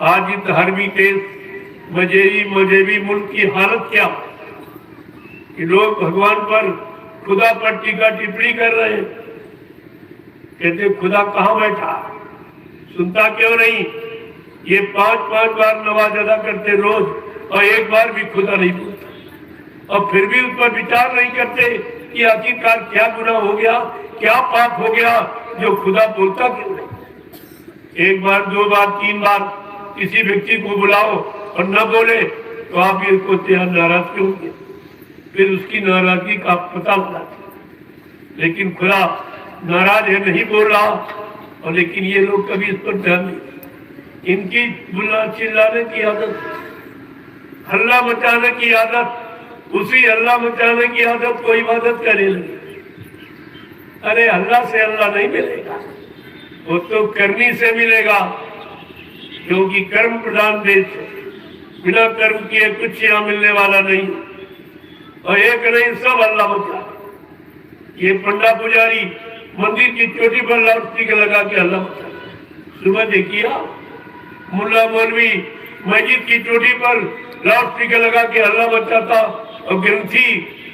आज इस धार्मिक देश मजेबी मुल्क की हालत क्या है कि लोग भगवान पर, खुदा पर टीका टिप्पणी कर रहे हैं। कहते खुदा कहाँ बैठा, सुनता क्यों नहीं? ये 5-5 बार नमाज अदा करते रोज और एक बार भी खुदा नहीं बोलता, और फिर भी उस पर विचार नहीं करते कि आखिरकार क्या गुनाह हो गया, क्या पाप हो गया जो खुदा बोलता क्यों नहीं? 1 बार 2 बार 3 बार किसी व्यक्ति को बुलाओ और न बोले तो आप ये सोचते हैं नाराज क्यों होंगे, फिर उसकी नाराजगी का पता लगाते। लेकिन खुदा नाराज है, नहीं बोल रहा, और लेकिन ये लोग कभी इस पर ध्यान नहीं। इनकी बुला चिल्लाने की आदत, हल्ला मचाने की आदत, उसी हल्ला मचाने की आदत को इबादत करने लगे। अरे हल्ला से अल्लाह नहीं मिलेगा, वो तो करनी से मिलेगा, क्योंकि कर्म प्रधान देश है। बिना कर्म किए कुछ यहाँ मिलने वाला नहीं, और एक नहीं सब अल्लाह बचा। ये पंडा पुजारी मंदिर की चोटी पर लाउडस्पीकर लगा के अल्लाह बचा। सुबह देखिए मुल्ला मौलवी मस्जिद की चोटी पर लाउड स्पीकर लगा के हल्ला मचाता और ग्रंथी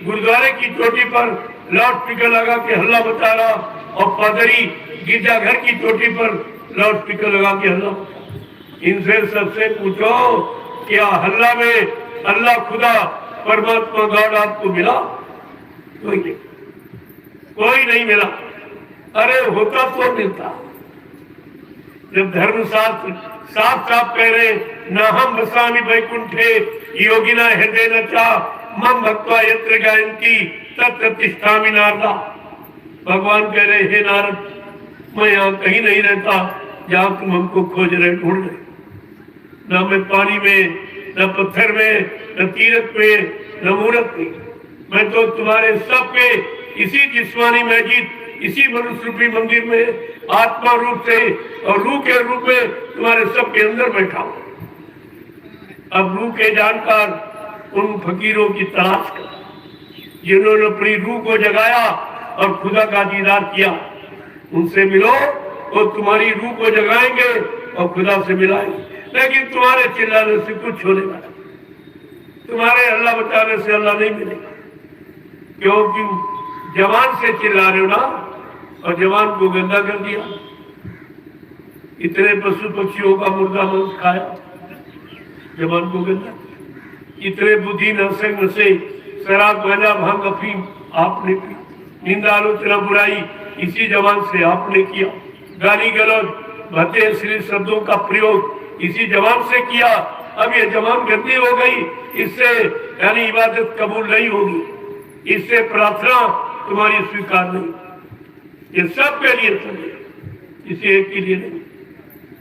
गुरुद्वारे की चोटी पर लाउड स्पीकर लगा के हल्ला मचा रहा और पादरी गिरजाघर की चोटी पर लाउड स्पीकर लगा के हल्ला मचा। इनसे सबसे पूछो क्या हल्ला में अल्लाह खुदा परमात्मा गॉड आपको मिला? कोई नहीं मिला। अरे होता तो मिलता। जब धर्मशास्त्र साफ साफ कह रहे न हम बसामी वैकुंठे योगिना हृदय न चा मम भक्त्वा यत्र गायन्ति तत्र तिष्ठामि नारदा। भगवान कह रहे हे नारद, मैं यहाँ कहीं नहीं रहता जहाँ तुम हमको खोज रहे, ढूंढ रहे। न मैं पानी में, न पत्थर में, न तीरथ में, न मूरत में। मैं तो तुम्हारे सब पे इसी जिस्मानी मस्जिद, इसी मनुष्य रूपी मंदिर में आत्मा रूप से और रूह के रूप में तुम्हारे सब के अंदर बैठा हूं। अब रूह के जानकार उन फकीरों की तलाश कर जिन्होंने अपनी रूह को जगाया और खुदा का दीदार किया। उनसे मिलो, वो तुम्हारी रूह को जगाएंगे और खुदा से मिलाएंगे। लेकिन तुम्हारे चिल्लाने से कुछ होने वाला, तुम्हारे अल्लाह बताने से अल्लाह नहीं मिलेगा। क्योंकि जवान से चिल्ला रहे हो ना, और जवान को गंदा कर दिया। इतने पशु पक्षियों का मुर्दा मांस खाया, जवान को गंदा। इतने बुद्धि नशे नशे शराब गांजा भांग अफीम आपने पी, निंदा आलोचना बुराई इसी जवान से आपने किया। गाली गलौज भद्दे अश्लील शब्दों का प्रयोग इसी जवान से किया। अब ये जवान गंदी हो गई, इससे यानी इबादत कबूल नहीं होगी, इससे प्रार्थना तुम्हारी स्वीकार नहीं। ये सब के लिए समझे, किसी एक के लिए नहीं।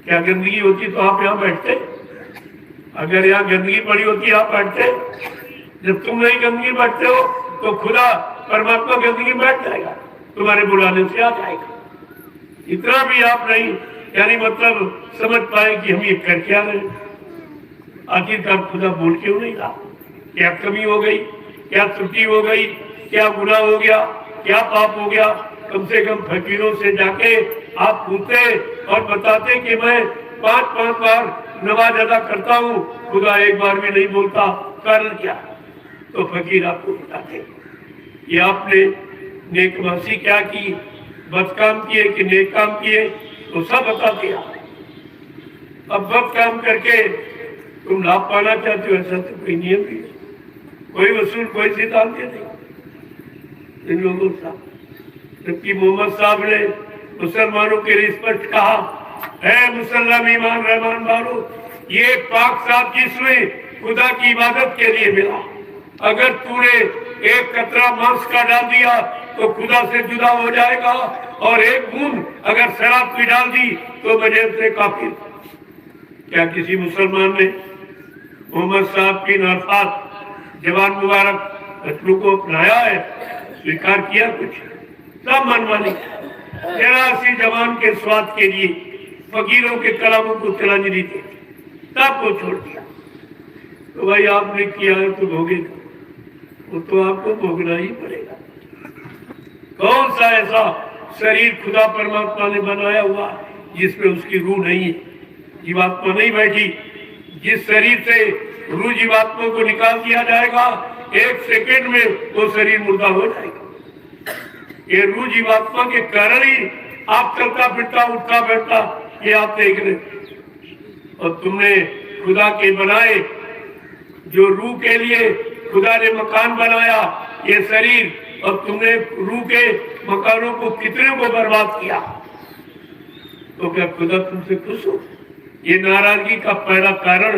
क्या गंदगी होती तो आप यहाँ बैठते? अगर यहाँ गंदगी पड़ी होती आप बैठते? जब तुम नहीं गंदगी बैठते हो तो खुदा परमात्मा गंदगी बैठ जाएगा, तुम्हारे बुलाने से आ जाएगा। इतना भी आप नहीं यानी मतलब समझ पाए कि हम ये कर क्या रहे। आखिरकार खुदा बोल क्यों नहीं रहा? क्या कमी हो गई, क्या त्रुटि हो गई, क्या गुनाह हो गया, क्या पाप हो गया? कम से कम फकीरों से जाके आप पूछते और बताते कि मैं 5-5 बार नमाज अदा करता हूँ, खुदा एक बार भी नहीं बोलता, कारण क्या? तो फकीर आपको बताते ये आपने नेकमासी क्या की, बद काम किए कि नेक काम किए, तो सब बता दिया। अब बद काम करके तुम लाभ पाना चाहते हो, ऐसा तो कोई नियम नहीं, कोई वसूल, कोई सिद्धांत नहीं इन लोगों का। जबकि मोहम्मद साहब ने मुसलमानों के लिए स्पष्ट कहा, है मुसलमान ईमान रहमान बारो, ये पाक साफ जिस्म खुदा की इबादत के लिए मिला। अगर तूने एक कतरा मांस का डाल दिया तो खुदा से जुदा हो जाएगा, और एक बूंद अगर शराब की डाल दी तो मजे से काफिर। क्या किसी मुसलमान ने मोहम्मद साहब की नरफात जवान मुबारक रत्नों को अपनाया है, स्वीकार किया? कुछ सब मनमानी, जरा सी जवान के स्वाद के लिए फकीरों के कलामों को तिलांजलि दी, सबको छोड़ दिया। तो भाई आपने किया है तो भोगेगा, वो तो आपको भोगना ही पड़ेगा। कौन सा ऐसा शरीर खुदा परमात्मा ने बनाया हुआ जिसमें उसकी रूह नहीं है, जीवात्मा नहीं बैठी? जिस शरीर से रूह जीवात्मा को निकाल दिया जाएगा, 1 सेकेंड में वो शरीर मुर्दा हो जाएगा। ये रूह जीवात्मा के कारण ही आप चलता फिरता उठता बैठता ये आप देख रहे। और तुमने खुदा के बनाए जो रूह के लिए खुदा ने मकान बनाया ये शरीर, और तुमने रूह के मकानों को कितने को बर्बाद किया। तो क्या खुदा तुमसे खुश हो? ये नाराजगी का पहला कारण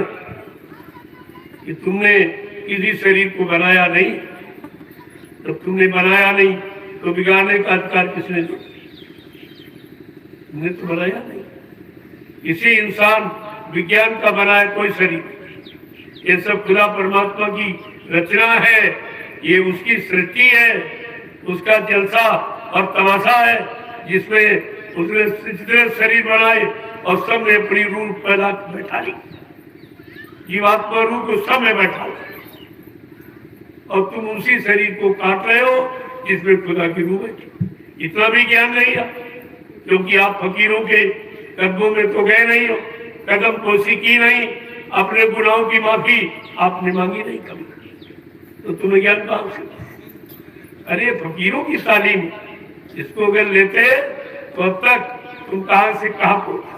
कि तुमने किसी शरीर को बनाया नहीं। तो तुमने बनाया नहीं तो बिगाड़ने का अधिकार किसने दिया? तुमने तो बनाया नहीं। इसी इंसान विज्ञान का बनाया कोई शरीर, ये सब खुदा परमात्मा की रचना है, ये उसकी सृष्टि है, उसका जलसा और तमाशा है, जिसमें उसने जितने शरीर बनाए और सब में अपनी रूह पैदा बैठा ली, जीवात्मा रूह को सब में बैठा ली। और तुम उसी शरीर को काट रहे हो जिसमें खुदा की रूह बैठी। इतना भी ज्ञान नहीं है, क्योंकि आप फकीरों के कदमों में तो गए नहीं हो। कदम पोसी की नहीं, अपने गुनाहों की माफी आपने मांगी नहीं कभी, तो तुम्हें ज्ञान कहां से? अरे फकीरों की तालीम इसको अगर लेते तो अब तक तुम कहां से कहां पहुंचे,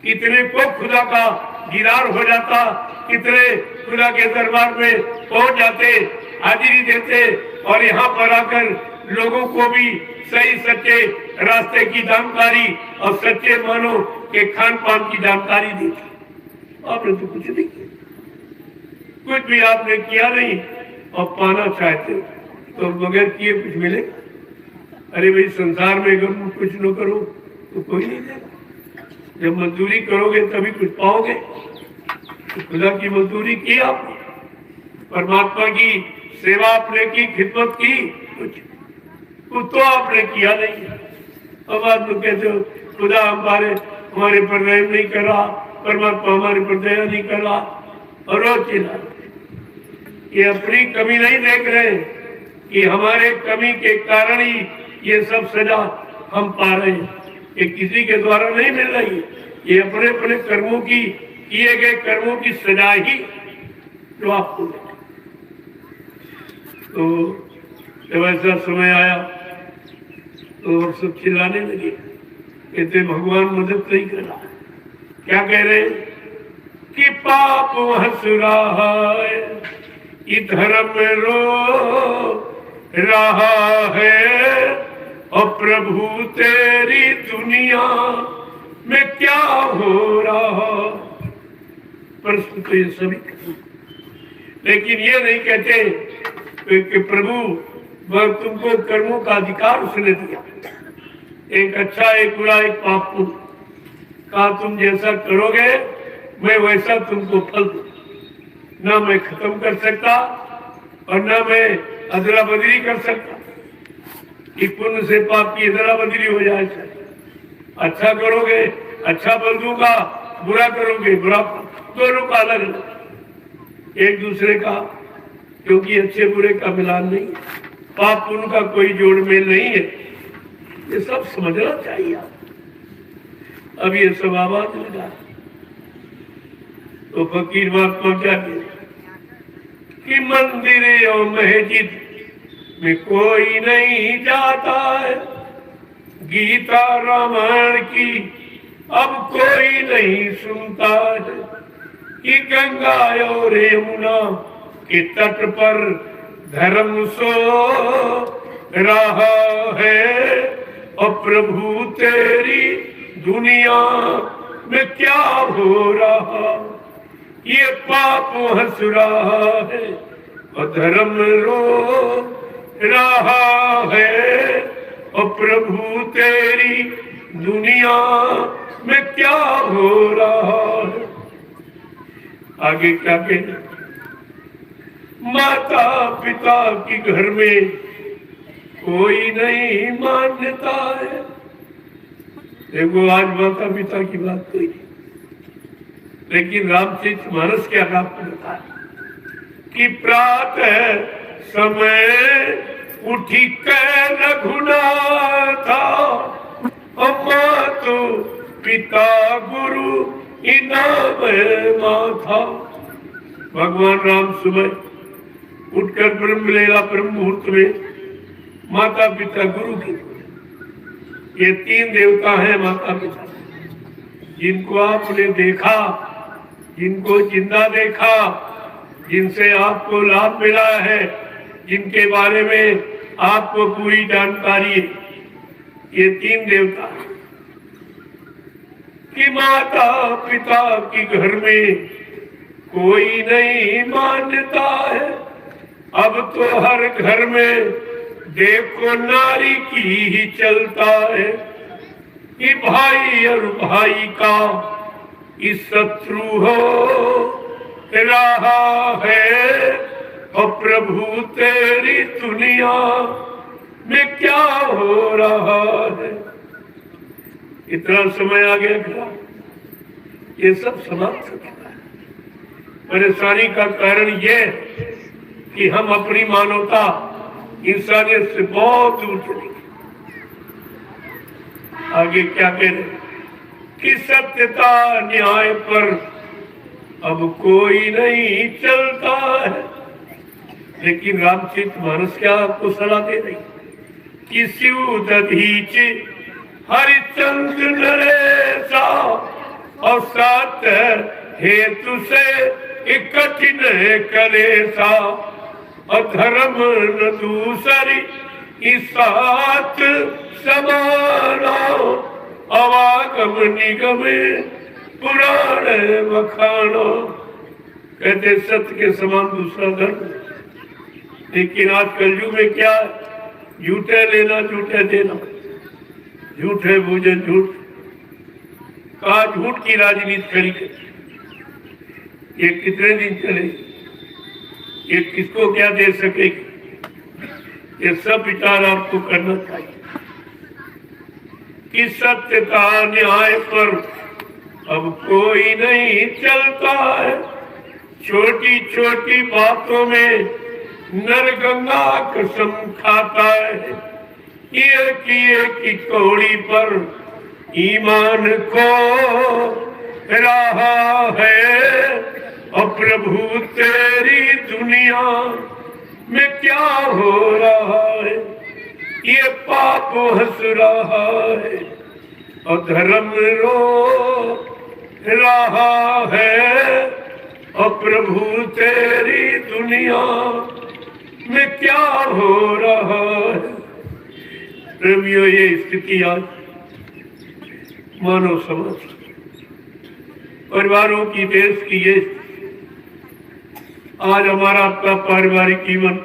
कितने को खुदा का दीदार हो जाता, कितने खुदा के दरबार में पहुंच जाते, हाजिरी देते, और यहाँ पर आकर लोगों को भी सही सच्चे रास्ते की जानकारी और सच्चे मानो के खान पान की जानकारी दी। आपने तो कुछ नहीं किया, कुछ भी आपने किया नहीं, और पाना चाहते तो बगैर किए कुछ मिलेगा? अरे भाई संसार में अगर कुछ न करो तो कोई नहीं देगा, जब मजदूरी करोगे तभी कुछ पाओगे। तो खुदा की मजदूरी की आपने, परमात्मा की सेवा आपने की, खिदमत की, कुछ तो आपने किया नहीं। अब आप लोग कहते हो खुदा हमारे पर रहम नहीं कर रहा, परमात्मा हमारे पर दया नहीं कर रहा, और रोज चिल्ला। ये अपनी कमी नहीं देख रहे कि हमारे कमी के कारण ही ये सब सजा हम पा रहे हैं, ये किसी के द्वारा नहीं मिल रही, ये अपने अपने कर्मों की, किए गए कर्मों की सजा ही जो आपको। तो जब ऐसा समय आया तो और सब चिल्लाने लगे, कहते भगवान मदद नहीं कर रहा। क्या कह रहे हैं कि पाप हंस रहा है, धर्म रो रहा है, और प्रभु तेरी दुनिया में क्या हो रहा। प्रश्न तो ये सभी, लेकिन ये नहीं कहते कि प्रभु वह तुमको कर्मों का अधिकार उसने दिया, एक अच्छा एक बुरा एक पाप को कहा तुम जैसा करोगे मैं वैसा तुमको फल दूं। ना मैं खत्म कर सकता और ना मैं अदला बदली कर सकता कि पुण्य से पाप की अदला बदली हो जाए। अच्छा करोगे अच्छा फल दूंगा, बुरा करोगे बुरा फल, दोनों का अलग अलग एक दूसरे का, क्योंकि अच्छे बुरे का मिलान नहीं है, पाप पुण्य का कोई जोड़ मेल नहीं है। ये सब समझना चाहिए आप। अब ये सब आवाज लगा तो फकीर महात्मा क्या कहते कि मंदिर और मस्जिद में कोई नहीं जाता है, गीता रामायण की अब कोई नहीं सुनता है, कि गंगा और यमुना के तट पर धर्म सो रहा है, और प्रभु तेरी दुनिया में क्या हो रहा। ये पाप हंस रहा है और धर्म रो रहा है, और प्रभु तेरी दुनिया में क्या हो रहा है। आगे क्या कहना, माता पिता के घर में कोई नहीं मान्यता है। देखो आज माता पिता की बात कोई नहीं, लेकिन रामचरित मानस क्या आपको बताया कि प्रातः समय उठी कै रघुनाथा, मातु पिता गुरु इनाम माथा। भगवान राम सुबह उठकर ब्रह्म लीला ब्रह्म मुहूर्त में माता पिता गुरु की, ये तीन देवता हैं माता पिता, जिनको आपने देखा, जिनको जिंदा देखा, जिनसे आपको लाभ मिला है, जिनके बारे में आपको पूरी जानकारी है, ये तीन देवता कि माता पिता के घर में कोई नहीं मान्यता है। अब तो हर घर में देखो नारी की ही चलता है, कि भाई और भाई का इस शत्रु हो रहा है, और प्रभु तेरी दुनिया में क्या हो रहा है। इतना समय आ गया क्या? ये सब समाप्त हो चुका है। परेशानी का कारण ये कि हम अपनी मानवता इंसानियत से बहुत दूर चले गए। आगे क्या कह रहे, कि सत्यता न्याय पर अब कोई नहीं चलता है। लेकिन रामचरितमानस क्या आपको सलाह दे रही कि शिव दधीच हरिचंद्र नरेशा और सात हेतु से कठिन कलेसा अधर्म न दूसरी इस साथ समाना अवागम निगम पुराण बखाना। कहते सत्य के समान दूसरा धर्म। लेकिन आज कलयुग में क्या, झूठे लेना झूठे देना, झूठे भोजे झूठ, कहा झूठ की राजनीति खड़ी कर। ये कितने दिन चलेगी, ये किसको क्या दे सकेगी? ये सब विचार आपको करना चाहिए कि सत्यता न्याय पर अब कोई नहीं चलता है। छोटी छोटी बातों में नरगंगा कसम खाता है। एक की कौड़ी पर ईमान खो रहा है। और प्रभु तेरी दुनिया में क्या हो रहा है? ये पाप हंस रहा है और धर्म रो रहा है। और प्रभु तेरी दुनिया में क्या हो रहा है? प्रेमियों, ये स्थिति आज मानव समाज, परिवारों की, देश की ये आज हमारा आपका पारिवारिक जीवन,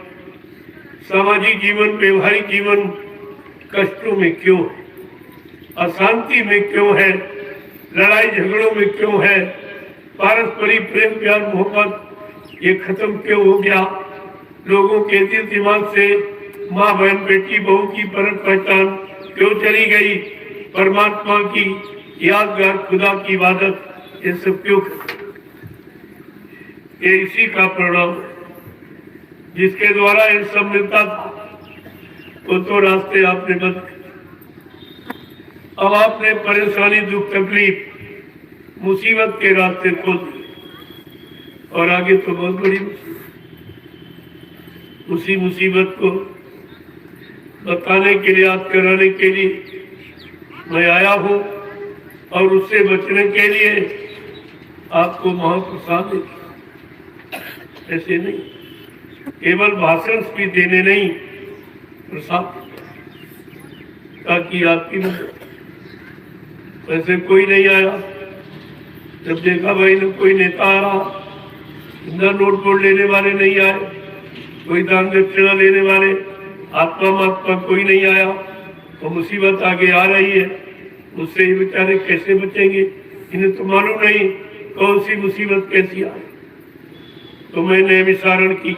सामाजिक जीवन, व्यवहारिक जीवन कष्टों में क्यों है? अशांति में क्यों है? लड़ाई झगड़ों में क्यों है? पारस्परिक प्रेम प्यार मोहब्बत ये खत्म क्यों हो गया? लोगों के दिल दिमाग से माँ बहन बेटी बहू की परख पहचान क्यों चली गई? परमात्मा की यादगार खुदा की इबादत ये सब क्यों? ये इसी का परिणाम है। जिसके द्वारा ये सब मिलता था वो तो रास्ते आपने बंद कर। अब आपने परेशानी, दुख, तकलीफ, मुसीबत के रास्ते खोल दिए और आगे तो बहुत बड़ी उसी मुसीबत को बताने के लिए, याद कराने के लिए मैं आया हूँ और उससे बचने के लिए आपको महाप्रसाद दें। ऐसे नहीं, केवल भाषण भी देने नहीं, प्रसाद, ताकि आपकी मदद। वैसे कोई नहीं आया। जब देखा भाई न कोई नेता आ रहा, न नोट बोर्ड लेने वाले नहीं आए, कोई दान दक्षिणा लेने वाले आत्मा महात्मा कोई नहीं आया, तो मुसीबत आगे आ रही है। उससे ये बेचारे कैसे बचेंगे? इन्हें तो मालूम नहीं कौन सी मुसीबत कैसी आए। तो मैंने विसारण की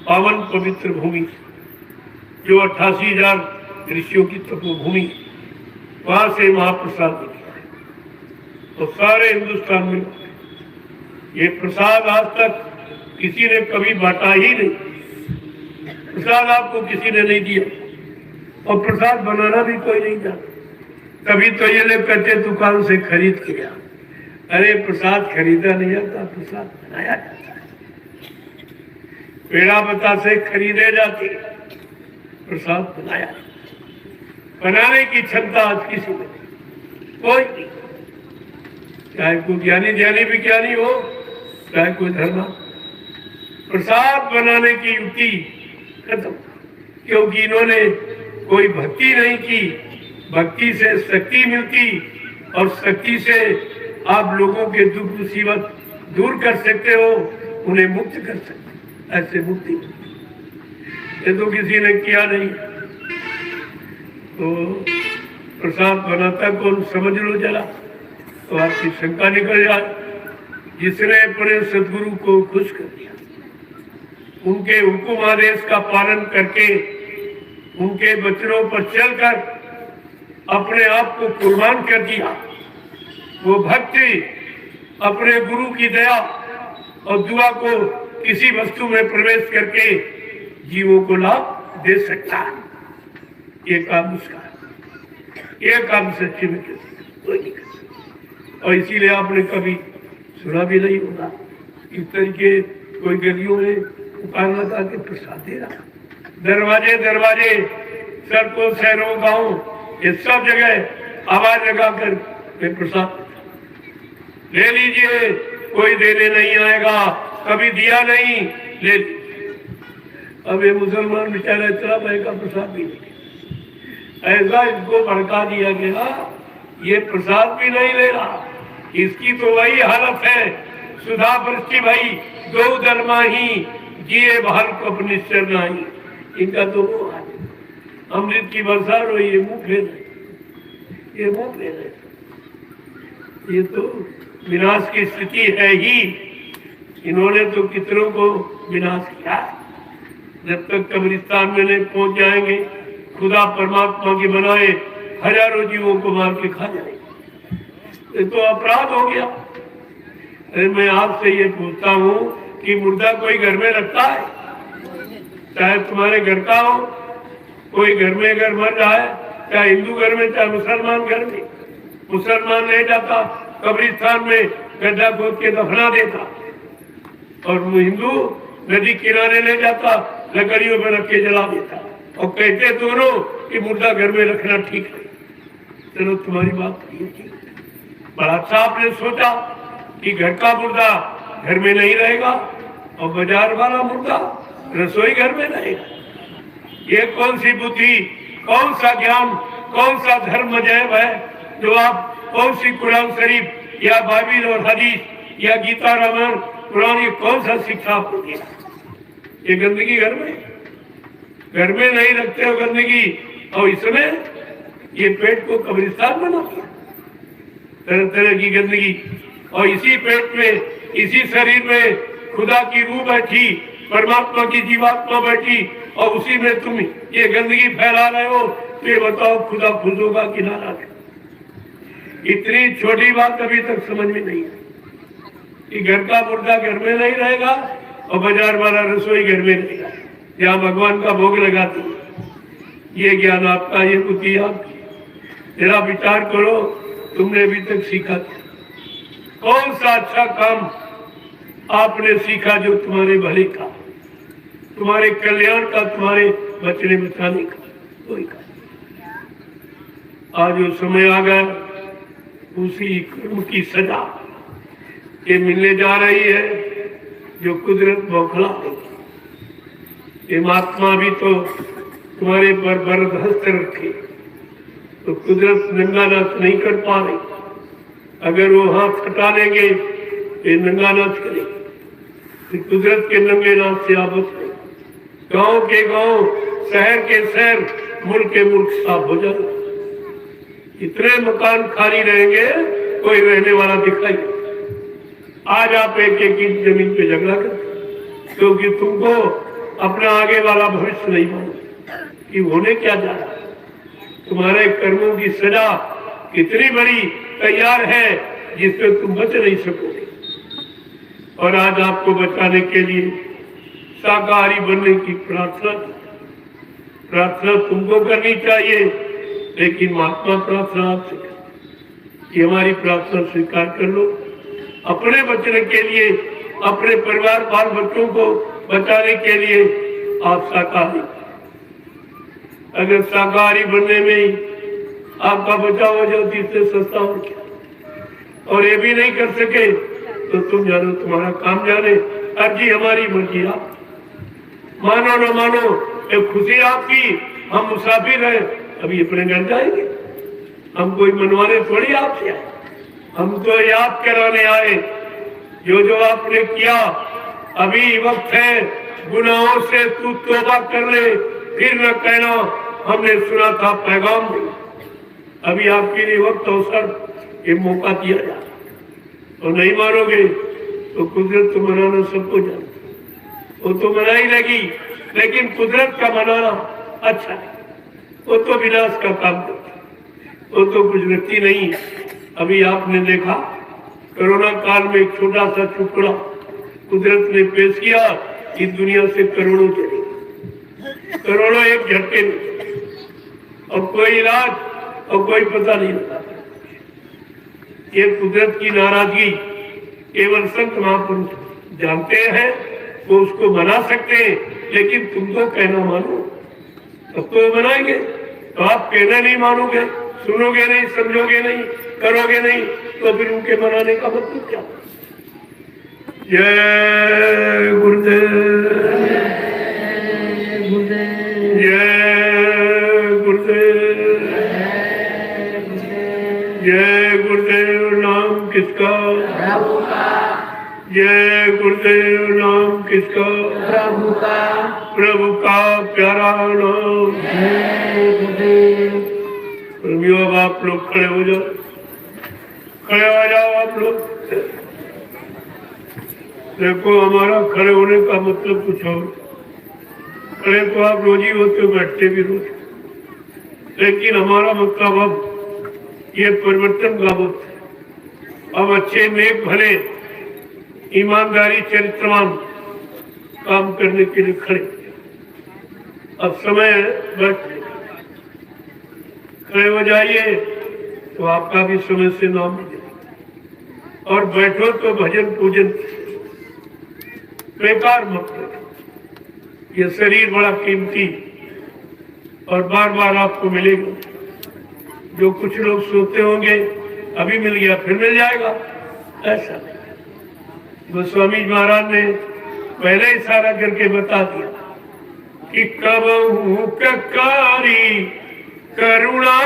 पावन पवित्र भूमि, जो 88,000 ऋषियों की तपोभूमि, वहां से महाप्रसाद निकला तो सारे हिंदुस्तान में ये प्रसाद आज तक किसी ने कभी बांटा ही नहीं। प्रसाद आपको किसी ने नहीं दिया और प्रसाद बनाना भी कोई नहीं जानता। तभी तो ये लोग कहते दुकान से खरीद के आ। अरे प्रसाद खरीदा नहीं जाता, प्रसाद बनाया जाता है। पेड़ा बता से खरीदे जाते, प्रसाद बनाया। बनाने की क्षमता आज किसी में कोई नहीं, चाहे कोई ज्ञानी ज्ञानी विज्ञानी हो, चाहे कोई धर्म। प्रसाद बनाने की युक्ति खत्म, क्योंकि इन्होंने कोई भक्ति नहीं की। भक्ति से शक्ति मिलती और शक्ति से आप लोगों के दुख मुसीबत दूर कर सकते हो, उन्हें मुक्त कर सकते। ऐसे मुक्ति ये तो किसी ने किया नहीं। तो प्रसाद बनाता कौन, समझ लो जरा, तो आपकी शंका निकल जाए। जिसने अपने सदगुरु को खुश कर दिया, उनके हुक्म आदेश का पालन करके, उनके वचनों पर चलकर अपने आप को कुर्बान कर दिया, वो भक्ति अपने गुरु की दया और दुआ को किसी वस्तु में प्रवेश करके जीवों को लाभ दे सकता है। ये काम उसका है, ये काम सच्ची में कोई नहीं कर सकता। और इसीलिए आपने कभी सुना भी नहीं होगा इस तरीके कोई गलियों में दुकान लगा के प्रसाद दे रहा, दरवाजे दरवाजे, सड़कों, शहरों, गाँव, ये सब जगह आवाज लगाकर प्रसाद ले लीजिए, कोई देने नहीं आएगा, कभी दिया नहीं, ले। अब ये मुसलमान बेचारा इतना महंगा प्रसाद भी नहीं, ऐसा इसको भड़का दिया गया, ये प्रसाद भी नहीं ले रहा। इसकी तो वही हालत है, सुधा वृष्टि भाई दो दलमाही जिए बहल को निश्चर नहीं, इनका तो वो है। अमृत की वर्षा रो, ये मुंह फेर, ये मुंह फेर, ये तो विनाश की स्थिति है ही। इन्होंने तो कितनों को विनाश किया। जब तक कब्रिस्तान में नहीं पहुंच जाएंगे, खुदा परमात्मा की बनाए हजारों जीवों को मार के खा जाएंगे। ये तो अपराध हो गया। अरे मैं आपसे ये पूछता हूँ कि मुर्दा कोई घर में रखता है? चाहे तुम्हारे घर का हो, कोई घर में अगर मर रहा है, चाहे हिंदू घर में चाहे मुसलमान घर में, मुसलमान ले जाता कब्रिस्तान में, गड्ढा खोद के दफना देता, और हिंदू नदी किनारे ले जाता, लकड़ियों पर रख के जला देता, और कहते दोनों कि मुर्दा घर में रखना ठीक है। चलो तुम्हारी बात ठीक है, बड़ा अच्छा आपने सोचा कि घर का मुर्दा घर में नहीं रहेगा और बाजार वाला मुर्दा रसोई घर में रहेगा। ये कौन सी बुद्धि, कौन सा ज्ञान, कौन सा धर्म जैव है जो आप, कौन सी कुरान शरीफ या बाइबिल और हदीस या गीता रामायण कुरान, ये कौन सा शिक्षा आपको दिया? ये गंदगी घर में नहीं रखते हो गंदगी, और इसमें ये पेट को कब्रिस्तान बना दिया, तरह तरह की गंदगी। और इसी पेट में, इसी शरीर में खुदा की रूह बैठी, परमात्मा की जीवात्मा बैठी, और उसी में तुम ये गंदगी फैला रहे हो। तो ये बताओ खुदा खुश होगा कि नाराज? इतनी छोटी बात अभी तक समझ में नहीं है कि घर का मुर्दा घर में नहीं रहेगा और बाजार वाला रसोई घर में रहेगा, जहाँ भगवान का भोग लगाते हैं। ये ज्ञान आपका, ये बुद्धि आपकी। जरा विचार करो, तुमने अभी तक सीखा कौन सा अच्छा काम आपने सीखा जो तुम्हारे भले का, तुम्हारे कल्याण का, तुम्हारे बचने बचाने का? कोई का। आज जो समय आ गया, उसी कर्म की सजा ये मिलने जा रही है जो कुदरत बौखला देगी। ये महात्मा भी तो तुम्हारे पर बरदस्त रखे, तो कुदरत नंगा नाच नहीं कर पा रही। अगर वो हाथ हटा लेंगे ये नंगा नाच करेंगे, तो कुदरत के नंगे नाच से आप बच गए। गाँव के गाँव, शहर के शहर, मुल्क के मुल्क साफ हो जाए। इतने मकान खाली रहेंगे, कोई रहने वाला दिखाई। आज आप एक एक इंच जमीन पे झगड़ा करते, क्योंकि तुमको अपना आगे वाला भविष्य नहीं मालूम कि होने क्या जा रहा है। तुम्हारे कर्मों की सजा कितनी बड़ी तैयार है, जिससे तुम बच नहीं सकोगे। और आज आपको बचाने के लिए शाकाहारी बनने की प्रार्थना तुमको करनी चाहिए, लेकिन महात्मा प्रार्थना आपसे कि हमारी प्रार्थना स्वीकार कर लो। अपने बचने के लिए, अपने परिवार बाल बच्चों को बचाने के लिए आप शाकाहारी, अगर शाकाहारी बनने में ही आपका बचाव हो जाए, इससे सस्ता हो क्या? और ये भी नहीं कर सके तो तुम जानो, तुम्हारा काम जाने। अर्जी हमारी, मर्जी आप, मानो न मानो, एक खुशी आपकी। हम मुसाफिर हैं, अभी अपने घर जाएंगे, हम कोई मनवाने थोड़ी आपसे आए, हम तो याद कराने आए जो आपने किया। अभी वक्त है, गुनाहों से तू तौबा कर ले, फिर न कहना हमने सुना था पैगाम नहीं। अभी आपके लिए वक्त, अवसर, ये मौका दिया जा, और नहीं मानोगे तो कुदरत तो मनाना सबको जाना, वो तो मना ही लगी। लेकिन कुदरत का मनाना अच्छा है, वो तो विनाश का काम करती, वो तो कुछ रखती नहीं है। अभी आपने देखा कोरोना काल में एक छोटा सा टुकड़ा कुदरत ने पेश किया, इस दुनिया से करोड़ों चले, करोड़ों एक झटके में, और कोई इलाज और कोई पता नहीं लगा। ये कुदरत की नाराजगी केवल संत महापुरुष जानते हैं, वो उसको मना सकते हैं, लेकिन तुम तो कहना मानो तब तो मनाएंगे। तो आप कहना नहीं मानोगे, सुनोगे नहीं, समझोगे नहीं, करोगे नहीं, तो फिर उनके मनाने का मतलब क्या? जय गुरुदेव, जय गुरुदेव, जय गुरुदेव। नाम किसका? प्रभु का। जय गुरुदेव। नाम किसका? प्रभु का। प्रभु का प्यारा नाम। जय गुरुदेव। प्रेमियों, अब आप लोग खड़े हो जाओ, खड़े हो जाओ आप लोग। देखो, हमारा खड़े होने का मतलब कुछ और। खड़े तो आप रोज ही होते हो, बैठते भी रोज, लेकिन हमारा मतलब अब ये परिवर्तन का वक्त है। अब अच्छे, नेक, भले, ईमानदारी, चरित्रवान काम करने के लिए खड़े। अब समय है, बैठ खड़े हो जाइए तो आपका भी समय से नाम मिले, और बैठो तो भजन पूजन बेकार मत करो। ये शरीर बड़ा कीमती और बार बार आपको मिलेगा। जो कुछ लोग सोचते होंगे अभी मिल गया फिर मिल जाएगा, ऐसा नहीं। गोस्वामी महाराज ने पहले इशारा करके बता दिया कि कबहू ककारी करुणा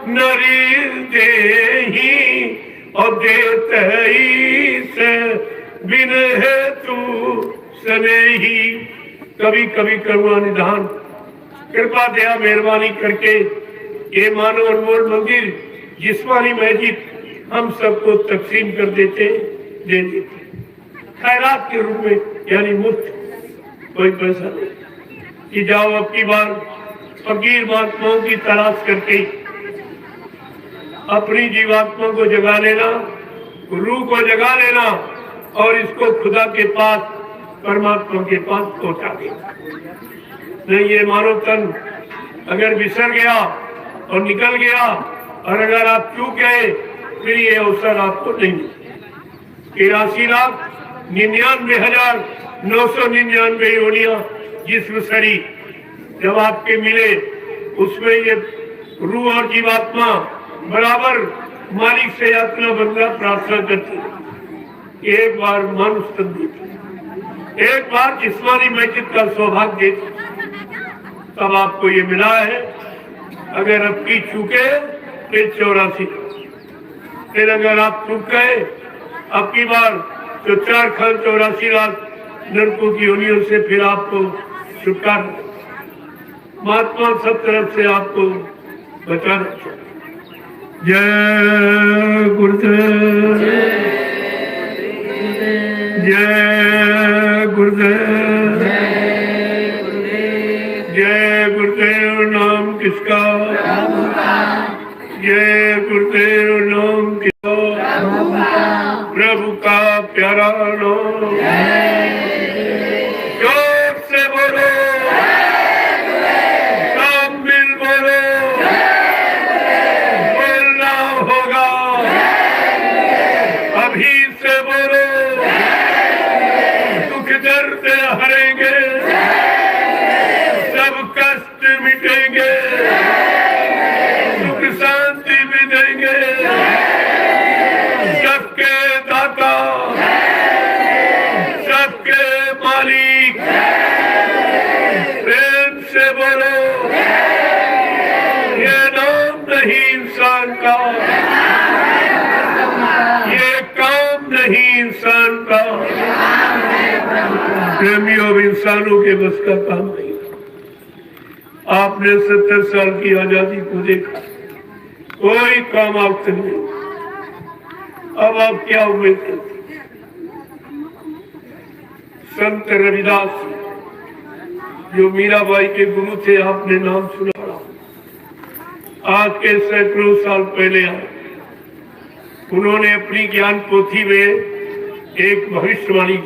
नरी देही और देतई से बिन है तू स्नेही। कभी कभी करुणा निधान, कृपा दया मेहरबानी करके ये मानव अनमोल मंदिर, जिस्मानी मस्जिद हम सबको तकसीम कर देते, दे देते खैरात के रूप में, यानी मुफ्त, कोई पैसा नहीं कि जाओ अब की बार फकीर महात्माओं की तलाश करके अपनी जीवात्मा को जगा लेना, रूह को जगा लेना और इसको खुदा के पास, परमात्मा के पास पहुंचा देना। नहीं, ये मानव तन अगर बिसर गया और निकल गया, और अगर आप चूक गए, फिर ये अवसर आपको नहीं। 83,99,999 योनियां जिस्म शरीर जब आपके मिले, उसमें ये रूह और जीवात्मा बराबर मालिक से यातना बंदा प्रार्थना करती है। एक बार मनुष्य तन देती, एक बार जिस्मानी मस्जिद का सौभाग्य देती, तब आपको ये मिला है। अगर अब की चूके फिर 84, फिर अगर आप चूक गए अब की बार तो 4,84 लाख नरकों की योनियों से फिर आपको छुटकारा। महात्मा सब तरफ से आपको बचाना चाहिए। जय गुरुदेव, जय गुरुदेव, जय गुरुदेव। नाम किसका? जय गुरुदेव। नाम किसका? प्रभु का प्यारा नाम। जोर से बोलो, सब मिल बोलो, बोलना होगा, अभी से बोलो। दुख दर्द हरेंगे, सब कष्ट मिटेंगे, सुख शांति भी देंगे। सबके दाता, सबके मालिक, प्रेम से बोलो। ये नाम नहीं इंसान का, ये काम नहीं इंसान का। प्रेमियों, अब इंसानों के बस का काम नहीं। आपने 70 साल की आजादी को देखा, कोई काम आपसे नहीं। अब आप क्या उम्मीद करते? संत रविदास जो मीराबाई के गुरु थे, आपने नाम सुना, आज के सैकड़ों साल पहले आए। उन्होंने अपनी ज्ञान पोथी में एक भविष्यवाणी,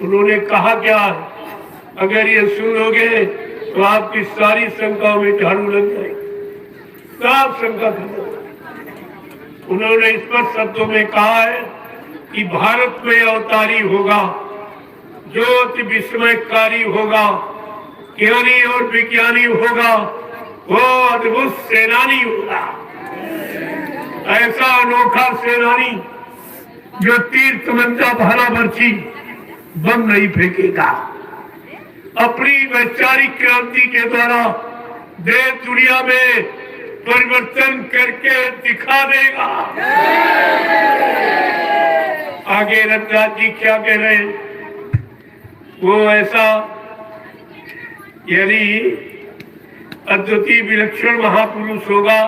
उन्होंने कहा क्या, अगर ये सुनोगे तो आपकी सारी शंकाओं में झाड़ू लग जाएगी, सब शंका खत्म। उन्होंने स्पष्ट शब्दों में कहा है कि भारत में अवतारी होगा, ज्योति विस्मयकारी होगा, ज्ञानी और विज्ञानी होगा, वो अद्भुत सेनानी होगा। ऐसा अनोखा सेनानी जो तीर तमंचा भाला बर्छी बम नहीं फेंकेगा, अपनी वैचारिक क्रांति के द्वारा देश दुनिया में परिवर्तन करके दिखा देगा। आगे रघुनाथ जी क्या कह रहे हैं? वो ऐसा यानी अद्वितीय विलक्षण महापुरुष होगा,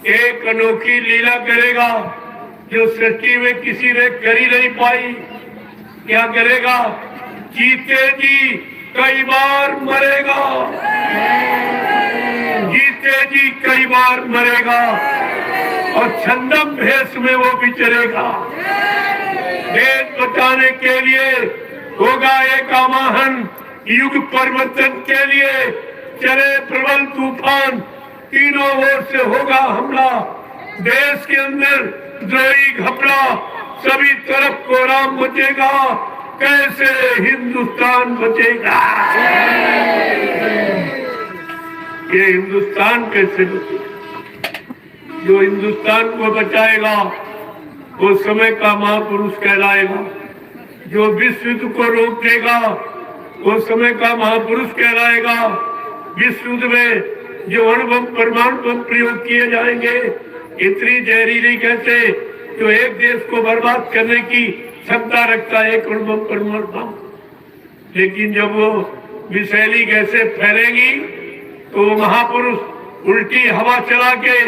एक अनोखी लीला करेगा जो सृष्टि में किसी ने कर ही नहीं पाई। क्या करेगा? जीते जी कई बार मरेगा, जीते जी कई बार मरेगा और छंदम भेष में वो विचरेगा। देश बचाने के लिए होगा एक आवाहन, युग परिवर्तन के लिए चले प्रबल तूफान, तीनों ओर से होगा हमला। देश के अंदर द्रोही घपला, सभी तरफ कोहराम मचेगा, कैसे हिंदुस्तान बचेगा? ये हिंदुस्तान कैसे बचेगा? जो हिंदुस्तान को बचाएगा वो समय का महापुरुष कहलाएगा, जो विश्व युद्ध को रोक देगा वो समय का महापुरुष कहलाएगा। विश्व युद्ध में जो अणुबम परमाणु बम प्रयोग किए जाएंगे, इतनी जहरीली कैसे जो एक देश को बर्बाद करने की क्षमता रखता है, एक अणुबम परमाणु बम। लेकिन जब वो विषैली गैसें फैलेंगी तो वो महापुरुष उल्टी हवा चला के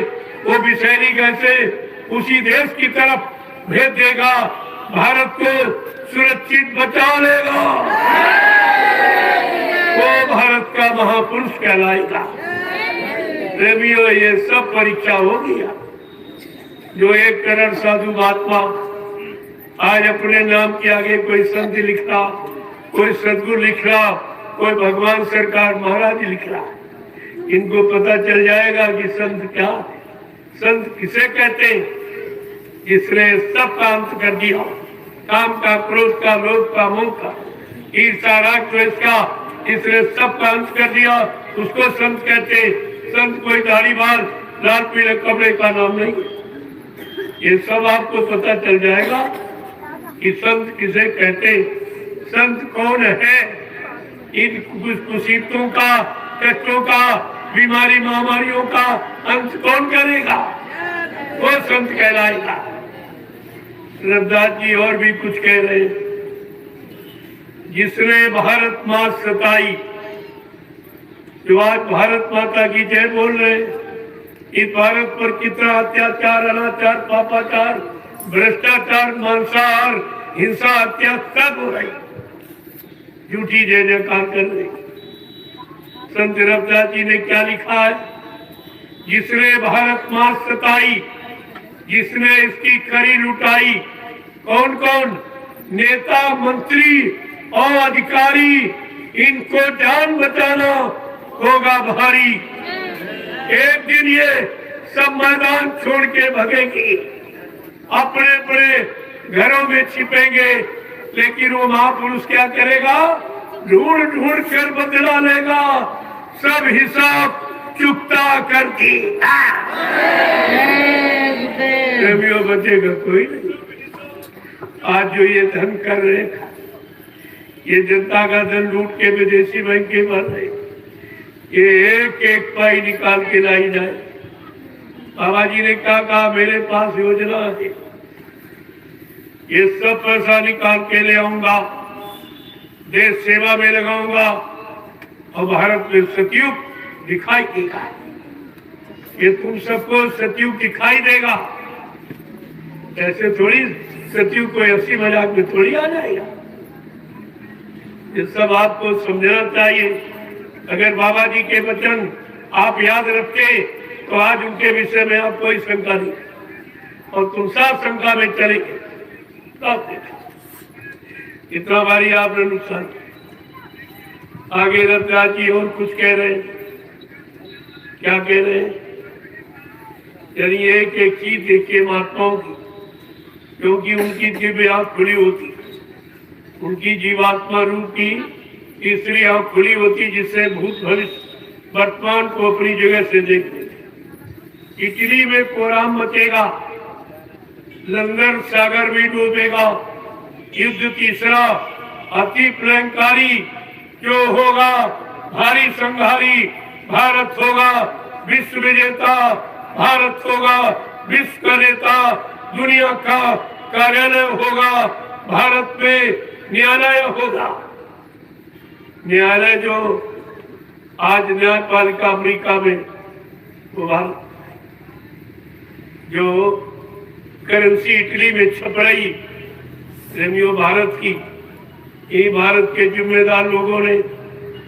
वो विषैली गैसें उसी देश की तरफ भेज देगा, भारत को सुरक्षित बचा लेगा, वो भारत का महापुरुष कहलाएगा। प्रेमियों, ये सब परीक्षा हो गया। जो 1 करोड़ साधु महात्मा आज अपने नाम के आगे कोई संत लिख रहा, कोई सदगुरु लिख रहा, कोई भगवान सरकार महाराज लिख रहा, इनको पता चल जाएगा कि संत क्या है। संत किसे कहते हैं? जिसने सब का अंत कर दिया, काम का, क्रोध का, लोभ का, मोह का, ईर्ष्या, राग, द्वेष का, इसने सब का अंत कर दिया, उसको संत कहते। संत कोई दाढ़ी बाल लाल पीले कपड़े का नाम नहीं। ये सब आपको पता चल जाएगा कि संत किसे कहते। संत कौन है? इन मुसीबतों का, कष्टों का, बीमारी महामारियों का अंत कौन करेगा? वो संत कहलाएगा। रघुनाथ जी और भी कुछ कह रहे हैं। जिसने भारत माँ सताई, जो आज भारत माता की जय बोल रहे हैं, इस भारत पर कितना अत्याचार, अनाचार, पापाचार, भ्रष्टाचार, मांसाहार, हिंसा, हत्या सब हो रही, झूठी जय जयकार कर रही। संत रघुनाथ जी ने क्या लिखा है? जिसने भारत माँ सताई, जिसने इसकी खरी लुटाई। कौन कौन? नेता, मंत्री और अधिकारी, इनको जान बचाना होगा भारी। एक दिन ये सब मैदान छोड़ के भगेंगे, अपने अपने घरों में छिपेंगे, लेकिन वो महापुरुष क्या करेगा? ढूंढ ढूंढ कर बदला लेगा, सब हिसाब चुकता कर देगा। प्रेमियों, बचेगा कोई नहीं। आज जो ये धन कर रहे, ये जनता का धन लूट के विदेशी बैंकें भर रहे, ये एक एक पाई निकाल के लाई जाए। बाबा जी ने क्या कहा? मेरे पास योजना है, ये सब पैसा निकाल के ले आऊंगा, देश सेवा में लगाऊंगा और भारत में सतयुग दिखाई देगा। ये तुम सबको सतयुग दिखाई देगा। ऐसे थोड़ी सतयुग कोई हंसी मजाक में थोड़ी आ जाएगा। ये सब आपको समझना चाहिए। अगर बाबा जी के वचन आप याद रखते तो आज उनके विषय में आप कोई शंका नहीं, और तुम साफ शंका में चलेंगे तब देखा इतना बारी आपने नुकसान। आगे रघुनाथ जी और कुछ कह रहे हैं। क्या कह रहे हैं? यानी एक एक चीज देखिए महात्माओं की, क्योंकि उनकी दिव्य आंख खुली होती, उनकी जीवात्मा रूप की तीसरी आंख खुली होती, जिससे भूत भविष्य वर्तमान को अपनी जगह से देखते। इटली में कोराम मचेगा, लंदन सागर में डूबेगा, युद्ध तीसरा अति प्रलयंकारी जो होगा, भारी संहारी भारत होगा, विश्व विजेता भारत होगा, विश्व का नेता दुनिया का कार्यालय होगा, भारत में न्यायालय होगा। न्यायालय जो आज न्यायपालिका अमेरिका में, वो भारत, जो करेंसी इटली में छप रही प्रेमियों भारत की, ये भारत के जिम्मेदार लोगों ने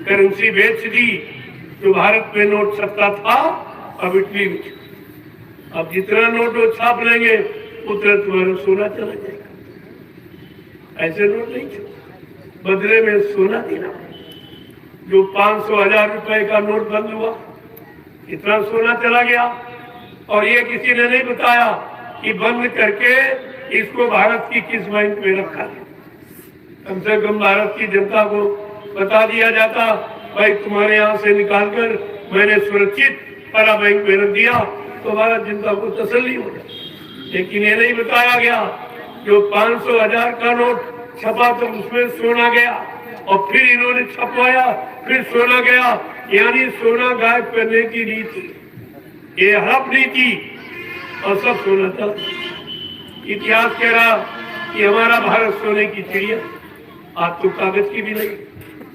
करेंसी बेच दी। जो भारत में नोट छपता था अब इटली में, अब जितना नोट वो छाप लेंगे उतना तुम्हारा सोना चला जाएगा। ऐसे नोट नहीं छपते, बदले में सोना देना। जो 500,000 रुपए का नोट बंद हुआ, इतना सोना चला गया, और ये किसी ने नहीं बताया कि बंद करके इसको भारत की किस बैंक में रखा है। कम से कम भारत की जनता को बता दिया जाता, भाई तुम्हारे यहाँ से निकालकर मैंने सुरक्षित वाला बैंक में रख दिया, तो भारत जनता को तसल्ली हो जाए। लेकिन ये नहीं बताया गया। जो 500,000 का नोट छपा तो उसमें सोना गया, और फिर इन्होंने छपवाया, फिर सोना गया, यानी सोना गायब करने की नीति, ये हड़प नीति, और सब सोना था। इतिहास कह रहा कि हमारा भारत सोने की चिड़िया, आज तो कागज की भी नहीं।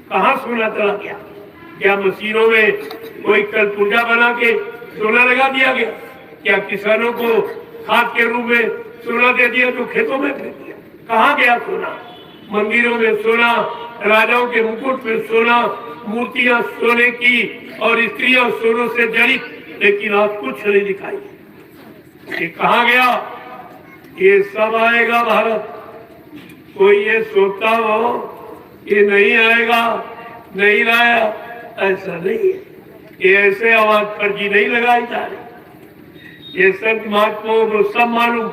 कहाँ सोना चला गया? क्या मशीनों में कोई कल पूजा बना के सोना लगा दिया गया? क्या किसानों को खाद के रूप में सोना दे दिया तो खेतों में फेंक दिया? कहाँ गया सोना? मंदिरों में सोना, राजाओं के मुकुट में सोना, मूर्तियां सोने की और स्त्रियां सोनों से जड़ित, लेकिन आज कुछ नहीं दिखाई। ये कहाँ गया? ये सब आएगा भारत। कोई ये सोचता हो ये नहीं आएगा, नहीं लाया, ऐसा नहीं है। ये ऐसे आवाज फर्जी नहीं लगाई जा रही। ये संत महात्माओं को सब मालूम,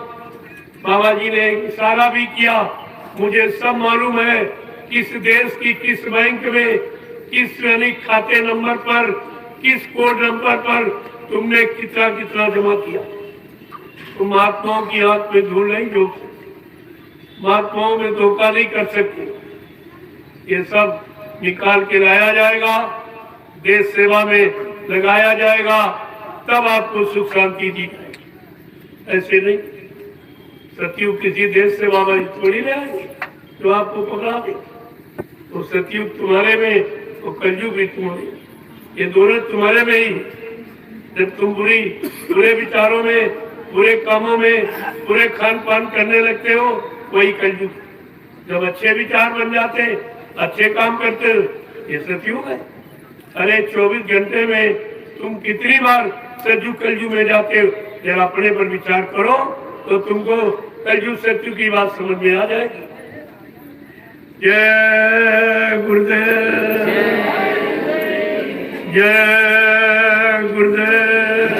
बाबा जी ने इशारा भी किया, मुझे सब मालूम है किस देश की किस बैंक में किस खाते नंबर पर किस कोड नंबर पर तुमने कितना कितना जमा किया। तुम महात्माओं की आंख में धूल नहीं झोंक सकते, महात्माओं में धोखा नहीं कर सकते। ये सब निकाल के लाया जाएगा, देश सेवा में लगाया जाएगा, तब आपको सुख शांति दी जाएगी। ऐसे नहीं सतयुग किसी देश से बाबा थोड़ी ले आएंगे तो आपको पकड़ा दे। तो सतयुग तुम्हारे में, तो कलयुग भी तुम्हारे, ये दोनों तुम्हारे में ही। जब तुम बुरे विचारों में, बुरे कामों में, बुरे खान पान करने लगते हो, वही कलयुग। जब अच्छे विचार बन जाते, अच्छे काम करते हो, ये सतयुग है। अरे 24 घंटे में तुम कितनी बार सतयुग कलयुग में जाते हो? जरा अपने पर विचार करो तो तुमको कलयुग सतयुग की बात समझ में आ जाएगी। जय गुरुदेव, जय गुरुदेव।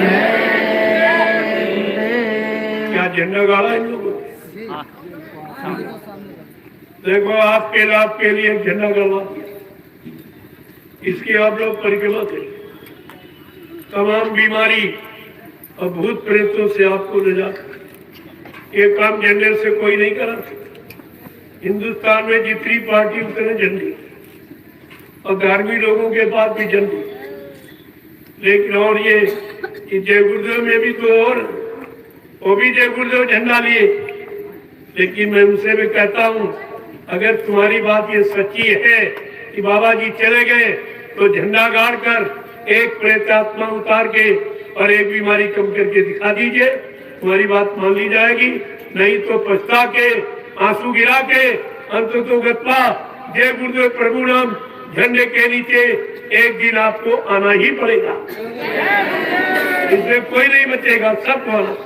क्या झंडा गाड़ा इन लोगों ने? देखो आपके लाभ के लिए झंडा गड़वा दिया, इसकी आप लोग परिक्रमा करिए। तमाम बीमारी और भूत प्रेतों से आपको निजात। ये काम झंडे से कोई नहीं करा सकता। हिंदुस्तान में जितनी पार्टी उतने झंडे, और धार्मिक लोगों के पास भी झंडे। लेकिन और ये जय गुरुदेव में भी तो, और वो भी जय गुरुदेव झंडा लिए। लेकिन मैं उनसे भी कहता हूँ, अगर तुम्हारी बात ये सच्ची है कि बाबा जी चले गए, तो झंडा गाड़ कर एक प्रेतात्मा उतार के और एक बीमारी कम करके दिखा दीजिए, तुम्हारी बात मान ली जाएगी। नहीं तो पछता के, आंसू गिरा के, अंततो गत्वा जय गुरुदेव प्रभु नाम झंडे के नीचे एक दिन आपको आना ही पड़ेगा। इसमें कोई नहीं बचेगा, सब आना।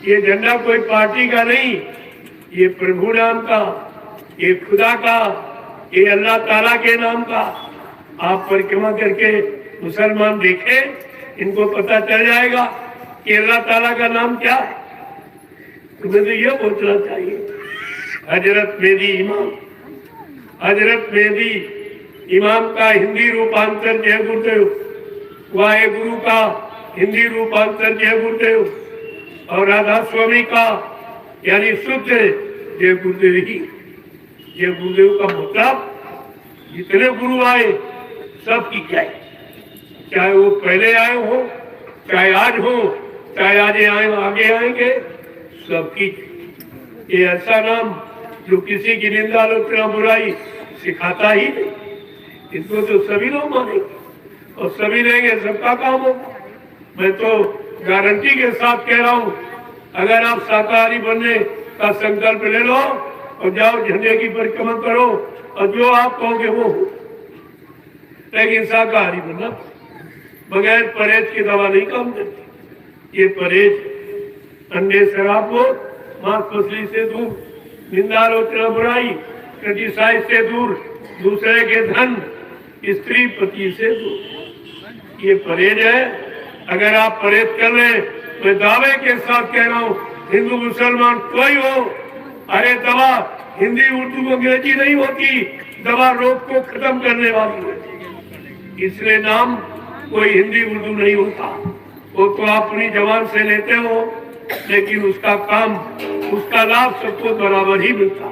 ये झंडा कोई पार्टी का नहीं, ये प्रभु नाम का, ये खुदा का, ये अल्लाह ताला के नाम का। आप परिक्रमा करके मुसलमान देखें, इनको पता चल जाएगा कि अल्लाह ताला का नाम क्या है? तुम्हें तो यह पूछना चाहिए। हजरत मेहदी इमाम, हजरत मेहदी इमाम का हिंदी रूपांतर जय गुरुदेव, वाहेगुरु का हिंदी रूपांतर जय गुरुदेव और राधा स्वामी का यानी शुद्ध जय गुरुदेव ही। जय गुरुदेव का मतलब जितने गुरु आए सबकी जय, चाहे वो पहले आए हो, चाहे आज हो, चाहे आगे आएंगे, सबकी। ये ऐसा नाम जो किसी की निंदा आलोचना बुराई सिखाता ही नहीं, इसको तो सभी लोग मानेंगे और सभी लेंगे, सबका काम होगा। मैं तो गारंटी के साथ कह रहा हूँ, अगर आप शाकाहारी बनने का संकल्प ले लो और जाओ झंडे की परिक्रमा करो और जो आप कहोगे वो हो, लेकिन शाकाहारी बनना बगैर परहेज की दवा नहीं काम करती। ये परहेज अंडे शराब को, मांस मछली से दूर, निंदा आलोचना बुराई क्रिटिसाइज से दूर, दूसरे के धन स्त्री पति से दूर, ये परहेज है। अगर आप परहेज कर ले, मैं दावे के साथ कह रहा हूँ, हिंदू मुसलमान कोई हो, अरे दवा हिंदी उर्दू अंग्रेजी नहीं होती, दवा रोग को खत्म करने वाली है। इसलिए नाम कोई हिंदी उर्दू नहीं होता, वो तो आप अपनी जबान से लेते हो, लेकिन उसका काम, उसका लाभ सबको बराबर ही मिलता।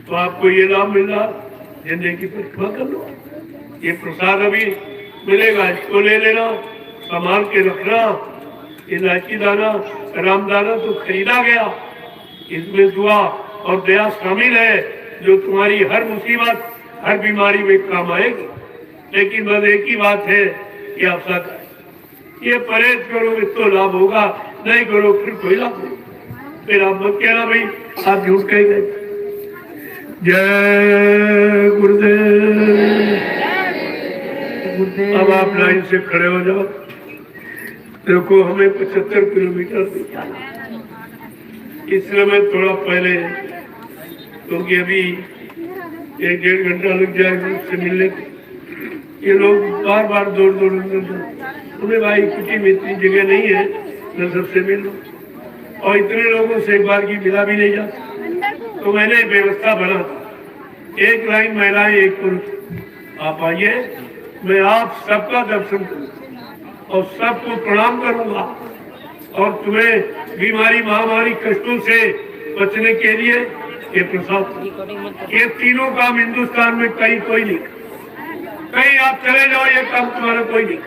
तो आपको ये लाभ मिला, झंडे की परिक्रमा कर लो, ये प्रसाद अभी मिलेगा, इसको ले लेना, संभाल के रखना। इलायची दाना, रामदाना तो खरीदा गया, इसमें दुआ और दया शामिल है जो तुम्हारी हर मुसीबत, हर बीमारी में काम आएगी। लेकिन बस एक ही बात है कि आप साथ ये परहेज करोगे तो लाभ होगा, नहीं करो फिर कोई लाभ नहीं। फिर आप मत कहना भाई आप झूठ कह गए। जय गुरुदेव। अब आप लाइन से खड़े हो जाओ। देखो हमें 75 किलोमीटर जाना, इसलिए मैं थोड़ा पहले, क्योंकि अभी 1-1.5 घंटा लग जाएगा उससे मिलने। ये लोग बार बार दौड़ तुम्हें भाई कुटी में इतनी जगह नहीं है, न सबसे मिल लो, और इतने लोगों से एक बार की मिला भी नहीं जाता। तो मैंने व्यवस्था बना, एक लाइन महिलाएं एक पुरुष, आप आइए, मैं आप सबका दर्शन करूँ और सबको प्रणाम करूंगा, और तुम्हें बीमारी महामारी कष्टों से बचने के लिए ये प्रसाद, ये तीनों काम हिंदुस्तान में कहीं कोई नहीं, कहीं आप चले जाओ ये काम तुम्हारा कोई नहीं।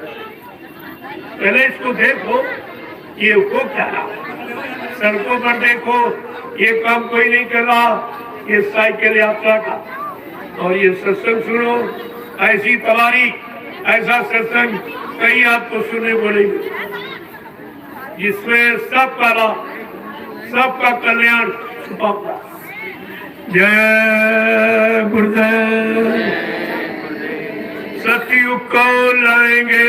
पहले इसको देखो ये हो क्या रहा, सड़कों पर देखो ये काम कोई नहीं कर रहा, ये साइकिल यात्रा का, और ये सत्संग सुनो, ऐसी तवारी, ऐसा सत्संग कहीं आपको सुनने को नहीं, जिसमें सबका लाभ, सबका कल्याण छुपा हुआ। जय गुरुदेव। सतयुग को लाएंगे,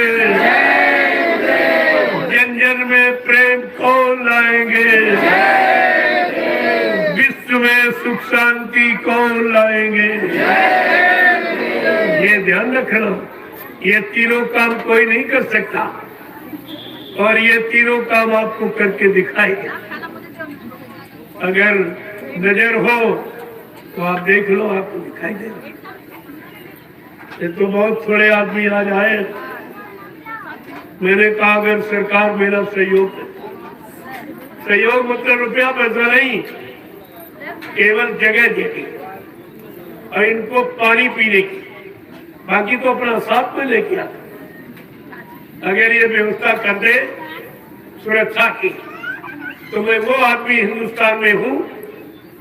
जन जन में प्रेम को लाएंगे, विश्व में सुख शांति को लाएंगे। ये ध्यान रखना, ये तीनों काम कोई नहीं कर सकता, और ये तीनों काम आपको करके दिखाएंगे। अगर नजर हो तो आप देख लो, आपको दिखाई देगा। ये तो बहुत थोड़े आदमी आज आए। मैंने कहा अगर सरकार मेरा सहयोग, सहयोग मतलब रुपया पैसा नहीं, केवल जगह देगी और इनको पानी पीने की, बाकी तो अपना साथ में लेके आता। अगर ये व्यवस्था कर दे सुरक्षा की, तो मैं वो आदमी हिंदुस्तान में हूँ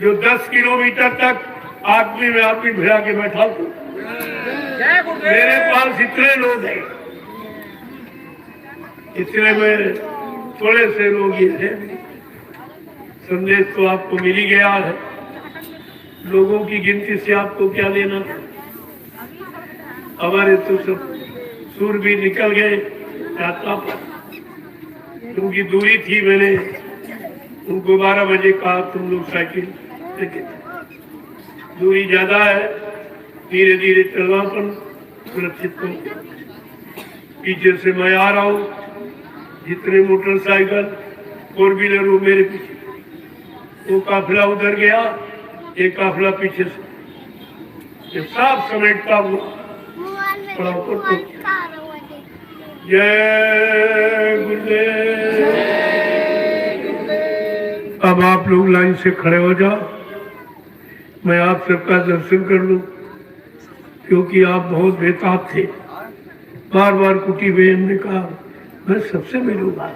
जो 10 किलोमीटर तक आदमी में आदमी भिड़ा के बैठा हूँ। मेरे पास इतने लोग हैं, इसलिए मैं थोड़े से लोग ये हैं। संदेश तो आपको मिल ही गया है, लोगों की गिनती से आपको क्या लेना। हमारे तो सब सूर भी निकल गए यात्रा पर, क्योंकि दूरी थी। मैंने उनको 12 बजे कहा तुम लोग साइकिल लेके, दूरी ज्यादा है, धीरे धीरे चलना पर सुरक्षित हो। पीछे से मैं आ रहा हूँ, जितने मोटरसाइकिल फोर व्हीलर वो मेरे पीछे, वो काफिला उधर गया, एक काफिला पीछे से, ये सब समेटता हुआ पड़ा ऊपर को। जय गुरुदेव। अब आप लोग लाइन से खड़े हो जाओ, मैं आप सबका दर्शन कर लूं, क्योंकि आप बहुत बेताब थे। बार बार कुटी बहन ने कहा मैं सबसे मिलूंगा,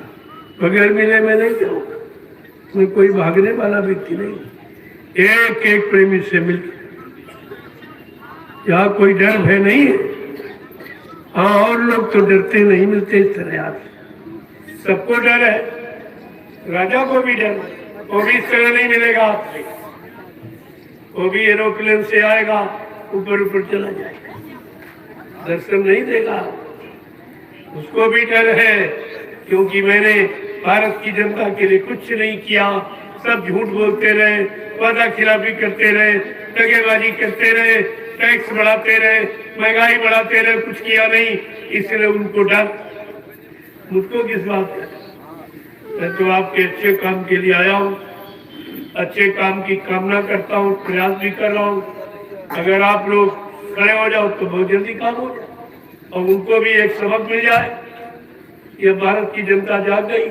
बगैर मिले मैं नहीं जाऊंगा। मैं कोई भागने वाला व्यक्ति नहीं, एक एक प्रेमी से मिलकर, यहाँ कोई डर भय नहीं है। हाँ, और लोग तो डरते नहीं मिलते इस तरह यार, सबको डर है, राजा को भी डर है, वो भी इस तरह नहीं मिलेगा आपसे, वो भी एरोप्लेन से आएगा, ऊपर ऊपर चला जाएगा, दर्शन नहीं देगा, उसको भी डर है। क्योंकि मैंने भारत की जनता के लिए कुछ नहीं किया, सब झूठ बोलते रहे, वादा खिलाफी करते रहे, दगेबाजी करते रहे, टैक्स बढ़ाते रहे, महंगाई बढ़ाते रहे, कुछ किया नहीं, इसलिए उनको डर। मुझको किस बात का? मैं तो आपके अच्छे काम के लिए आया हूँ, अच्छे काम की कामना करता हूँ, प्रयास भी कर रहा हूँ। अगर आप लोग खड़े हो जाओ तो बहुत जल्दी काम हो जाए और उनको भी एक सबक मिल जाए। ये भारत की जनता जाग गई,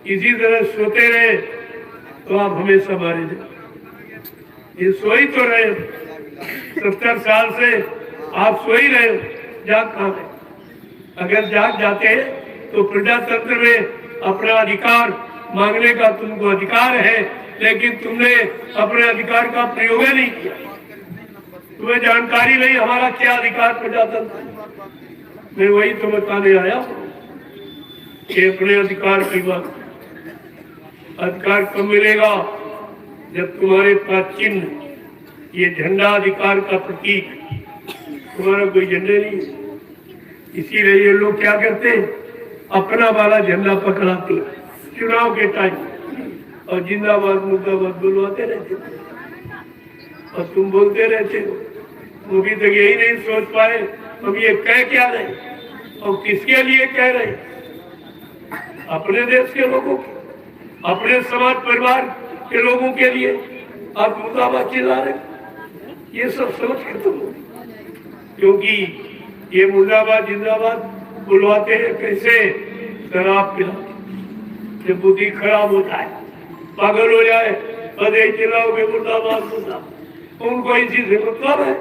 इसी तरह सोते रहे तो आप हमेशा मारे जाए। ये सोई तो रहे, 70 साल से आप सो ही रहे हो, जाग कहाँ है? अगर जाग जाते हैं तो प्रजातंत्र में अपना अधिकार मांगने का तुमको अधिकार है, लेकिन तुमने अपने अधिकार का प्रयोग नहीं किया, तुम्हें जानकारी नहीं हमारा क्या अधिकार प्रजातंत्र। मैं वही तो बताने आया कि अपने अधिकार की बात, अधिकार कब मिलेगा? जब तुम्हारे पास चिन्ह, ये झंडा अधिकार का प्रतीक, तुम्हारा कोई झंडे नहीं है। इसीलिए ये लोग क्या करते हैं, अपना वाला झंडा पकड़ाते चुनाव के टाइम और जिंदाबाद मुर्दाबाद बुलवाते रहते, और तुम बोलते रहते हो। वो भी तो यही नहीं सोच पाए हम ये कह क्या रहे और किसके लिए कह रहे, अपने देश के लोगों के, अपने समाज परिवार के लोगों के लिए आप मुर्दाबाद चिल्ला रहे। ये सब समझ के तुम, क्योंकि ये मुर्दाबाद जिंदाबाद बुलवाते हैं कैसे? शराब पिलाते, जब बुद्धि खराब होता है, पागल हो जाए, अरे चिल्लाओगे मुर्दाबाद मुर्दाबाद, उनको इसी से मतलब है।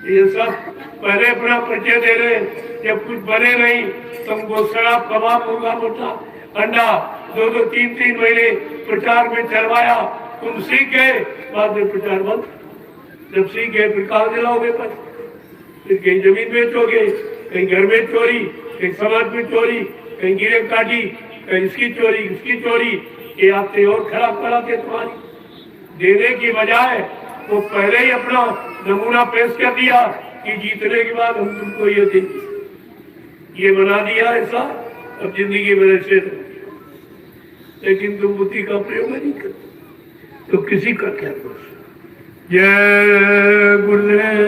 ये सब पहले अपना परिचय दे रहे, जब कुछ बने नहीं तुमको शराब कबाब मुर्गा मुर्गा अंडा 2-2 3-3 महीने प्रचार में चलवाया, तुम सीख गए, बाद में प्रचार बंद। जब सीख गए फिर कहाँ दिलाओगे पैसे? फिर कहीं जमीन बेचोगे, कहीं घर में चोरी, कहीं समाज में चोरी, कहीं गिरे काटी, कहीं इसकी चोरी उसकी चोरी, ये आपसे और खराब कराते तुम्हारी। देने की बजाय वो पहले ही अपना नमूना पेश कर दिया कि जीतने के बाद हम तुमको ये देंगे, ये बना दिया ऐसा, अब जिंदगी में ऐसे, लेकिन तुम बुद्धि का प्रयोग नहीं करते तो किसी का क्या दोष? जय गुरुदेव।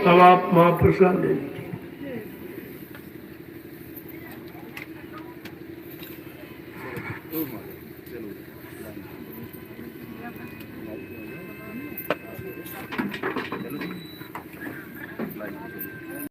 अब आप महाप्रसाद ले लीजिए। चलो